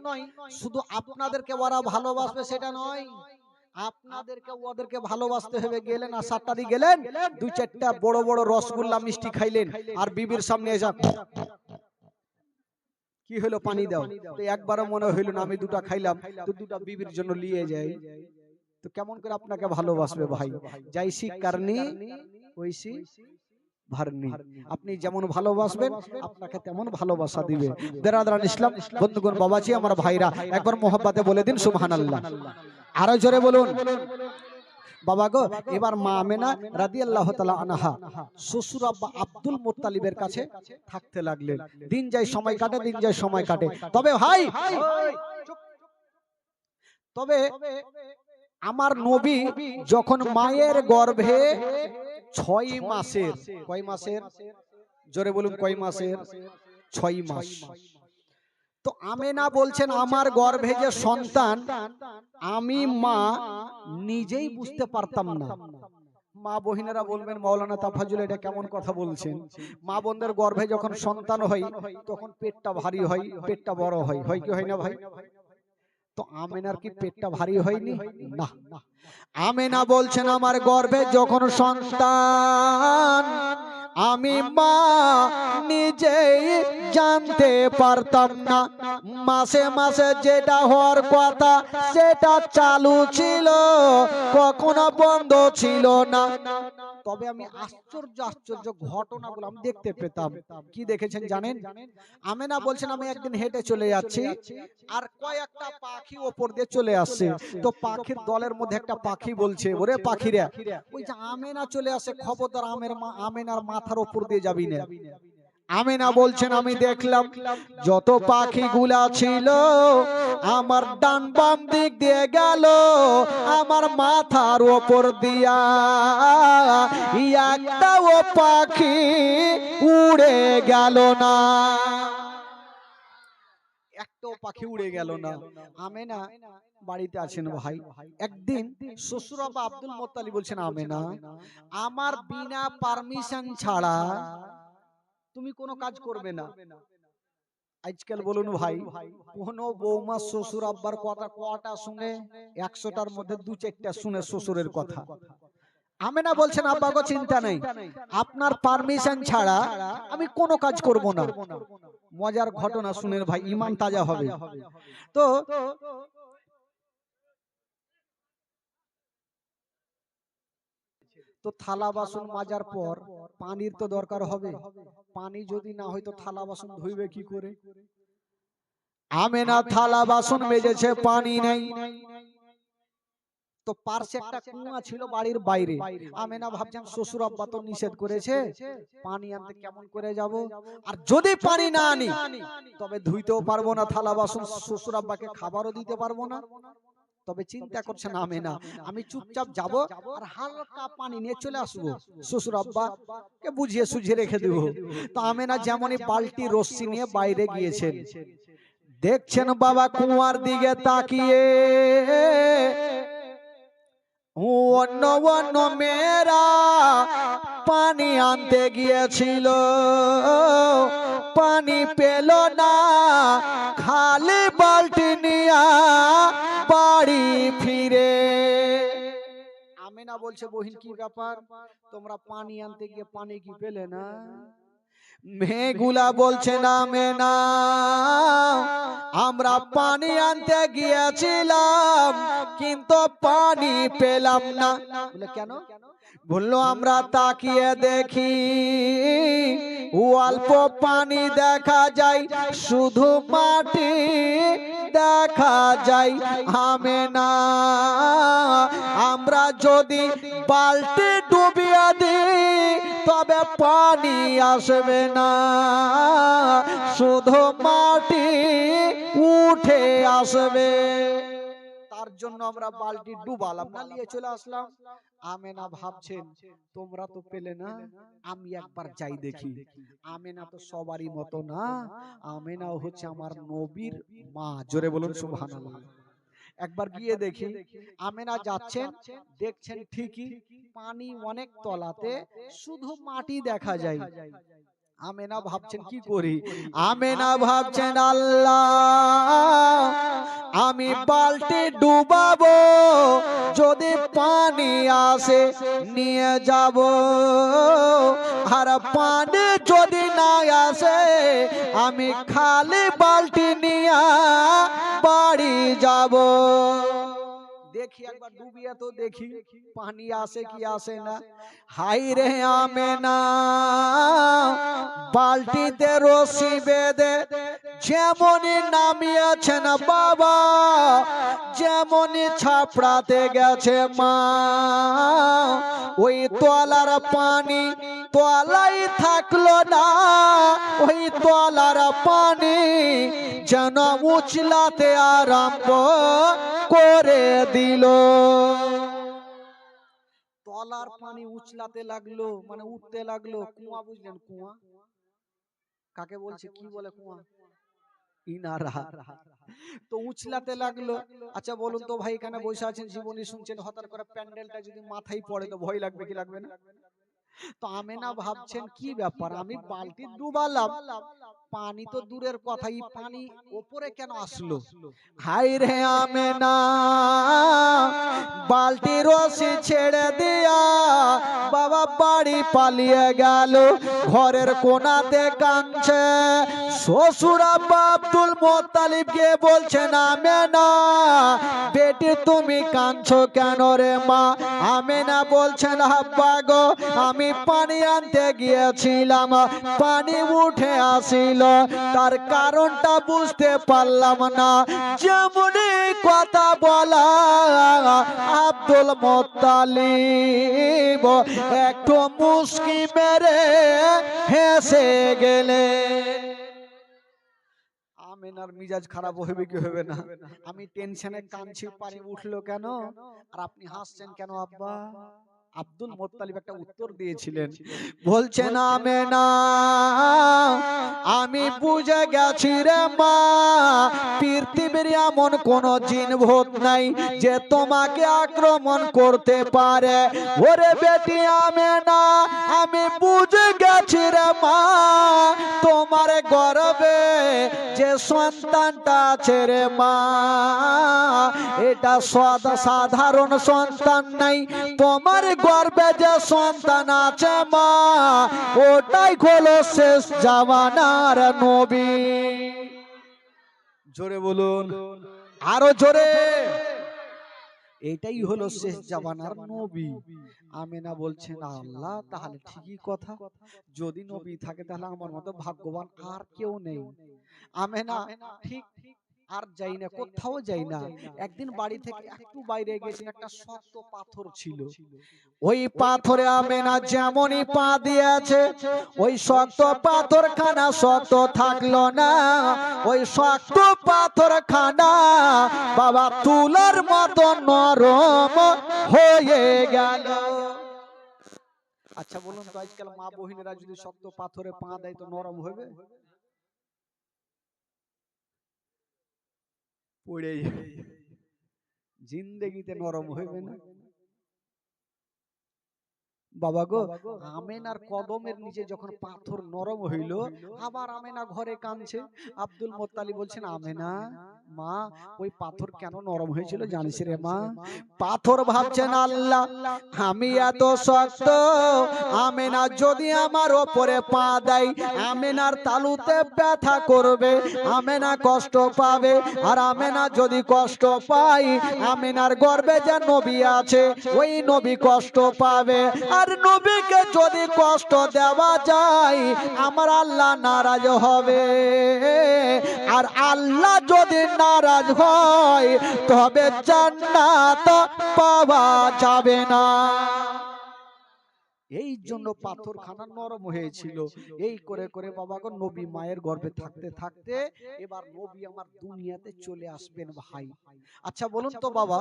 [SPEAKER 1] শুধু আপনাদেরকে ওরা ভালোবাসবে সেটা নয়, আপনাদেরকে ওদেরকে ভালোবাসতে হবে। গেলেন আসারটারি গেলেন, দুই চারটা বড় বড় রসগোল্লা মিষ্টি খাইলেন আর বিবির সামনে এসে কি হলো পানি দাও, তো একবারও মনে হইল না আমি দুটা খাইলাম তো দুটা বিবির জন্য নিয়ে যাই, তো কেমন করে আপনাকে ভালোবাসবে ভাই? যাইসি কারনি ওইসি ভরনি, আপনি যেমন ভালোবাসবেন আপনাকে তেমন ভালোবাসা দিবে। বেরাদরান ইসলাম বন্ধুগণ, বাবাজি আমার ভাইরা, একবার মোহাব্বতে বলে দিন সুবহানাল্লাহ, আরো জোরে বলুন। বাবা গো, এবার মা আমেনা রাদিয়াল্লাহু তাআলা আনহা শ্বশুর আব্বা আব্দুল মুত্তালিবের কাছে থাকতে লাগলেন। দিন যায় সময় কাটে, দিন যায় সময় কাটে। তবে ভাই, তবে আমার নবী যখন মায়ের গর্ভে 6 মাসের, কয় মাসের, জোরে বলুন কয় মাসের, 6 মাস। তো আমেনা বলছেন আমার গর্ভে যে সন্তান আমি মা নিজেই বুঝতে পারতাম না। মা বহিনেরা বলবেন মাওলানা তাফাজুল এটা কেমন কথা বলছেন? মা বোনদের গর্ভে যখন সন্তান হয় তখন পেটটা ভারী হয়, পেটটা বড় হয়, হয় কি হয় না ভাই? তো আমেনার কি পেটটা ভারী হয়নি? না, আমেনা বলছেন আমার গর্ভে যখন সন্তান আমি মা নিজেই জানতে পারতাম না, মাসে মাসে যেটা হওয়ার কথা সেটা চালু ছিল, কখনো বন্ধ ছিল না। তবে আমি আশ্চর্য আশ্চর্য ঘটনাগুলো আমি দেখতে পেতাম। কি দেখেছেন জানেন? আমেনা বলছেন আমি একদিন হেঁটে চলে যাচ্ছি আর কয়েকটা পাখি ওপর দিয়ে চলে আসছে, তো পাখির দলের মধ্যে একটা পাখি বলছে ওরে পাখিরা, ওই যে আমেনা চলে আসে খবরদার আমেনার মাথার ওপর দিয়ে যাবি না। আমেনা বলছেন আমি দেখলাম যত পাখিগুলা ছিল আমার ডান বাম দিক দিয়ে গেল, আমার মাথার ওপর দিয়া একটাও পাখি উড়ে গেল না, একটাও পাখি উড়ে গেল না। আমেনা বাড়িতে আছেন ভাই, একদিন শ্বশুর আব্বা আব্দুল মুত্তালিব বলছেন আমেনা আমার বিনা পারমিশন ছাড়া তুমি কোনো কাজ করবে না। আজকাল বলুন ভাই, কোন বৌমা শ্বশুর আব্বার কথা কটা শুনে? 100টার মধ্যে 2-4টা শুনে শ্বশুরের কথা। আমেনা বলছেন আব্বা গো চিন্তা নেই, আপনার পারমিশন ছাড়া আমি কোনো কাজ করব না। মজার ঘটনা শুনেন ভাই, ঈমান তাজা হবে। তো তো থালা বাসন মাজার পর পানির তো দরকার হবে, পানি যদি না হয় তো থালা বাসন ধুইবে কি করে? আমেনা থালা বাসন মেজেছে, পানি নেই, তো পার্শ্বে একটা কুয়া ছিল বাড়ির বাইরে। আমেনা ভাবছেন শ্বশুর আব্বা তো নিষেধ করেছে, পানি আনতে কেমন করে যাব, আর যদি পানি না আনি তবে ধুইতেও পারবো না থালা বাসন, শ্বশুর আব্বাকে খাবারও দিতে পারবো না। তবে চিন্তা করছেন আমেনা আমি চুপচাপ যাব আর হালকা পানি নিয়ে চলে আসবো, শ্বশুর আব্বা কে বুঝিয়ে সুঝিয়ে রেখে দেব। তো আমেনা যেমনই বালতি রশ্মি নিয়ে বাইরে গিয়েছেন, দেখছেন বাবা কুয়ার দিকে তাকিয়ে অন্য অন্য মেয়েরা পানি আনতে গিয়েছিল, পানি পেল না, খালি বালতি নিয়ে বাড়ি ফিরে। আমেনা বলছে বলছে বহিন কি ব্যাপার, তোমরা পানি আনতে গিয়ে পানি কি পেলে না? মেয়েগুলা বলছে না আমেনা, আমরা পানি আনতে গিয়েছিলাম কিন্তু পানি পেলাম না। বলে কেন? বললো আমরা তাকিয়ে দেখি অল্প পানি দেখা যায়, শুধু মাটি দেখা যায়। আমেনা, আমরা যদি বালতি ডুবিয়ে দিই তবে পানি আসবে না, শুধু মাটি উঠে আসবে। তার জন্য আমরা বালতি ডুবালাম না, নিয়ে চলে আসলাম। আমেনা ভাবছেন তোমরা তো পেলে না, আমি একবার যাই দেখি। আমেনা তো সবারই মতো না, আমেনাও হচ্ছে আমার নবীর মা। জোরে বলুন সুবহানাল্লাহ। একবার গিয়ে দেখি। আমেনা যাচ্ছেন, দেখছেন ঠিকই পানি অনেক তলাতে, শুধু মাটি দেখা যায়। আমেনা ভাবছেন কি করি? আমেনা ভাবছেন আল্লাহ, আমি বালতি ডুবাবো, যদি পানি আসে নিয়ে যাব, আর পানি যদি না আসে আমি খালি বালতি নিয়ে বাড়ি যাব। দেখি একবার ডুবিয়ে তো দেখি পানি আসে কি আসে না। হাই রে আমেনা, বালতিতে রশি বেঁধে যেমনই নামিয়েছেন বাবা, যেমনই ছাপড়াতে গেছে মা, ওই তলার পানি তলাই থাকলো না, ওই তলার পানি যেন উছলাতে আরম্ভ করে দিল। তলার পানি উছলাতে লাগলো, মানে উঠতে লাগলো। কুয়া বুঝলেন? কুয়া কাকে বলছে? কি বলে কুয়া? ইনারা। তো উছলাতে লাগলো। আচ্ছা বলুন তো ভাই, এখানে বসে আছেন, জীবনী শুনছেন, হঠাৎ করে প্যান্ডেলটা যদি মাথায় পড়ে তো ভয় লাগবে কি লাগবে না? তো আমেনা ভাবছেন কি ব্যাপার, আমি বালতি ডুবালাম, পানি তো দূরের কথা, এই পানি ওপরে কেন আসলো? হাই রে আমেনা, বালতি রশি ছেড়ে দিয়া বাবা বাড়ি পালিয়ে গেল। ঘরের কোনাতে কাঁদছে। শ্বশুর আব্বা আব্দুল মোত্তালিব গিয়ে বলছেন আমেনা বেটি তুমি কাঁদছো কেন রে মা? আমেনা বলছেন আব্বা গো, আমি পানি আনতে গিয়েছিলাম, পানি উঠে আসিল, তার কারণটা বুঝতে পারলাম না। যেমনই কথা বলা আব্দুল মোত্তালিব একটু মুস্কি মেরে হেসে গেলে। আমেনার মিজাজ খারাপ হবে কি হবে না? আমি টেনশনে কাঁদছি, পানি উঠলো কেন আর আপনি হাসছেন কেন আব্বা? আব্দুল মোত্তালিব একটা উত্তর দিয়েছিলেন, বলছেন আমেনা আমি বুঝে গেছি রে মা, পৃথিবীর এমন কোন জিন ভূত নাই যে তোমাকে আক্রমণ করতে পারে। ওরে বেটি আমেনা, আমি বুঝে গেছি রে মা, তোমার গর্ভে যে সন্তানটা আছে রে মা, এটা সাধারণ সন্তান নাই, তোমার গর্ভে যে সন্তান আছে মা, ওটাই হলো শেষ জামানার নবী। জোরে বলুন, আরো জোরে। এটাই হলো শেষ জামানার নবী। আমেনা বলছেন আল্লাহ, তাহলে ঠিকই কথা, যদি নবী থাকে তাহলে আমার মতো ভাগ্যবান আর কেউ নেই। আমেনা ঠিক আর যাই না, কোথাও যাই না। একদিন বাড়ি থেকে একটু বাইরে গেছেন, একটা শক্ত পাথর ছিল, ওই পাথরে আমেনা যেমনই পা দিয়েছে ওই শক্ত পাথর খানা শক্ত থাকলো না, ওই শক্ত পাথর খানা বাবা তুলার মতো নরম হয়ে গেল। আচ্ছা বলুন তো, আজকাল মা বহিনেরা যদি শক্ত পাথরে পা দেয় তো নরম হবে? পড়ে যাবে, জিন্দেগিতে নরম হইবে না। বাবা গো, আমেনার কদমের নিচে যখন পাথর নরম হইল, আবার আমেনা ঘরে কাঁদছে। আব্দুল মোত্তালিব বলছেন, আমেনা মা, ওই পাথর কেন নরম হয়েছিল জানিস রে মা? পাথর ভাবছেন, আল্লাহ আমি এত শক্ত, আমেনা যদি আমার ওপরে পা দেয়, আমেনার তালুতে ব্যথা করবে, আমেনা কষ্ট পাবে, আর আমেনা যদি কষ্ট পাই, আমেনার গর্ভে যে নবী আছে ওই নবী কষ্ট পাবে, আর নবীকে যদি কষ্ট দেওয়া যায় আমার আল্লাহ নারাজ হবে, আর আল্লাহ যদি নারাজ হয় তবে জান্নাত পাওয়া যাবে না। এই জন্য পাথরখানা নরম হয়েছিল। এই করে করে বাবা গো, নবী মায়ের গর্ভে থাকতে থাকতে এবার নবী আমার দুনিয়াতে চলে আসবেন ভাই। আচ্ছা বলুন তো বাবা,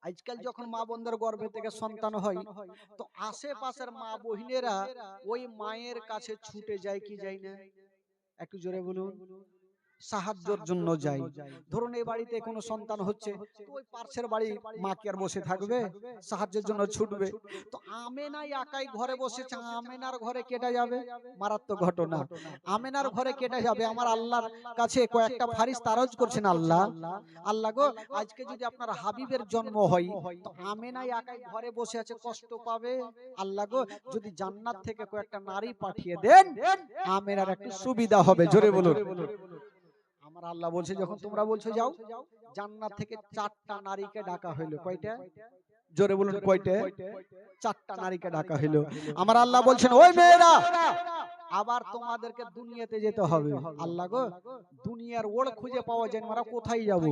[SPEAKER 1] আজকাল যখন মা বোনদের গর্ভে থেকে সন্তান হয়, তো আশেপাশের মা বহিনেরা ওই মায়ের কাছে ছুটে যায় কি যায় না? একটু জোরে বলুন। সাহায্যের জন্য যাই। ধরুন এই বাড়িতে কোনো সন্তান হচ্ছে, তো ওই পাশের বাড়ি মা কি আর বসে থাকবে? সাহায্যের জন্য ছুটবে। তো আমেনা একাই ঘরে বসেছে, আমেনার ঘরে কেটে যাবে। মারাত্মক ঘটনা। আমেনার ঘরে কেটে যাবে। আমার আল্লাহর কাছে কয়েকটা ফারিস্তা আরজ করছেন, আল্লাহ আল্লাহ গো, আজকে যদি আপনার হাবিবের জন্ম হয়, তো আমেনা একাই ঘরে বসে আছে, কষ্ট পাবে। আল্লাহ গো, যদি জান্নাত থেকে কয়েকটা নারী পাঠিয়ে দেন, আমেনার একটু সুবিধা হবে। জোরে বলুন। আমার আল্লাহ বলছে, যখন তোমরা বলছো যাও, জান্নাত থেকে 4টা নারীকে ডাকা হইলো। কয়টা? জোরে বলুন, কয়টা? 4টা নারীকে ডাকা হইলো। আমার আল্লাহ বলছেন, ওই মেয়েরা, আবার তোমাদেরকে দুনিয়াতে যেতে হবে। আল্লাহ গো, দুনিয়ার ওড় খুঁজে পাওয়া যায় না, আমরা কোথায় যাব?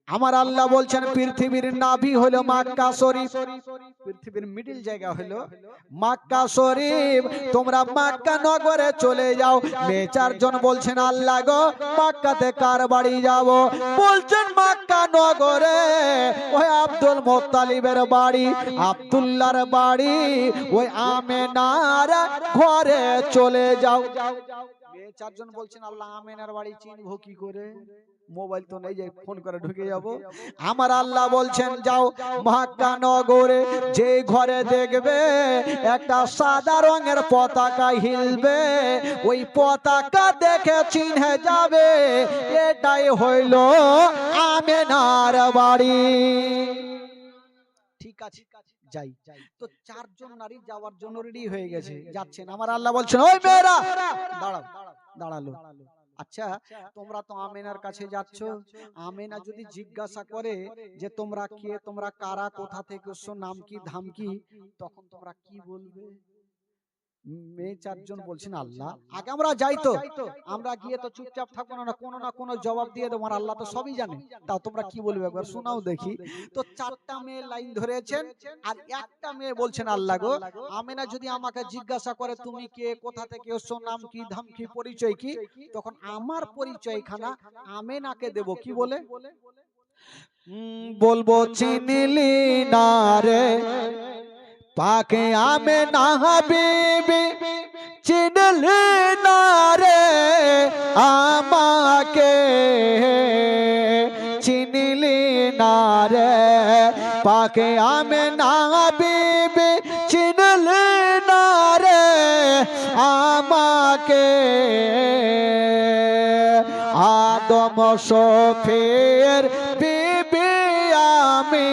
[SPEAKER 1] আমার আল্লাহ বলছেন, পৃথিবীর নাভি হলো মক্কা শরীফ, পৃথিবীর মিডল জায়গা হলো মক্কা শরীফ, তোমরা মক্কা নগরে চলে যাও। মেয়ে 4 জন বলছেন, আল্লাহ গো, মক্কাতে কার বাড়ি যাব? বলছেন মক্কা নগরে ওই আব্দুল মোত্তালিবের বাড়ি, আব্দুল্লাহর বাড়ি, ওই আমেনার ঘরে চলে যাও। মেয়ে 4 জন বলছেন, আল্লাহ আমেনার বাড়ি চিনবো কি করে? মোবাইল তো নেই যে ফোন করে ঢুকে যাব। আমার আল্লাহ বলছেন, যাও মক্কা নগরে, যে ঘরে দেখবে একটা সাদা রঙের পতাকা হিলবে, ওই পতাকা দেখে চিনে যাবে এটাই হইল আমেনার বাড়ি। ঠিক আছে, যাই। তো 4 জন নারী যাওয়ার জন্য রেডি হয়ে গেছে, যাচ্ছেন। আমার আল্লাহ বলছেন, ওই মেয়েরা দাঁড়াও। দাঁড়ালো। আচ্ছা, তোমরা তো আমেনার কাছে যাচ্ছ, আমেনা যদি জিজ্ঞাসা করে যে তোমরা কে, তোমরা কারা, কোথা থেকে এসছো, নাম কি, ধাম কি, তখন তোমরা কি বলবে? মেয়ে 4 জন বলছেন, আল্লাহ আগে আমরা যাই, তো আমরা গিয়ে তো চুপচাপ থাকবো না, কোনো না কোনো জবাব দিয়ে দেবো, আর আল্লাহ তো সবই জানে। তাও তোমরা কি বলবে একবার শোনাও দেখি। তো 4টা মেয়ে লাইন ধরেছেন, আর একটা মেয়ে বলছেন, আল্লাহ গো, আমেনা যদি আমাকে জিজ্ঞাসা করে তুমি কে, কোথা থেকে এসছো, নাম কি, ধাম কি, পরিচয় কি, তখন আমার পরিচয়খানা আমেনাকে দেব। কি বলে বলবো? চিনলি না রে পাকে আমেনা বিবি, চিনলি না রে আমাকে, চিনলি না রে পাকে আমেনা বিবি, চিনলি না রে আমাকে। আদম শফির বিবি আমি,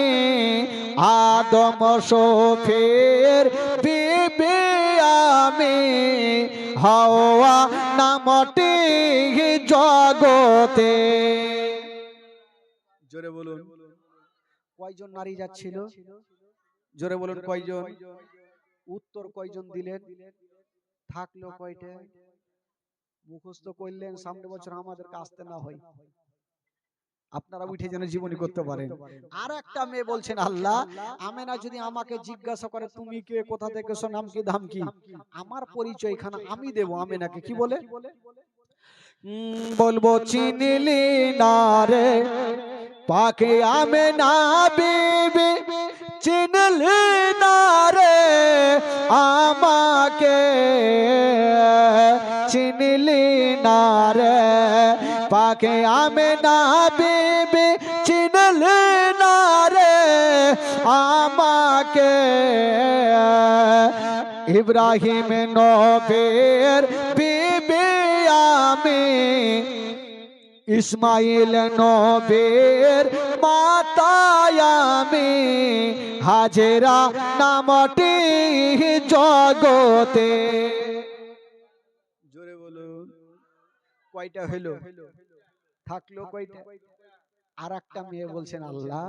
[SPEAKER 1] আদম শফির বিবি আমি, হাওয়া নামটি জগতে। জোরে বলুন, কয়জন নারী যাচ্ছিল? জোরে বলুন, কয়জন? উত্তর কয়জন দিলেন? থাকলো কয়টা? মুখস্থ করলেন, সামনে বছর আমাদেরকে আসতে না হয়, আপনারা উঠে যেন জীবনী করতে পারেন। আর একটা মেয়ে বলছেন, আল্লাহ আমেনা যদি আমাকে জিজ্ঞাসা করে তুমি কে, কোথা থেকে এসো, নাম কি, ধাম কি, আমার পরিচয়খানা আমি দেব আমেনাকে। কি বলে বলবো? চিনলি না রে পাকে আমেনা বিবি, চিনলি না রে আমাকে, চিনলি না রে পাকে আমেনা বিবি, চিনলি না রে আমাকে ইব্রাহিম নবীর বিবি আমি ইসমাইল নবীর মাতায় আমি হাজেরা নামটি জগতে। জোরে বলুন কয়টা হলো? থাকলো কয়টা? আর একটা মেয়ে বলছেন আল্লাহ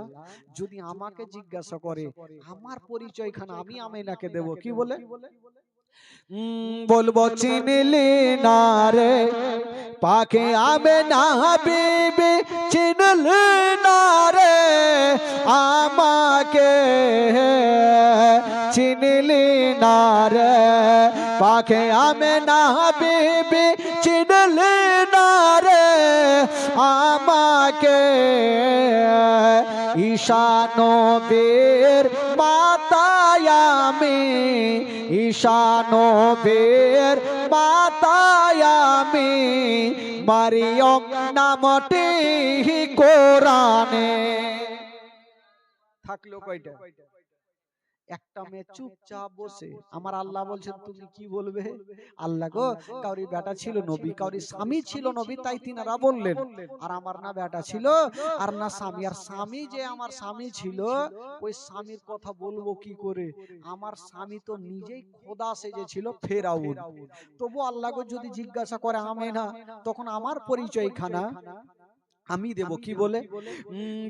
[SPEAKER 1] যদি আমাকে জিজ্ঞাসা করে আমার পরিচয়খানা আমি আমেনাকে দেব, কি বলে? বলবো চিনলি না রে পাকে আমেনা বিবি, চিনলি না রে আমাকে, চিনলি না রে পাকে আমেনা বিবি, চিনলি না রে আমাকে ঈশা নবীর মাতায় আমি, ঈশা নবীর মাতায় আমি মারিয়ম নামটি কোরআনে। থাকলো কয়টা? একটা মেয়ে চুপচাপ বসে। আমার আল্লাহ বলছেন তুমি কি বলবে? আল্লাহ গো কাউরি বেটা ছিল নবী, কাউরি স্বামী ছিল নবী, তাই তিনারা বললেন। আর আমার না বেটা ছিল আর না স্বামী, আর স্বামী যে আমার স্বামী ছিল ওই স্বামীর কথা বলবো কি করে? আমার স্বামী তো নিজেই খোদা সেজেছিল ফেরাউন। তবু আল্লাহ গো যদি জিজ্ঞাসা করে আমেনা, তখন আমার পরিচয়খানা আমি দেব, কি বলে?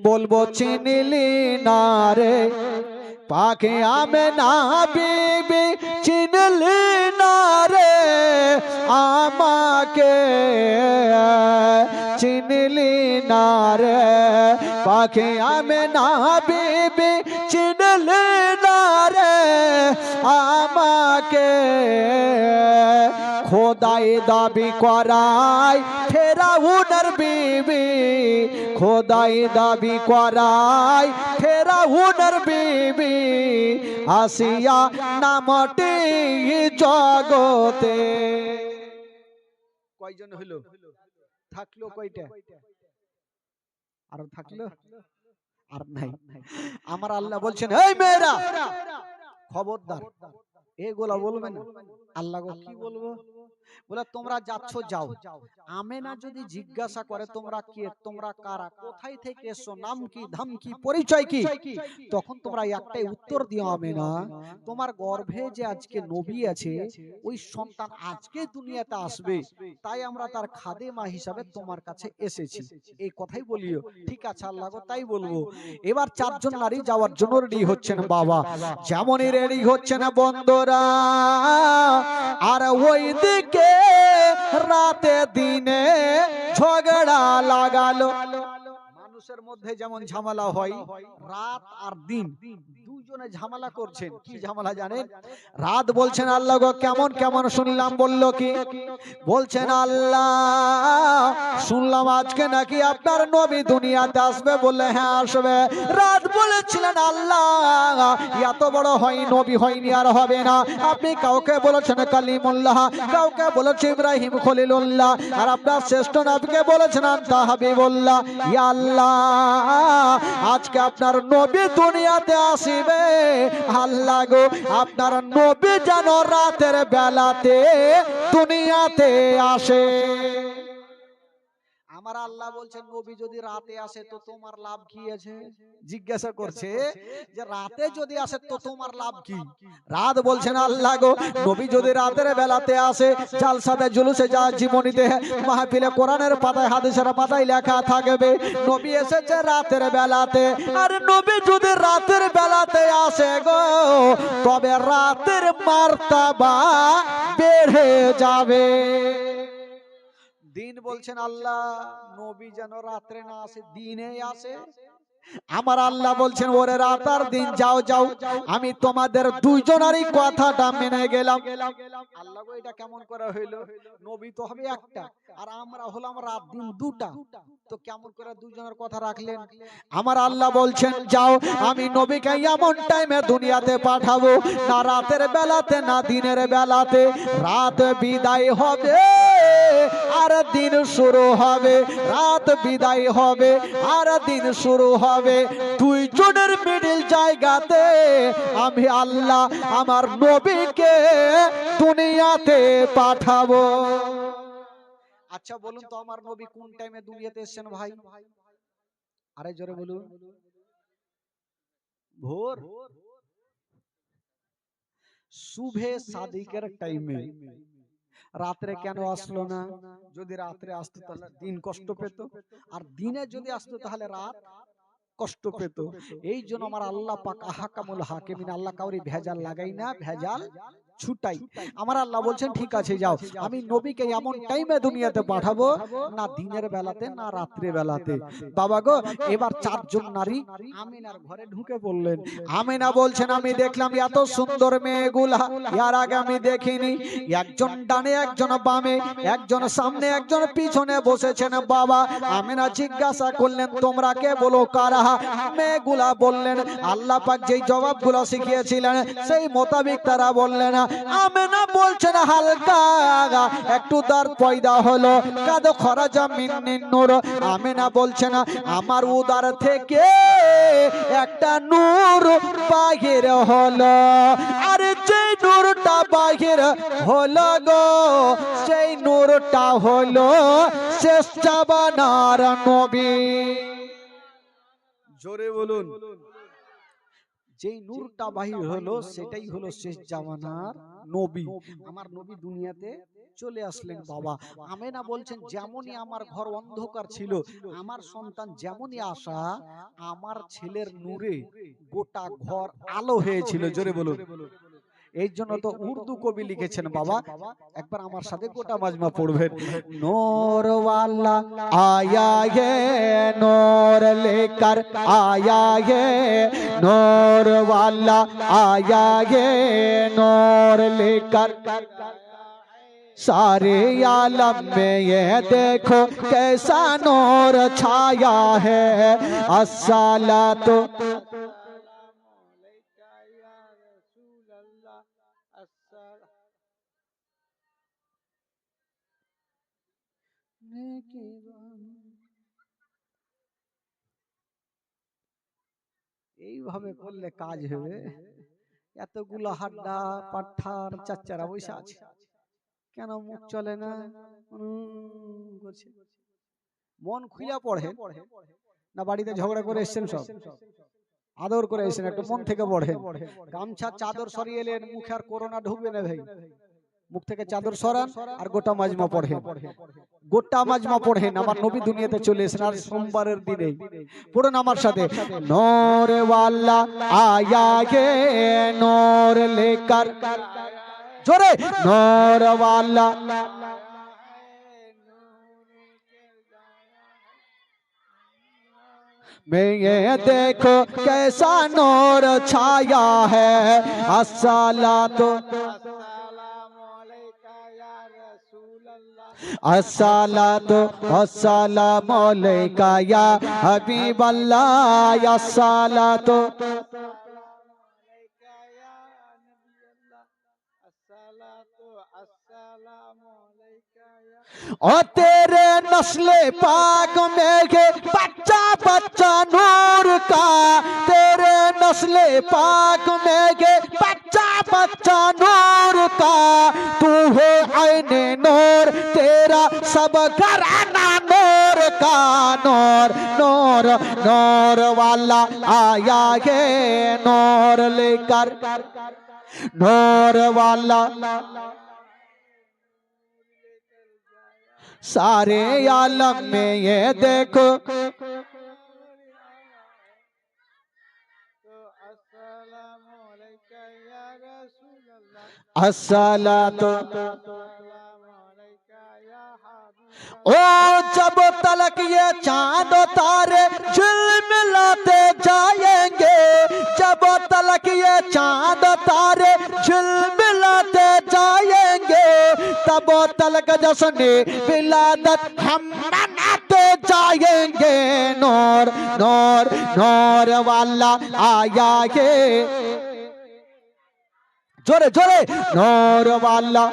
[SPEAKER 1] বলবো চিনলি না রে পাকে আমেনা বিবি, চিনলি না রে আমাকে, চিনলি না রে পাকে আমেনা বিবি, চিনলি না রে আমাকে খোদাই দাবি করাই ফেরাউনের বিবি, খোদাই দাবি করাই ফেরাউনের বিবি আসিয়া নামটি জগতে। কয়জন হলো? থাকলো কয়টা? আর থাকলো? আর নাই। আমার আল্লাহ বলছেন এই মেয়েরা খবরদার এগুলা বলবে না। আল্লাহ কি বলবো? বলে তোমরা যাচ্ছ যাও, আমেনা যদি জিজ্ঞাসা করে তোমরা কে, তোমরা কারা, কোথায় থেকে এসো, নাম কি, ধাম কি, পরিচয় কি, তখন তোমরা একটাই উত্তর দিও আমেনা তোমার গর্ভে যে আজকে নবী আছে ওই সন্তান আজকে দুনিয়াতে আসবে, তাই আমরা তার খাদেমা হিসাবে তোমার কাছে এসেছি, এই কথাই বলিও। ঠিক আছে আল্লাহ তাই বলবো। এবার চারজন নারী যাওয়ার জন্য রেডি হচ্ছেন। বাবা যেমনই রেডি হচ্ছেন বন্ধুরা, আর ওই দিকে রাতে দিনে ঝগড়া লাগালো। মানুষের মধ্যে যেমন ঝামেলা হয় রাত আর দিন দুজনে ঝামেলা করছেন। কি ঝামেলা জানেন? রাত বলছেন আল্লাহ গো কেমন কেমন শুনলাম, বললো কি? বলছেন আল্লাহ শুনলাম আজকে নাকি আপনার নবী দুনিয়াতে আসবে। বললে হ্যাঁ আসবে। রাত বলেছিলেন আল্লাহ এত বড় হয় নবী হয়নি আর হবে না। আপনি কাউকে বলেছেন কালিমুল্লাহ, কাউকে বলেছেন ইব্রাহিম খলিলুল্লাহ, আর আপনার শ্রেষ্ঠ নবীকে বলেছেন আনতা হাবিবুল্লাহ। ইয়া আল্লাহ আজকে আপনার নবী দুনিয়াতে আসিবে। আল্লাহ গো আপনার নবী যেন রাতের বেলাতে দুনিয়াতে আসে। আমার আল্লাহ বলছেন নবী যদি রাতে আসে তো তোমার লাভ কি আছে? জিজ্ঞাসা করছে যে রাতে যদি আসে তো তোমার লাভ কি? রাত বলছেন আল্লাহ গো নবী যদি রাতের বেলাতে আসে, জালসাতে জুলুসে যা জীবনীতে মাহফিলে কোরআনের পাতায় হাদিসের পাতায় লেখা থাকবে নবী এসেছে রাতের বেলাতে। আর নবী যদি রাতের বেলাতে আসে গো তবে রাতের মার্তাবা বেড়ে যাবে। দিন বলছেন আল্লাহ নবী যেন রাত্রে না আসে, দিনে আসে। আমার আল্লাহ বলছেন ওরে রাত আর দিন যাও যাও, আমি তোমাদের দুইজনেরই কথাটা মেনে গেলাম। আল্লাহ গো এটা কেমন করে হইলো? নবী তো হবে একটা আর আমরা হলাম রাত দিন দুটা, তো কেমন করে দুইজনের কথা রাখলেন? আমার আল্লাহ বলছেন যাও আমি নবীকে এমন টাইমে দুনিয়াতে পাঠাবো না রাতের বেলাতে না দিনের বেলাতে। রাত বিদায় হবে আর দিন শুরু হবে, রাত বিদায় হবে আর দিন শুরু হবে। হবে দুইজনের মিডিল জায়গাতে আমি আল্লাহ আমার নবীকে দুনিয়াতে পাঠাবো। আচ্ছা বলুন তো আমার নবী কোন টাইমে দুনিয়াতে এসেছেন ভাই? আরে জোরে বলুন। ভোর শুভে সাদিকের টাইমে। রাত্রে কেন আসলো না? যদি রাত্রে আসতো তাহলে দিন কষ্ট পেত, আর দিনে যদি আসতো তাহলে রাত কষ্ট পেত। এই জন্য আমার আল্লাহ পাক আহকামুল হাকিমিন, আল্লাহ কাউরি ভেজাল লাগাই না, ভেজাল ছুটাই। আমার আল্লাহ বলছেন ঠিক আছে যাও, আমি নবীকে এমন টাইমে দুনিয়াতে পাঠাবো, না দিনের বেলাতে না রাত্রে বেলাতে। বাবা গো, এবার চারজন নারী আমিনার ঘরে ঢুকে পড়লেন। আমিনা বলছেন আমি দেখলাম এত সুন্দর মেয়েগুলা এর আগে আমি দেখিনি। একজন ডানে একজন বামে, একজন সামনে একজন পিছনে বসেছেন। বাবা আমিনা জিজ্ঞাসা করলেন তোমরা কে, বলো কারা? মেয়েগুলা বললেন আল্লাহ পাক যেই জবাবগুলো শিখিয়েছিলেন সেই মোতাবেক তারা বললেন। আমিনা বলছেন হালকা একটু দার পয়দা হলো, কাদ খরাজা মিন্নিন নূর। আমিনা বলছেন আমার উদার থেকে একটা নূর বাহির হলো, আর যে নূরটা বাহির হলো গো সেই নূরটা হলো শেষ জামানার নবী। জোরে বলুন। যেই নূরটা বাহির হলো সেটাই হলো শেষ জামানার নবী। আমার নবী দুনিয়াতে চলে আসলেন। বাবা আমেনা বলছেন যেমনই আমার ঘর অন্ধকার ছিল, আমার সন্তান যেমনই আশা, আমার ছেলের নূরে গোটা ঘর আলো হয়েছিল। জোরে বলুন। এই জন্য তো উর্দু কবি লিখেছেন বাবা, একবার আমার সাথে গোটা মাজমা পড়বেন। নূর ওয়ালা আয়া হে নূর লেकर आया है, नूर वाला आया है नूर लेकर। सारे आलम में ये देखो कैसा नूर छाया है। अस्सलातु এইভাবে করলে কাজ হবে? এতগুলো হাড্ডা পাঠার চাচারা বসে আছে, কেন মুখ চলে না? মন খুইলা পড়ে না, বাড়িতে ঝগড়া করে এসছেন সব? আদর করে এসেছেন, একটু মন থেকে পড়েন। গামছা চাদর সরিয়ে এলেন, মুখে আর করোনা ঢুকবে না ভাই। মুখ থেকে চাদর সরান আর গোটা মাজমা পড়েন, গোটা মাজমা পড়েন। আমার নবী দুনিয়াতে চলে এসেছেন আর সোমবারের দিনে। পড়ুন আমার সাথে, নূর ওয়ালা আয়া গে নূর লেकर। জোরে, নূর ওয়ালা में ये देखो कैसा नूर छाया है। अस्सलातु अस्सलातु अस्सलामु अलैका या हबीब अल्लाह। अस्सलातु और तेरे नस्ले पाक में के बच्चा बच्चा नूर का, तेरे नस्ले पाक में के बच्चा बच्चा नूर का। तू है आईने नूर, तेरा सब घराना नूर का। नूर नूर नूर वाला आया है नूर लेकर, नूर वाला सारे आलम में ये देखो। अस्सलातु ओ जब तलक ये चांद तारे झिलमिलाते जाएंगे, जब तलक ये चांद तारे झिलमिलाते जाएंगे, तब तलक जश्न विलादत हम मनाते जाएंगे। नूर नूर नूर वाला आया है, जोरे जोरे, नूर वाला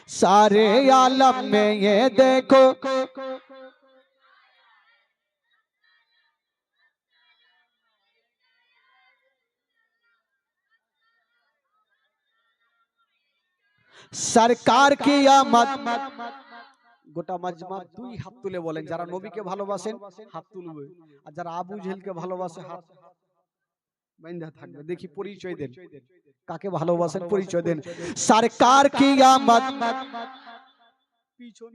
[SPEAKER 1] सारे आलम में ये देखो। সরকার কি আমত। গোটা মাজমা দুই হাত তুলে বলেন, যারা নবীকে ভালোবাসেন হাত তুলবে, আর যারা আবু জেহেলকে ভালোবাসে হাত বাঁধা থাকবে। দেখি পরিচয় দেন, কাকে ভালোবাসেন পরিচয় দেন। সরকার কি আমত। পিছন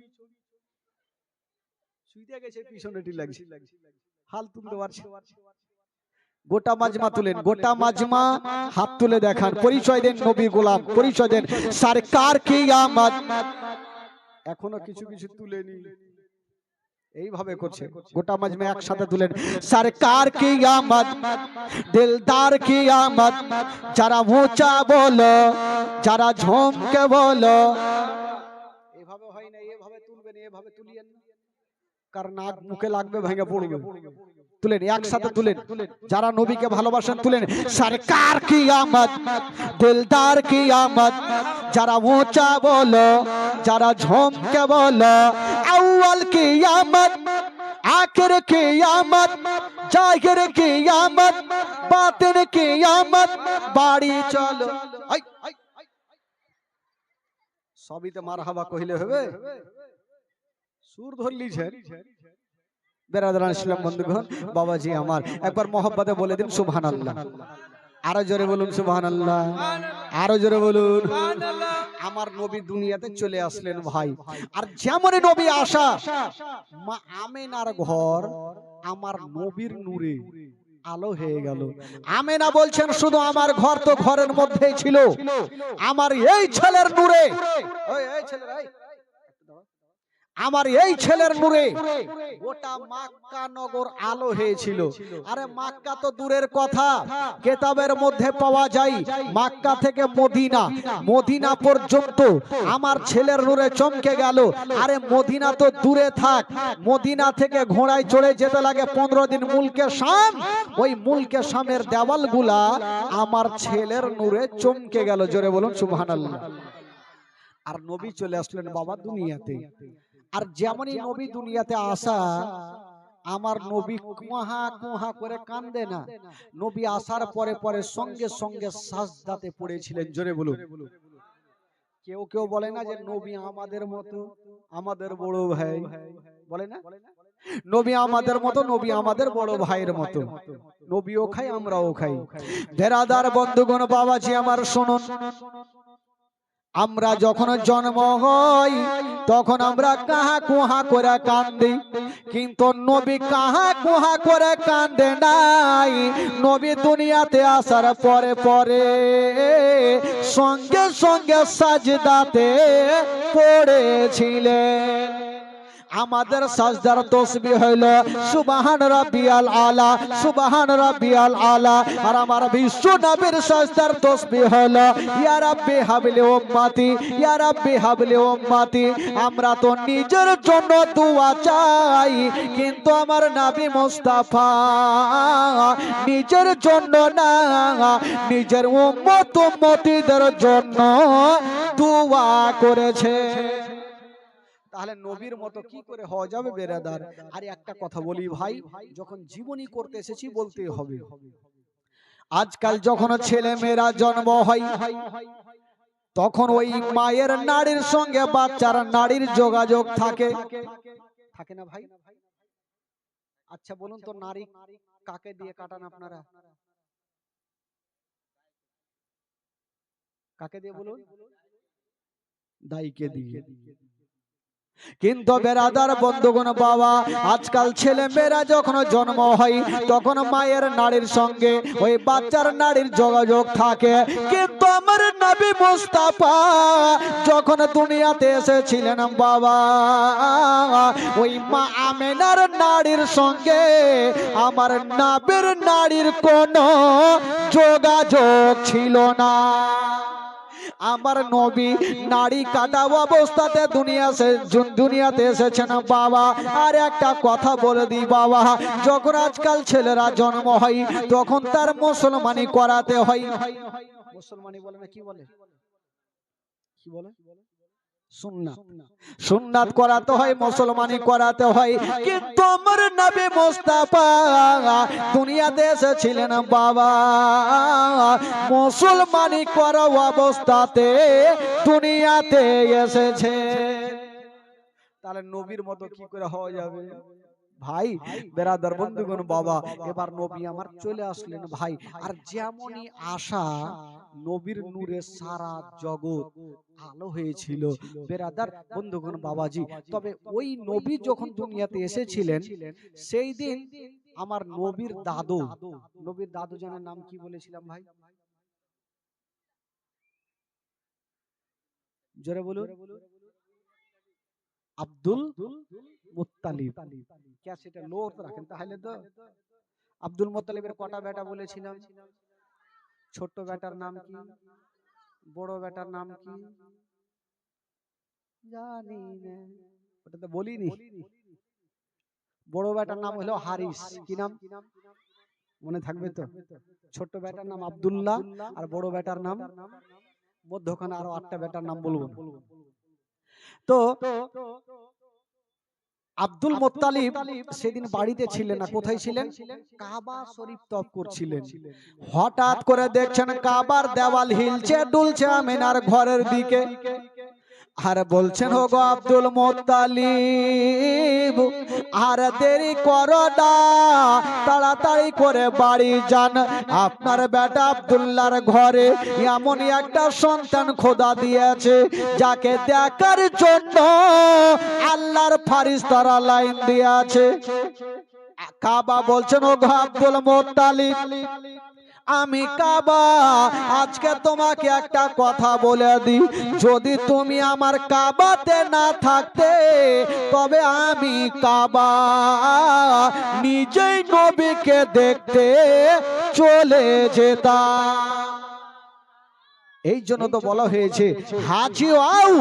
[SPEAKER 1] শুইতে গেছে, পিছনেটি লাগছে, হাল তুলতে পারছে। গোটা মাজমা তুলেন, গোটা মাজমা হাত তুলে দেখান, পরিচয় দেন, নবী গোলাম পরিচয় দেন। সরকার কি আমত। এখনো কিছু কিছু তুলেনি, এইভাবে করছে। গোটা মাজমা একসাথে তুলেন। সরকার কি আমত, দিলদার কি আমত। যারা উঁচা বলো, যারা ঝমকে বলো, এভাবে হয় না, এভাবে তুলবেন, এভাবে তুলিয়েন না, কারণ নাক মুখে লাগবে, ভেঙে পড়বে। তুলেন, একসাথে তুলেন, যারা নবীকে ভালোবাসেন তুলেন। সরকার কি আমত, দিলদার কি আমত। যারা উঁচা বলো, যারা ঝমকে বলো, আউয়াল কি আমত, আখির কি আমত, জাহির কি আমত, বাতিন কি আমত। বাড়ি চলো, সবই তো মারহাবা কহিলে হবে, সুর ধরলিছেন। বেরাদারান ইসলাম বন্ধুগণ, বাবাজি আমার একবার মহব্বতে বলে দিন সুবহানাল্লাহ। আরো জোরে বলুন সুবহানাল্লাহ, আরো জোরে বলুন। আমার নবী দুনিয়াতে চলে আসলেন ভাই, আর যেমন নবী আসা, মা আমেনার ঘর আমার নবীর নূরে আলো হয়ে গেল। আমেনা বলছেন, শুধু আমার ঘর তো ঘরের মধ্যেই ছিল, আমার এই ছেলের নূরে, আমার এই ছেলের নূরে গোটা মক্কা নগর আলো হয়েছিল। আরে মক্কা তো দূরের কথা, কিতাবের মধ্যে পাওয়া যায় মক্কা থেকে মদিনা, মদিনা পর্যন্ত আমার ছেলের নূরে চমকে গেল। আরে মদিনা তো দূরে থাক, মদিনা থেকে ঘোড়ায় চড়ে যেতে লাগে 15 দিন মুলকে শাম, ওই মুলকে শামের দেওয়ালগুলা আমার ছেলের নূরে চমকে গেল। জোরে বলুন সুবহানাল্লাহ। আর নবী চলে আসলেন বাবা দুনিয়াতে, আর যেমনই নবী দুনিয়াতে আসা, আমার নবী কুহা কুহা করে কান্দে না। নবী আসার পরে পরে সঙ্গে সঙ্গে সাজদাতে পড়েছিলেন। জোরে বলুন। কেউ কেউ বলে না যে নবী আমাদের মতো, আমাদের বড় ভাই, বলে না নবী আমাদের মতো, নবী আমাদের বড় ভাইয়ের মতো। নবীও খাই, আমরাও খাই। বেরাদার বন্ধুগণ, বাবাজি আমার শুনুন, আমরা যখন জন্ম হই তখন আমরা কাহা কুহা করে কান্দি, কিন্তু নবী কাহা কুহা করে কান্দে নাই। নবী দুনিয়াতে আসার পরে পরে সঙ্গে সঙ্গে সাজদাতে পড়েছিলেন। আমাদের সাজদার তসবিহ হইল সুবহান রাব্বিয়াল আলা, সুবহান রাব্বিয়াল আলা। আর আমার বিশ্ব নবীর সাজদার তসবিহ হইল ইয়া রাব্বি হাবলি উম্মতি, ইয়া রাব্বি হাবলি উম্মতি। আমরা তো নিজের জন্য দোয়া চাই, কিন্তু আমার নবী মুস্তাফা নিজের জন্য না, নিজের উম্মত উম্মতিদের জন্য দোয়া করেছে। তাহলে নবীর মতো কি করে হওয়া যাবে বেরাদার? আর একটা কথা বলি ভাই, যখন জীবনী করতে এসেছি বলতে হবে। আজকাল যখন ছেলে মেয়েরা জন্ম হয় তখন ওই মায়ের নাড়ির সঙ্গে বাচ্চার নাড়ির যোগাযোগ থাকে, থাকে না ভাই? আচ্ছা বলুন তো, নারী কাকে দিয়ে কাটান আপনারা? কাকে দিয়ে বলুন? দাইকে দিয়ে। কিন্তু বেরাদার বন্ধুগণ বাবা, আজকাল ছেলে মেয়েরা যখন জন্ম হয় তখন মায়ের নাড়ির সঙ্গে ওই বাচ্চার নাড়ির যোগাযোগ থাকে। কিন্তু আমার নবী মুস্তাফা যখন দুনিয়াতে এসেছিলেন বাবা, ওই মা আমেনার নাড়ির সঙ্গে আমার নবীর নাড়ির কোনো যোগাযোগ ছিল না। আমার নবী নারী কাটা অবস্থাতে দুনিয়াতে এসেছেন বাবা। আর একটা কথা বলে দিই বাবা, যখন আজকাল ছেলেরা জন্ম হয় তখন তার মুসলমানি করাতে হয়। মুসলমানি বলে না, কি বলে, কি বলে? সুন্নাত সুন্নাত করাতে হয়, মুসলমানি করাতে হয়। কিন্তু আমার নবী মুস্তাফা দুনিয়াতে এসেছিলেন বাবা মুসলমানি করা অবস্থাতে দুনিয়াতে এসেছে। তাহলে নবীর মতো কি করে হওয়া যাবে ভাই? বেরাদার বন্ধুগণ, বাবা এবার নবী আমার চলে আসলেন ভাই। আর যেমনই আশা নবীর নূরে সারা জগৎ আলো হয়েছিল বেরাদার বন্ধুগণ বাবাজি। তবে ওই নবী যখন দুনিয়াতে এসেছিলেন সেই দিন আমার নবীর দাদু জানার নাম কি বলেছিলাম ভাই? জোরে বলুন। Abdul Muttalib. কে সেটা লোক রাখেন তাহলে তো। আব্দুল মুত্তালিবের কটা বেটা বলেছিলাম? ছোট বেটার নাম কি? বড় বেটার নাম কি? জানি না, ওটা তো বলিনি। বড় বেটার নাম হলো হারিস। কি নাম মনে থাকবে তো? ছোট বেটার নাম আব্দুল্লাহ, আর বড় বেটার নাম মধ্যখানে আরো 8টা বেটার নাম বলবো। তো আব্দুল মুত্তালিব সেদিন বাড়িতে ছিলেন না। কোথায় ছিলেন? কাবা শরীফ তওয়াফ করছিলেন। হঠাৎ করে দেখছেন কাবার দেওয়াল হিলছে দুলছে আমিনার ঘরের দিকে। আর বলছেন ও গো আব্দুল মুত্তালিব, আর দেরি করো না, তাড়াতাড়ি করে বাড়ি যান। আপনার বেটা আব্দুল্লাহর ঘরে এমনই একটা সন্তান খোদা দিয়েছে যাকে দেখার জন্য আল্লাহর ফারিস্তারা লাইন দিয়েছে। কাবা বলছেন ও গো আব্দুল মুত্তালিব, আমি কাবা আজকে তোমাকে একটা কথা বলে দিই, যদি তুমি আমার কাবাতে না থাকতে তবে আমি কাবা নিজেই নবীকে দেখতে চলে যেতাম। এই জন্য তো বলা হয়েছে হাজি আও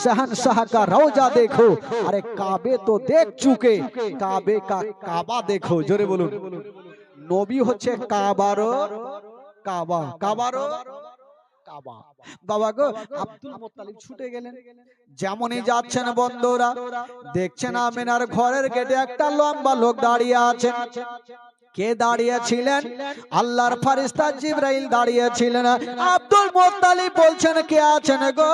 [SPEAKER 1] শাহনशाह का রওজা দেখো। আরে কাবে তো দেখ চুকে, কাবে কা কাবা দেখো। জোরে বলুন। নবী হচ্ছে কাবারও কাবা, কাবারও কাবা। বাবা গো আব্দুল মুত্তালিব ছুটে গেলেন। যেমনই যাচ্ছেন বন্ধুরা দেখছেন আমিনার ঘরের গেটে একটা লম্বা লোক দাঁড়িয়ে আছে। কে দাঁড়িয়েছিলেন? আল্লাহর ফেরেশতা জিবরাইল দাঁড়িয়েছিলেন। আব্দুল মুত্তালিব বলছেন কে আছেন গো?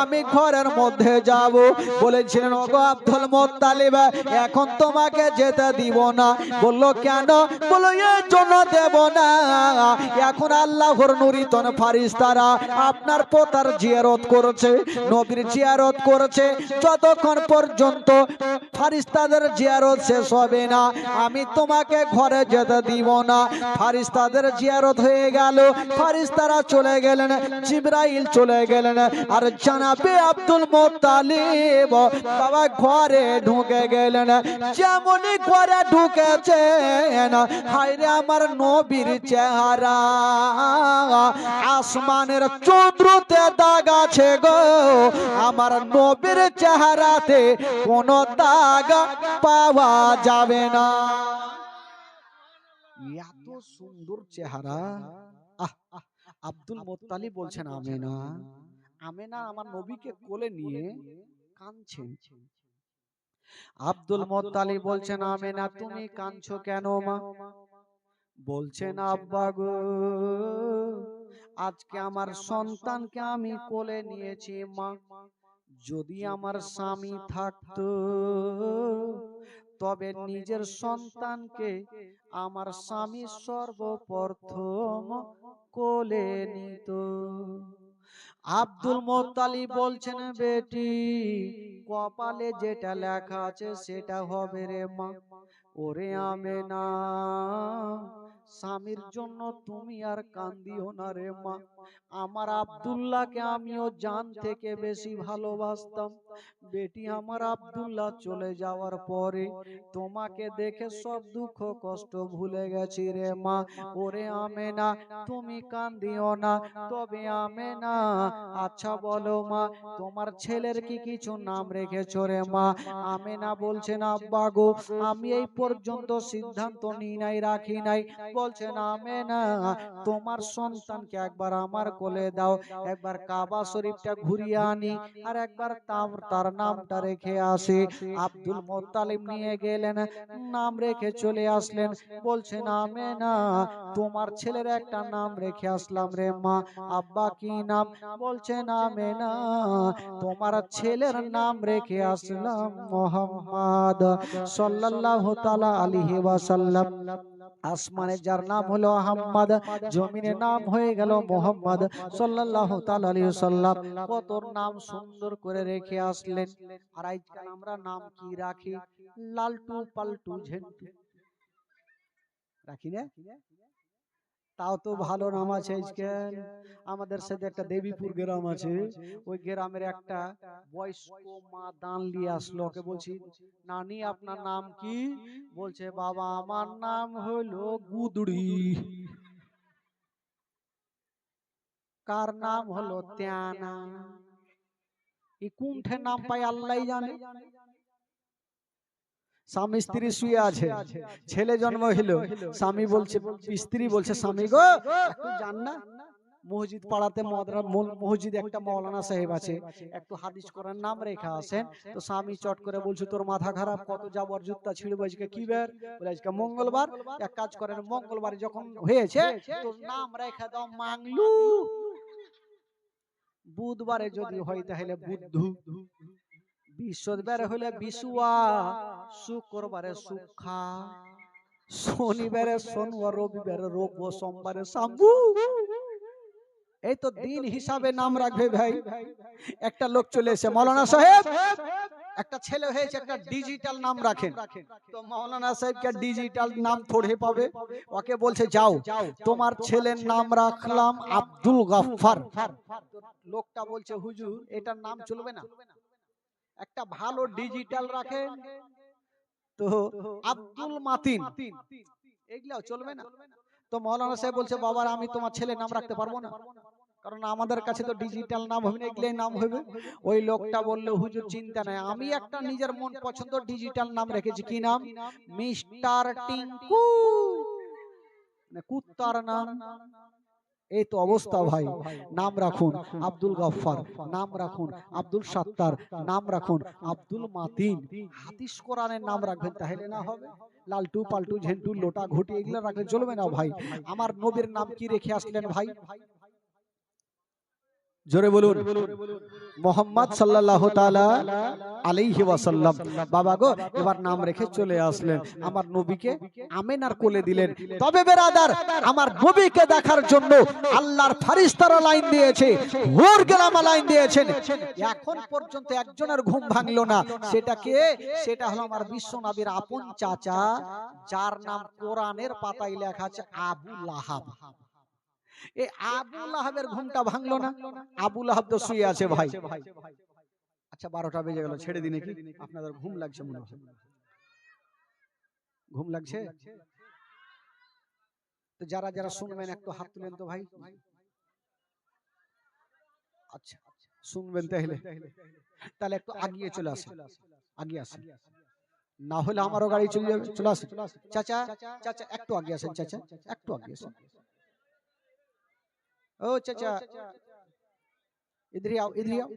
[SPEAKER 1] আমি ঘরের মধ্যে যাব। বলেছিলেন ও গো আব্দুল মুত্তালিব, এখন তোমাকে যেতে দিব না। বলল কেন? বলল এই জন্য দেব না, এখন আল্লাহর নূরিতন ফেরেশতারা আপনার পোতার জিয়ারত করেছে, নবীর জিয়ারত করেছে। যতক্ষণ পর্যন্ত ফেরেশতাদের জিয়ারত শেষ হবে না আমি তোমাকে ঘরে যেতে দিব না। ফেরেশতাদের জিয়ারত হয়ে গেল, ফেরেশতারা চলে গেলেন, জিবরাইল চলে গেলেন, আর জনাবে আব্দুল মুত্তালিব বাবা ঘরে ঢুকে গেলেন। যেমনই ঘরে ঢুকেছেন হায়রে আমার নবীর চেহারা আসমানের চন্দ্রতে দাগ আছে গো, আমার নবীর চেহারাতে কোনো দাগ পাওয়া যাবে না। এত সুন্দর চেহারা। আব্দুল মুত্তালিব বলছেন আমেনা, আমেনা আমার নবীকে কোলে নিয়ে কাঁদছেন। আব্দুল মুত্তালিব বলছেন আমেনা তুমি কাঁদছো কেন মা? বলছেন আব্বা গো আজকে আমার সন্তানকে আমি কোলে নিয়েছি মা, যদি আমার স্বামী থাকতো তবে নিজের সন্তানকে আমার স্বামী সর্বপ্রথম কোলে নিত। আব্দুল মুত্তালিব বলছেন বেটি কপালে যেটা লেখা আছে সেটা হবে রে মা। ওরে আমেনা স্বামীর জন্য তুমি আর কান্দিও না রে মা, আমার আব্দুল্লাহকে আমিও জান থেকে বেশি ভালোবাসতাম। বেটি আমার আব্দুল্লাহ চলে যাওয়ার পরে তোমাকে দেখে সব দুঃখ কষ্ট ভুলে গেছি রে মা। ওরে আমেনা তুমি কান্দিও না। তবে আমেনা আচ্ছা বলো মা তোমার ছেলের কি কিছু নাম রেখেছো রে মা? আমেনা বলছেন আব্বা গো আমি এই পর্যন্ত সিদ্ধান্ত নিই নাই, রাখি নাই, বলছেন আমেনা তোমার সন্তানকে একবার আমার কোলে দাও, একবার কাবা শরীফটা ঘুরিয়ে আনি আর একবার তার নামটা রেখে আসি। আব্দুল মুত্তালিব নিয়ে গেলেন, নাম রেখে চলে আসলেন। বলছেন আমেনা তোমার ছেলের একটা নাম রেখে আসলাম রে মা। আব্বা কি নাম? বলছেন আমেনা তোমার ছেলের নাম রেখে আসলাম মুহাম্মদ সাল্লাল্লাহু তাআলা আলাইহি ওয়াসাল্লাম। আসমানে যার নাম হলো আহমদ, জমিনে নাম হয়ে গেল মুহাম্মদ সাল্লাল্লাহু তাআলা আলাইহি ওয়াসাল্লাম। কত নাম সুন্দর করে রেখে আসলেন। আর আজকাল আমরা নাম কি রাখি? লালটু পাল্টু ঝেন্টু রাখি না? তাও তো ভালো নাম আছে। আজকাল আমাদের সাথে একটা দেবীপুর গ্রাম আছে, ওই গ্রামের একটা বয়স্ক মা দান নিয়ে আসলো। ওকে বলছি নানি আপনার নাম কি? বলছে বাবা আমার নাম হলো গুদড়ি। কার নাম হলো ত্যানা। এই কোনঠে নাম পাই আল্লাহ জানে। স্বামী স্ত্রী শুয়ে আছে, ছেলে জন্ম হলো, স্বামী বলছে, স্ত্রী বলছে স্বামী গো একটু যান না মসজিদ পাড়াতে, মসজিদে একটা মৌলানা সাহেব আছে, একটু হাদিস করার নাম রেখা আসেন। তো স্বামী চট করে বলছে তোর মাথা খারাপ, কত যাবর জুতা ছিড়বো, আজকে কি বার? বলে আজকে মঙ্গলবার। এক কাজ করেন মঙ্গলবার যখন হয়েছে তোর নাম রেখা দাও মাংলু, বুধবারে যদি হয় তাহলে বুদ্ধু, বৃহস্পতিবারে হলে বিশুয়া, শুক্রবারে সুখা, শনিবারে সোনুয়া, রবিবারে রোব, সোমবারে শাম্বু। এই তো দিন হিসাবে নাম রাখবে ভাই। একটা লোক চলে এসে মৌলানা সাহেব একটা ছেলে হয়েছে, একটা ডিজিটাল নাম রাখেন। তো মৌলানা সাহেবকে ডিজিটাল নাম থোড়ে পাবে। ওকে বলছে যাও তোমার ছেলের নাম রাখলাম আব্দুল গাফফার। লোকটা বলছে হুজুর এটার নাম চলবে না, একটা ভালো ডিজিটাল রাখেন। তো আব্দুল মাতিন, এগুলাও চলবে না। তো মৌলানা সাহেব বলছে বাবার আমি তোমার ছেলের নাম রাখতে পারবো না, কারণ আমাদের কাছে তো ডিজিটাল নাম হবে না, এগুলাই নাম হবে। ওই লোকটা বললো হুজুর চিন্তা নাই, আমি একটা নিজের মন পছন্দ ডিজিটাল নাম রেখেছি। কি নাম? মিস্টার টিঙ্কু, কুত্তার নাম। এই তো অবস্থা ভাই। নাম রাখুন আব্দুল গাফফার, নাম রাখুন আব্দুল সাত্তার, নাম রাখুন আব্দুল মাতিন। হাদিস কোরআনের নাম রাখবেন, তাহলে না হবে। লালটু পাল্টু ঝেন্টু লোটা ঘুটি এগুলো রাখলে চলবে না ভাই। আমার নবীর নাম কি রেখে আসলেন ভাই? জোরে বলুন মুহাম্মদ সাল্লাল্লাহু তাআলা আলাইহি ওয়াসাল্লাম। বাবা গো এবার নাম রেখে চলে আসলেন, আমার নবীকে আমেনার কোলে দিলেন। তবে বেরাদার আমার নবীকে দেখার জন্য আল্লাহর ফেরেশতারা লাইন দিয়েছে, হুর গেলামা লাইন দিয়েছেন। এখন পর্যন্ত একজনের ঘুম ভাঙলো না। সেটা কে? সেটা হলো আমার বিশ্ব নবীর আপন চাচা, যার নাম কোরআনের পাতায় লেখা আছে আবু লাহাব। এই আবু লাহাবের ঘুমটা ভাঙলো না। আবু লাহাব তো শুয়ে আছে ভাই। আচ্ছা 12টা বেজে গেল, ছেড়ে দিনে কি আপনাদের ঘুম লাগছে? মনে হয় ঘুম লাগছে। তো যারা যারা শুনবেন একটু হাত তুলেন তো ভাই। আচ্ছা শুনবেন তাহলে একটু আগিয়ে চলে আসেন, আগিয়ে আসেন, না হলে আমারও গাড়ি চলে যাবে। চলে আসেন চাচা, চাচা একটু আগে আসেন, চাচা একটু আগে আসেন। ओ चाचा इधर ही आओ, इधर ही आओ,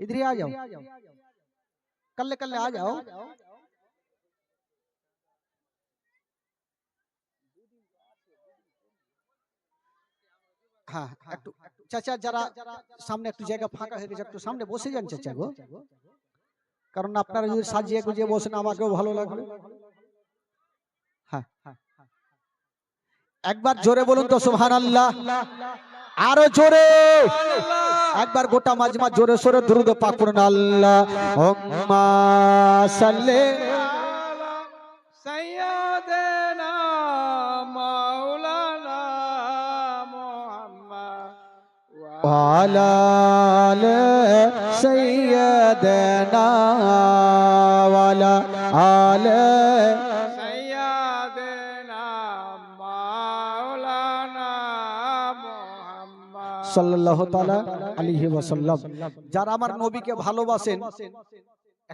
[SPEAKER 1] इधर ही आ जाओ, कल्ले कल्ले आ जाओ। हाँ একটু চাচা যারা সামনে একটু জায়গা ফাঁকা হয়ে গেছে, একটু সামনে বসে যান চাচা গো, কারণ আপনারা যদি সাজিয়ে গুজিয়ে বসেন আমাকেও ভালো লাগবে। হ্যাঁ একবার জোরে বলুন তো সুবহানাল্লাহ, আরো জোরে একবার গোটা মাজমা জোরে সোরে দুরূদ পাক পড়ুন। আল্লাহুম্মা সাল্লি
[SPEAKER 2] আলা সাইয়্যিদিনা মাওলানা মুহাম্মদ
[SPEAKER 1] ওয়া আলা আলি সাইয়্যিদিনা ওয়া আলা আলি সাল্লাল্লাহু তাআলা আলাইহি ওয়াসাল্লাম। যারা আমার নবীকে ভালোবাসেন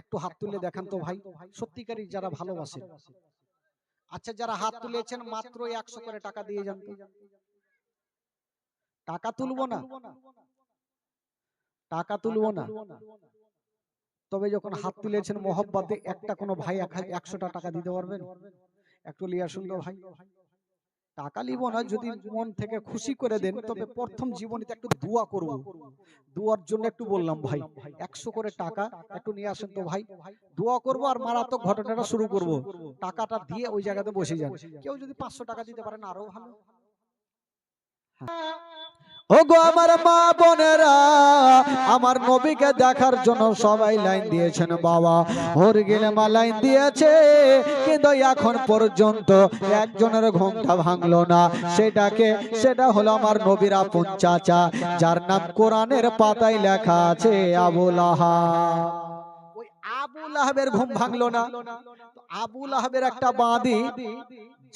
[SPEAKER 1] একটু হাত তুলে দেখান তো ভাই, সত্যিকারই যারা ভালোবাসেন। আচ্ছা, যারা হাত তুলেছেন মাত্র 100 করে টাকা দিয়ে যান তো। টাকা তুলবো না, টাকা তুলবো না, তবে যখন হাত তুলেছেন মোহব্বতে একটা কোনো ভাই 100টা টাকা দিতে পারবেন? একটু লিয়া শুনতো ভাই। টাকা লিব না, যদি মন থেকে খুশি করে দেন, তবে প্রথম জীবনীতে একটু দোয়া করব, দোয়ার জন্য একটু বললাম ভাই 100 করে টাকা একটু নিয়ে আসেন তো ভাই, দোয়া করব আর মারাত্মক ঘটনাটা শুরু করব। টাকাটা দিয়ে ওই জায়গাতে বসে যান। কেউ যদি 500 টাকা দিতে পারেন আরো ভালো। ওগো আমার মা বোনেরা, আমার নবীকে দেখার জন্য সবাই লাইন দিয়েছেন বাবা, হরগিলে মা লাইন দিয়েছে, কিন্তু এখন পর্যন্ত একজনের ঘুমটা ভাঙলো না। সেটা হলো আমার নবীর আপন চাচা, যার নাম কোরআনের পাতায় লেখা আছে আবু লাহাব। ওই আবু লাহাবের ঘুম ভাঙলো না। আবু লাহাবের একটা বাঁধি,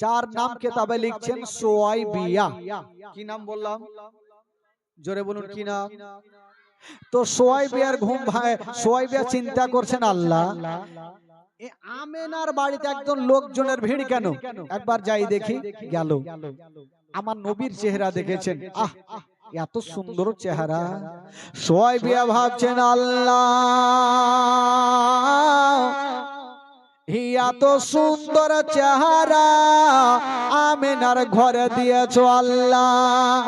[SPEAKER 1] যার নাম কেতাবে লিখছেন সুয়াইবিয়া। কি নাম বললাম? জোরে বলুন কি নাম? তো সুয়াইবিয়ার ঘুম ভাঙে। সুয়াইবিয়া চিন্তা করছেন, আল্লাহ, এই আমেনার বাড়িতে একজন লোকজনের ভিড় কেন? একবার যাই দেখি। গেল, আমার নবীর চেহারা দেখেছেন, আহ এত সুন্দর চেহারা। সুয়াইবিয়া ভাবছেন, আল্লাহ, এত সুন্দর চেহারা আমেনার ঘরে দিয়েছো আল্লাহ।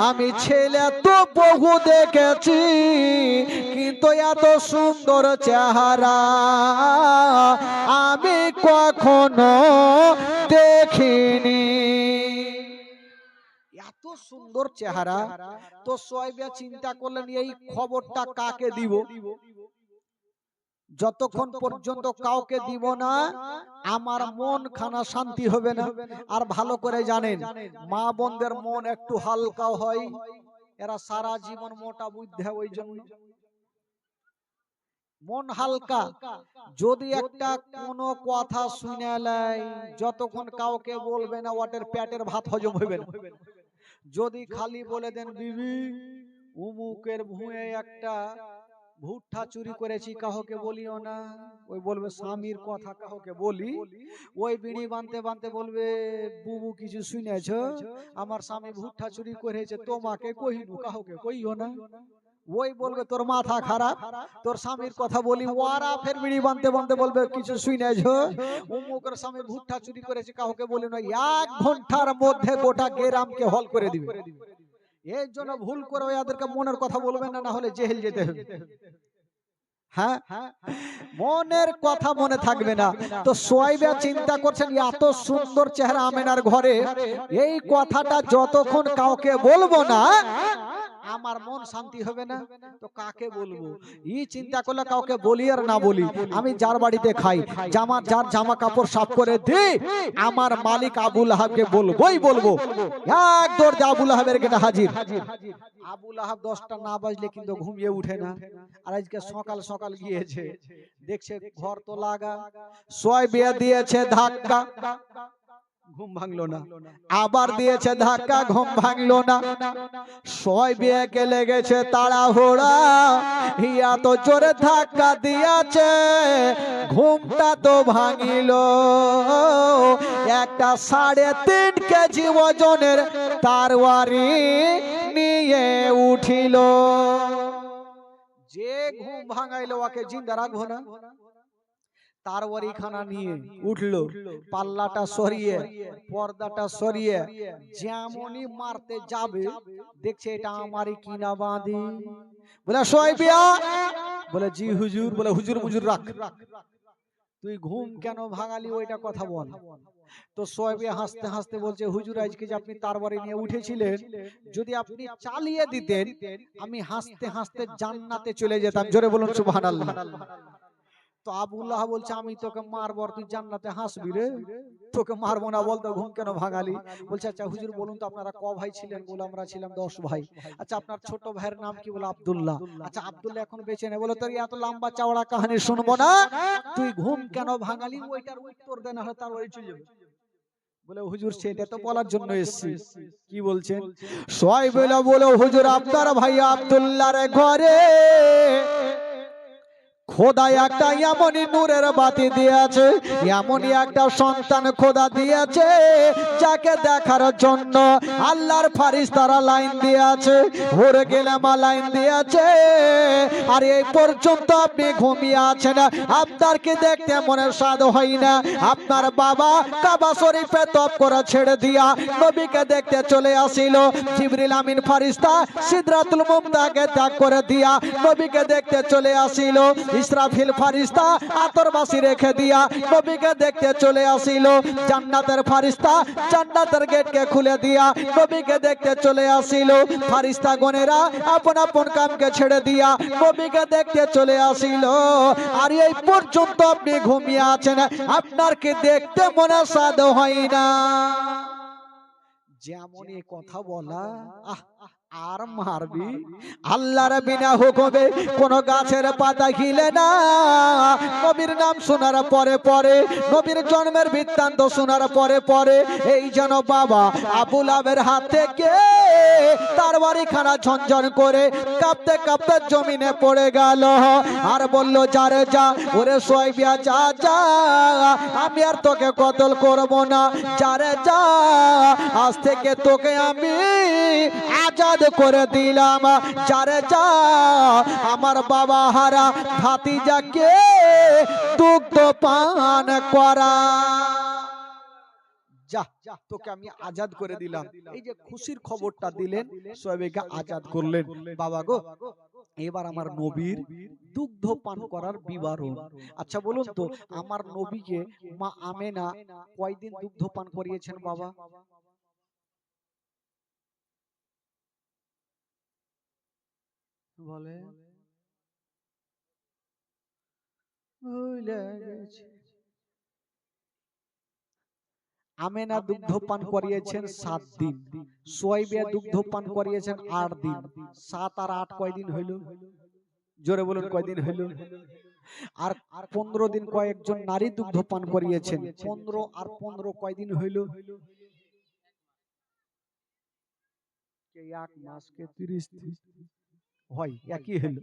[SPEAKER 1] আমি ছেলে তো বহু দেখেছি, কিন্তু এত সুন্দর চেহারা আমি কখনো দেখিনি। এত সুন্দর চেহারা। তো সুয়াইবিয়া চিন্তা করলেন, এই খবরটা কাকে দিব? যতক্ষণ পর্যন্ত কাউকে দিব না, আমার মন খানা শান্তি হবে না। আর ভালো করে জানেন, মা বোনদের মন একটু হালকা হয়, এরা সারা জীবন মোটা বুদ্ধি, ওই জন্য মন হালকা। যদি একটা কোনো কথা শুনে লাই, যতক্ষণ কাউকে বলবে না, ওটার পেটের ভাত হজম হবে না। যদি খালি বলে দেন, বিবি উমুকের ভুঁয়ে একটা ভুট্টা চুরি করেছি, কাউকে বলিও না, ওই বলবে স্বামীর কথা কাউকে বলি, ওই বিড়ি বানতে বানতে বলবে, বুবু কিছু শুনেছ, আমার স্বামী ভুট্টা চুরি করেছে, তোমাকে কহিনু, কাউকে কইও না। ওই বলবে তোর মাথা খারাপ, তোর স্বামীর কথা বলি, ওরা ফের বিড়ি বানতে বানতে বলবে কিছু শুনেছ, উমুকের স্বামী ভুট্টা চুরি করেছে, কাউকে বলি না। 1 ঘন্টার মধ্যে গোটা গ্রামকে হল করে দিবে। এই জন্য ভুল করে ওদেরকে মনের কথা বলবেন না, না হলে জেল যেতে হবে। হ্যাঁ, মনের কথা মনে থাকবে না। তো সুয়াইবা চিন্তা করছেন, এত সুন্দর চেহারা আমেনার ঘরে, এই কথাটা যতক্ষণ কাউকে বলবো না, আমার মন শান্তি হবে না। তো কাকে বলবো? এই চিন্তা করলে কাউকে বলি আর না বলি, আমি যার বাড়িতে খাই, যার জামা কাপড় সাফ করে দে, আমার মালিক আবু লাহাবকে বলবোই বলবো। এক দৌড়ে আবু লাহাবের গেটে হাজির। আবু লাহাব 10টা না বাজলে কিন্তু ঘুমিয়ে উঠে না। আর আজকে সকাল সকাল গিয়েছে, দেখছে ঘর তো লাগা। সুয়াইবিয়া দিয়েছে ধাক্কা, ঘুম ভাঙলো না। আবার দিয়েছে ধাক্কা, ঘুম ভাঙলো না। সুয়াইবিয়াকে লেগেছে তাড়াহুড়া, ইয়া তো জোরে ধাক্কা দিয়েছে, ঘুমটা তো ভাঙিল। একটা 3.5 কেজি ওজনের তরবারি নিয়ে উঠিল। যে ঘুম ভাঙাইলো ওকে জিন্দা রাখবো না। তরবারি খানা নিয়ে উঠলো, পাল্লাটা সরিয়ে, পর্দাটা সরিয়ে, যেমনই মারতে যাবে, দেখছে এটা আমারই কিনা বাঁধি। বলে সুয়াইবিয়া, বলে জি হুজুর। বলে হুজুর মুজুর রাখ, তুই ঘুম কেন ভাঙালি ওইটা কথা বল। তো সুয়াইবিয়া হাসতে হাসতে বলছে, হুজুর আজকে যে আপনি তরবারি নিয়ে উঠেছিলেন, যদি আপনি চালিয়ে দিতেন, আমি হাসতে হাসতে জান্নাতে চলে যেতাম। জোরে বলুন সুবহানাল্লাহ। তো আবু লাহাব বলছে, আমি তোকে মারবো আর তুই জান্নাতে হাসবি রে? তোকে মারবো না, বলতো ঘুম কেন ভাঙালি? বলছে, আচ্ছা হুজুর বলুন তো আপনারা ক ভাই ছিলেন? বলে আমরা ছিলাম 10 ভাই। আচ্ছা আপনার ছোট ভাইয়ের নাম কি? বলে আব্দুল্লাহ। আচ্ছা আব্দুল্লাহ এখন বেঁচে নেই? বলে তোর এত লম্বা চওড়া কাহিনী শুনবো না, তুই ঘুম কেন ভাঙালি ওইটার উত্তর দে, না হলে তার ওই চলে যাবে। বলে হুজুর সেটা তো বলার জন্য এসেছি। কি বলছেন? সুয়াইবিয়া বলে, হুজুর আপনার ভাই আব্দুল্লাহর ঘরে খোদা একটা এমনই নূরের বাতি দিয়েছে, এমনই একটা সন্তান খোদা দিয়েছে যাকে দেখার জন্য আল্লাহর ফারিস্তারা লাইন দিয়েছে, উড়ে গেলে মা লাইন দিয়েছে। আর এই পর্যন্ত আপনি ঘুমিয়ে আছেন, আপনারকে দেখতে মনে স্বাদ হয় না। আপনার বাবা কাবা শরীফে তপ করে ছেড়ে দিয়া নবীকে দেখতে চলে আসিল। জিবরিল আমিন ফারিস্তা সিদরাতুল মুনতাহাকে ত্যাগ করে দিয়া নবীকে দেখতে চলে আসিল। ইসরাফিল ফারিস্তা আতরবাসী রেখে দিয়া নবীকে দেখতে চলে আসিল। জান্নাতের ফারিস্তা জান্নাতের গেটকে খুলে দিয়া নবীকে দেখতে চলে আসিল। ফারিস্তা গণেরা আপন আপন কামকে ছেড়ে দিয়া নবীকে দেখতে চলে আসিল। আর এই পর্যন্ত আপনি ঘুমিয়ে আছেন, আপনার কি দেখতে মনে স্বাদ হয় না? যেমন এই কথা বলা আর মারবি। আল্লাহর বিনা হুকুমে কোন গাছের পাতা হিলে না। নবীর নাম শোনার পরে পরে, নবীর জন্মের বৃত্তান্ত শোনার পরে পরে এই যেন বাবা আবু লাহেবের হাত থেকে তার বাড়িখানা ঝনঝন করে কাঁপতে কাঁপতে জমিনে পড়ে গেল। আর বলল, যারে যা, ওরে সোয়াইবিয়া যা যা, আমি আর তোকে কতল করব না। যারে যা, আজ থেকে তোকে আমি আজাদ করে দিলাম। যারে যা, আমার বাবা হারা ভাতিজাকে দুগ্ধ পান করা। যা, তোকে আমি আজাদ করে দিলাম। এই যে খুশির খবরটা দিলেন, সোহেবকে আজাদ করলেন। বাবা গো, এবার আমার নবীর দুগ্ধ পান করার বিবরণ। আচ্ছা বলুন তো, আমার নবীকে মা আমেনা কয়দিন দুগ্ধ পান করিয়েছেন বাবা? বলে আমেনা দুগ্ধ পান করিয়েছেন 7 দিন, সোয়াইবিয়া দুগ্ধ পান করিয়েছেন 8 দিন। 7 আর 8 কয়দিন হইল? জোরে বলুন, কয়দিন হইল? আর 15 দিন কয়েকজন নারী দুগ্ধ পান করিয়েছেন। 15 আর 15 কয়দিন হইল? এক মাসকে 30 দিন হয়, একই হলো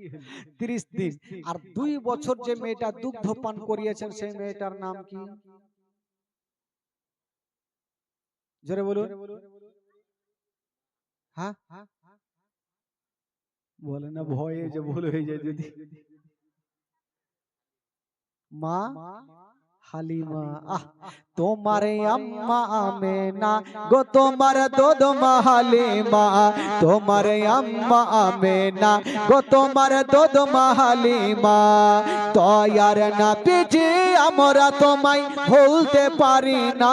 [SPEAKER 1] 30 দিন। আর 2 বছর যে মেয়েটা দুগ্ধ পান করিয়েছেন সেই মেয়েটার নাম কি? জোরে বলুন। হ্যাঁ, বলে না, ভয়ে যে ভুল হয়ে যায় যদি। মা হালিমা। তোমার আম্মা আমেনা গো, তোমার দুধ মা হালিমা। তোমার আম্মা আমেনা গো, তোমার দুধ মা হালিমা। দয়ার নবীজি আমরা তোমায় ভুলতে পারি না।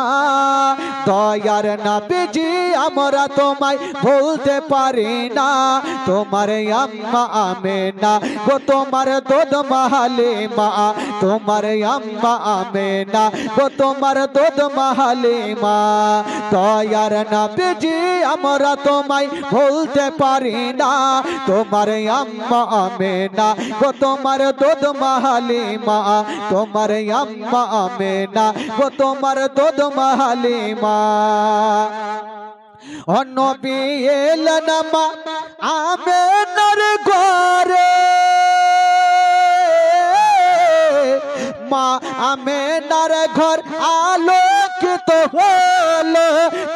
[SPEAKER 1] দয়ার নবীজি আমরা তোমায় ভুলতে পারি না। তোমার আম্মা আমেনা গো, তোমার দুধ মা হালিমা। তোমার আম্মা আমেনা গো, তোমার দুধ মা হালিমা। দয়ার নবীজি আমরা তোমায় ভুলতে পারি না। তোমার আম্মা আমেনা গো, তোমার দুধ মা হালিমা। তোমার আম্মা আমেনা গো, তোমার দুধ মা হালিমা। ও নবী এলেন মা আমেনার ঘরে, মা আমেনার ঘর আলোকিত হলো।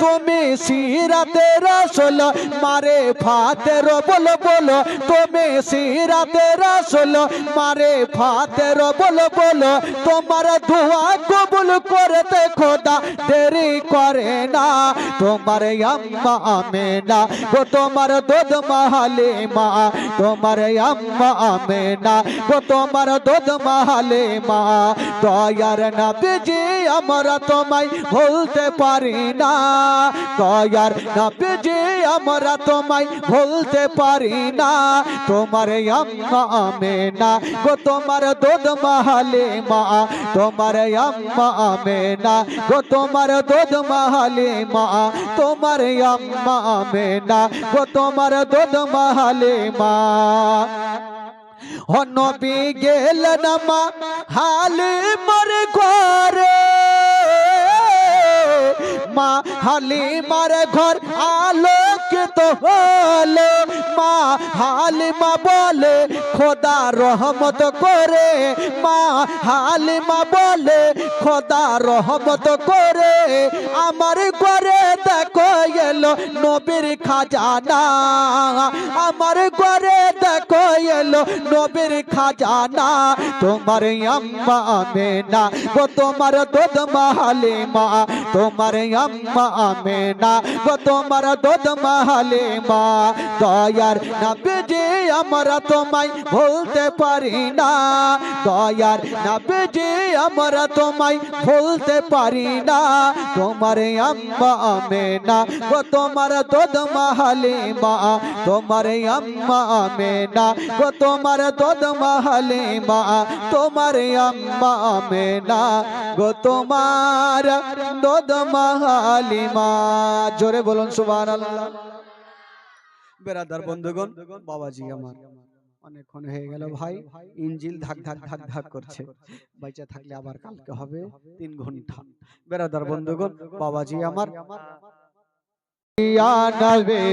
[SPEAKER 1] তুমি সিরাতে রাসূল মারে ফাতের বলো বলো। তুমি সিরাতে রাসূল মারে ফাতের বলো বলো। তোমার দোয়া কবুল করতে খোদা দেরি করে না। তোমার আম্মা আমেনা গো, তোমার দুধ মা হালিমা। তোমার আম্মা আমেনা গো, তোমার দুধ মা হালিমা। দয়ার নবীজি আমরা তোমায় ভুলতে পারি না। দয়ার নবীজি আমরা তোমায় ভুলতে পারি না। তোমার আম্মা আমেনা গো, তোমার দুধ মা হালিমা। তোমার আম্মা আমেনা গো, তোমার দুধ মা হালিমা। তোমার আম্মা আমেনা গো, তোমার দুধ মা হালিমা। ও নবী গেলেন মা হালিমার ঘরে, মা হালিমার ঘর আলোকিত রহমত হলো মা হালিমা বলে খোদা রহমত করে মা হালিমা বলে খোদা রহমত করে আমার ঘরে দেখো এলো নবীর খাজানা আমার ঘরে দেখো এলো নবীর খাজানা তোমার আম্মা আমেনা গো তোমার দুধ মা হালিমা তোমার আম্মা আমেনা গো তোমার দুধ মা হালিমা দয়ার নবীজি আমরা তোমায় ভুলতে পারি না দয়ার নবীজি আমরা তোমায় ভুলতে পারি না তোমার আম্মা আমেনা গো তোমার দুধ মা হালিমা তোমার আম্মা আমেনা গো তোমার দুধ মা হালিমা তোমার আম্মা আমেনা গো তোমার দুধ মা হালিমা জোরে বলুন সুবহানাল্লাহ বেরাদার বন্ধুগণ বাবাজি আমার অনেকক্ষণ হয়ে গেল ভাই ইঞ্জিল ধাক ধাক ধাক ধাক করছে বাইচা থাকলে আবার কালকে হবে 3 ঘন্টা বেরাদার বন্ধুগণ বাবাজি আমার ইয়া নবী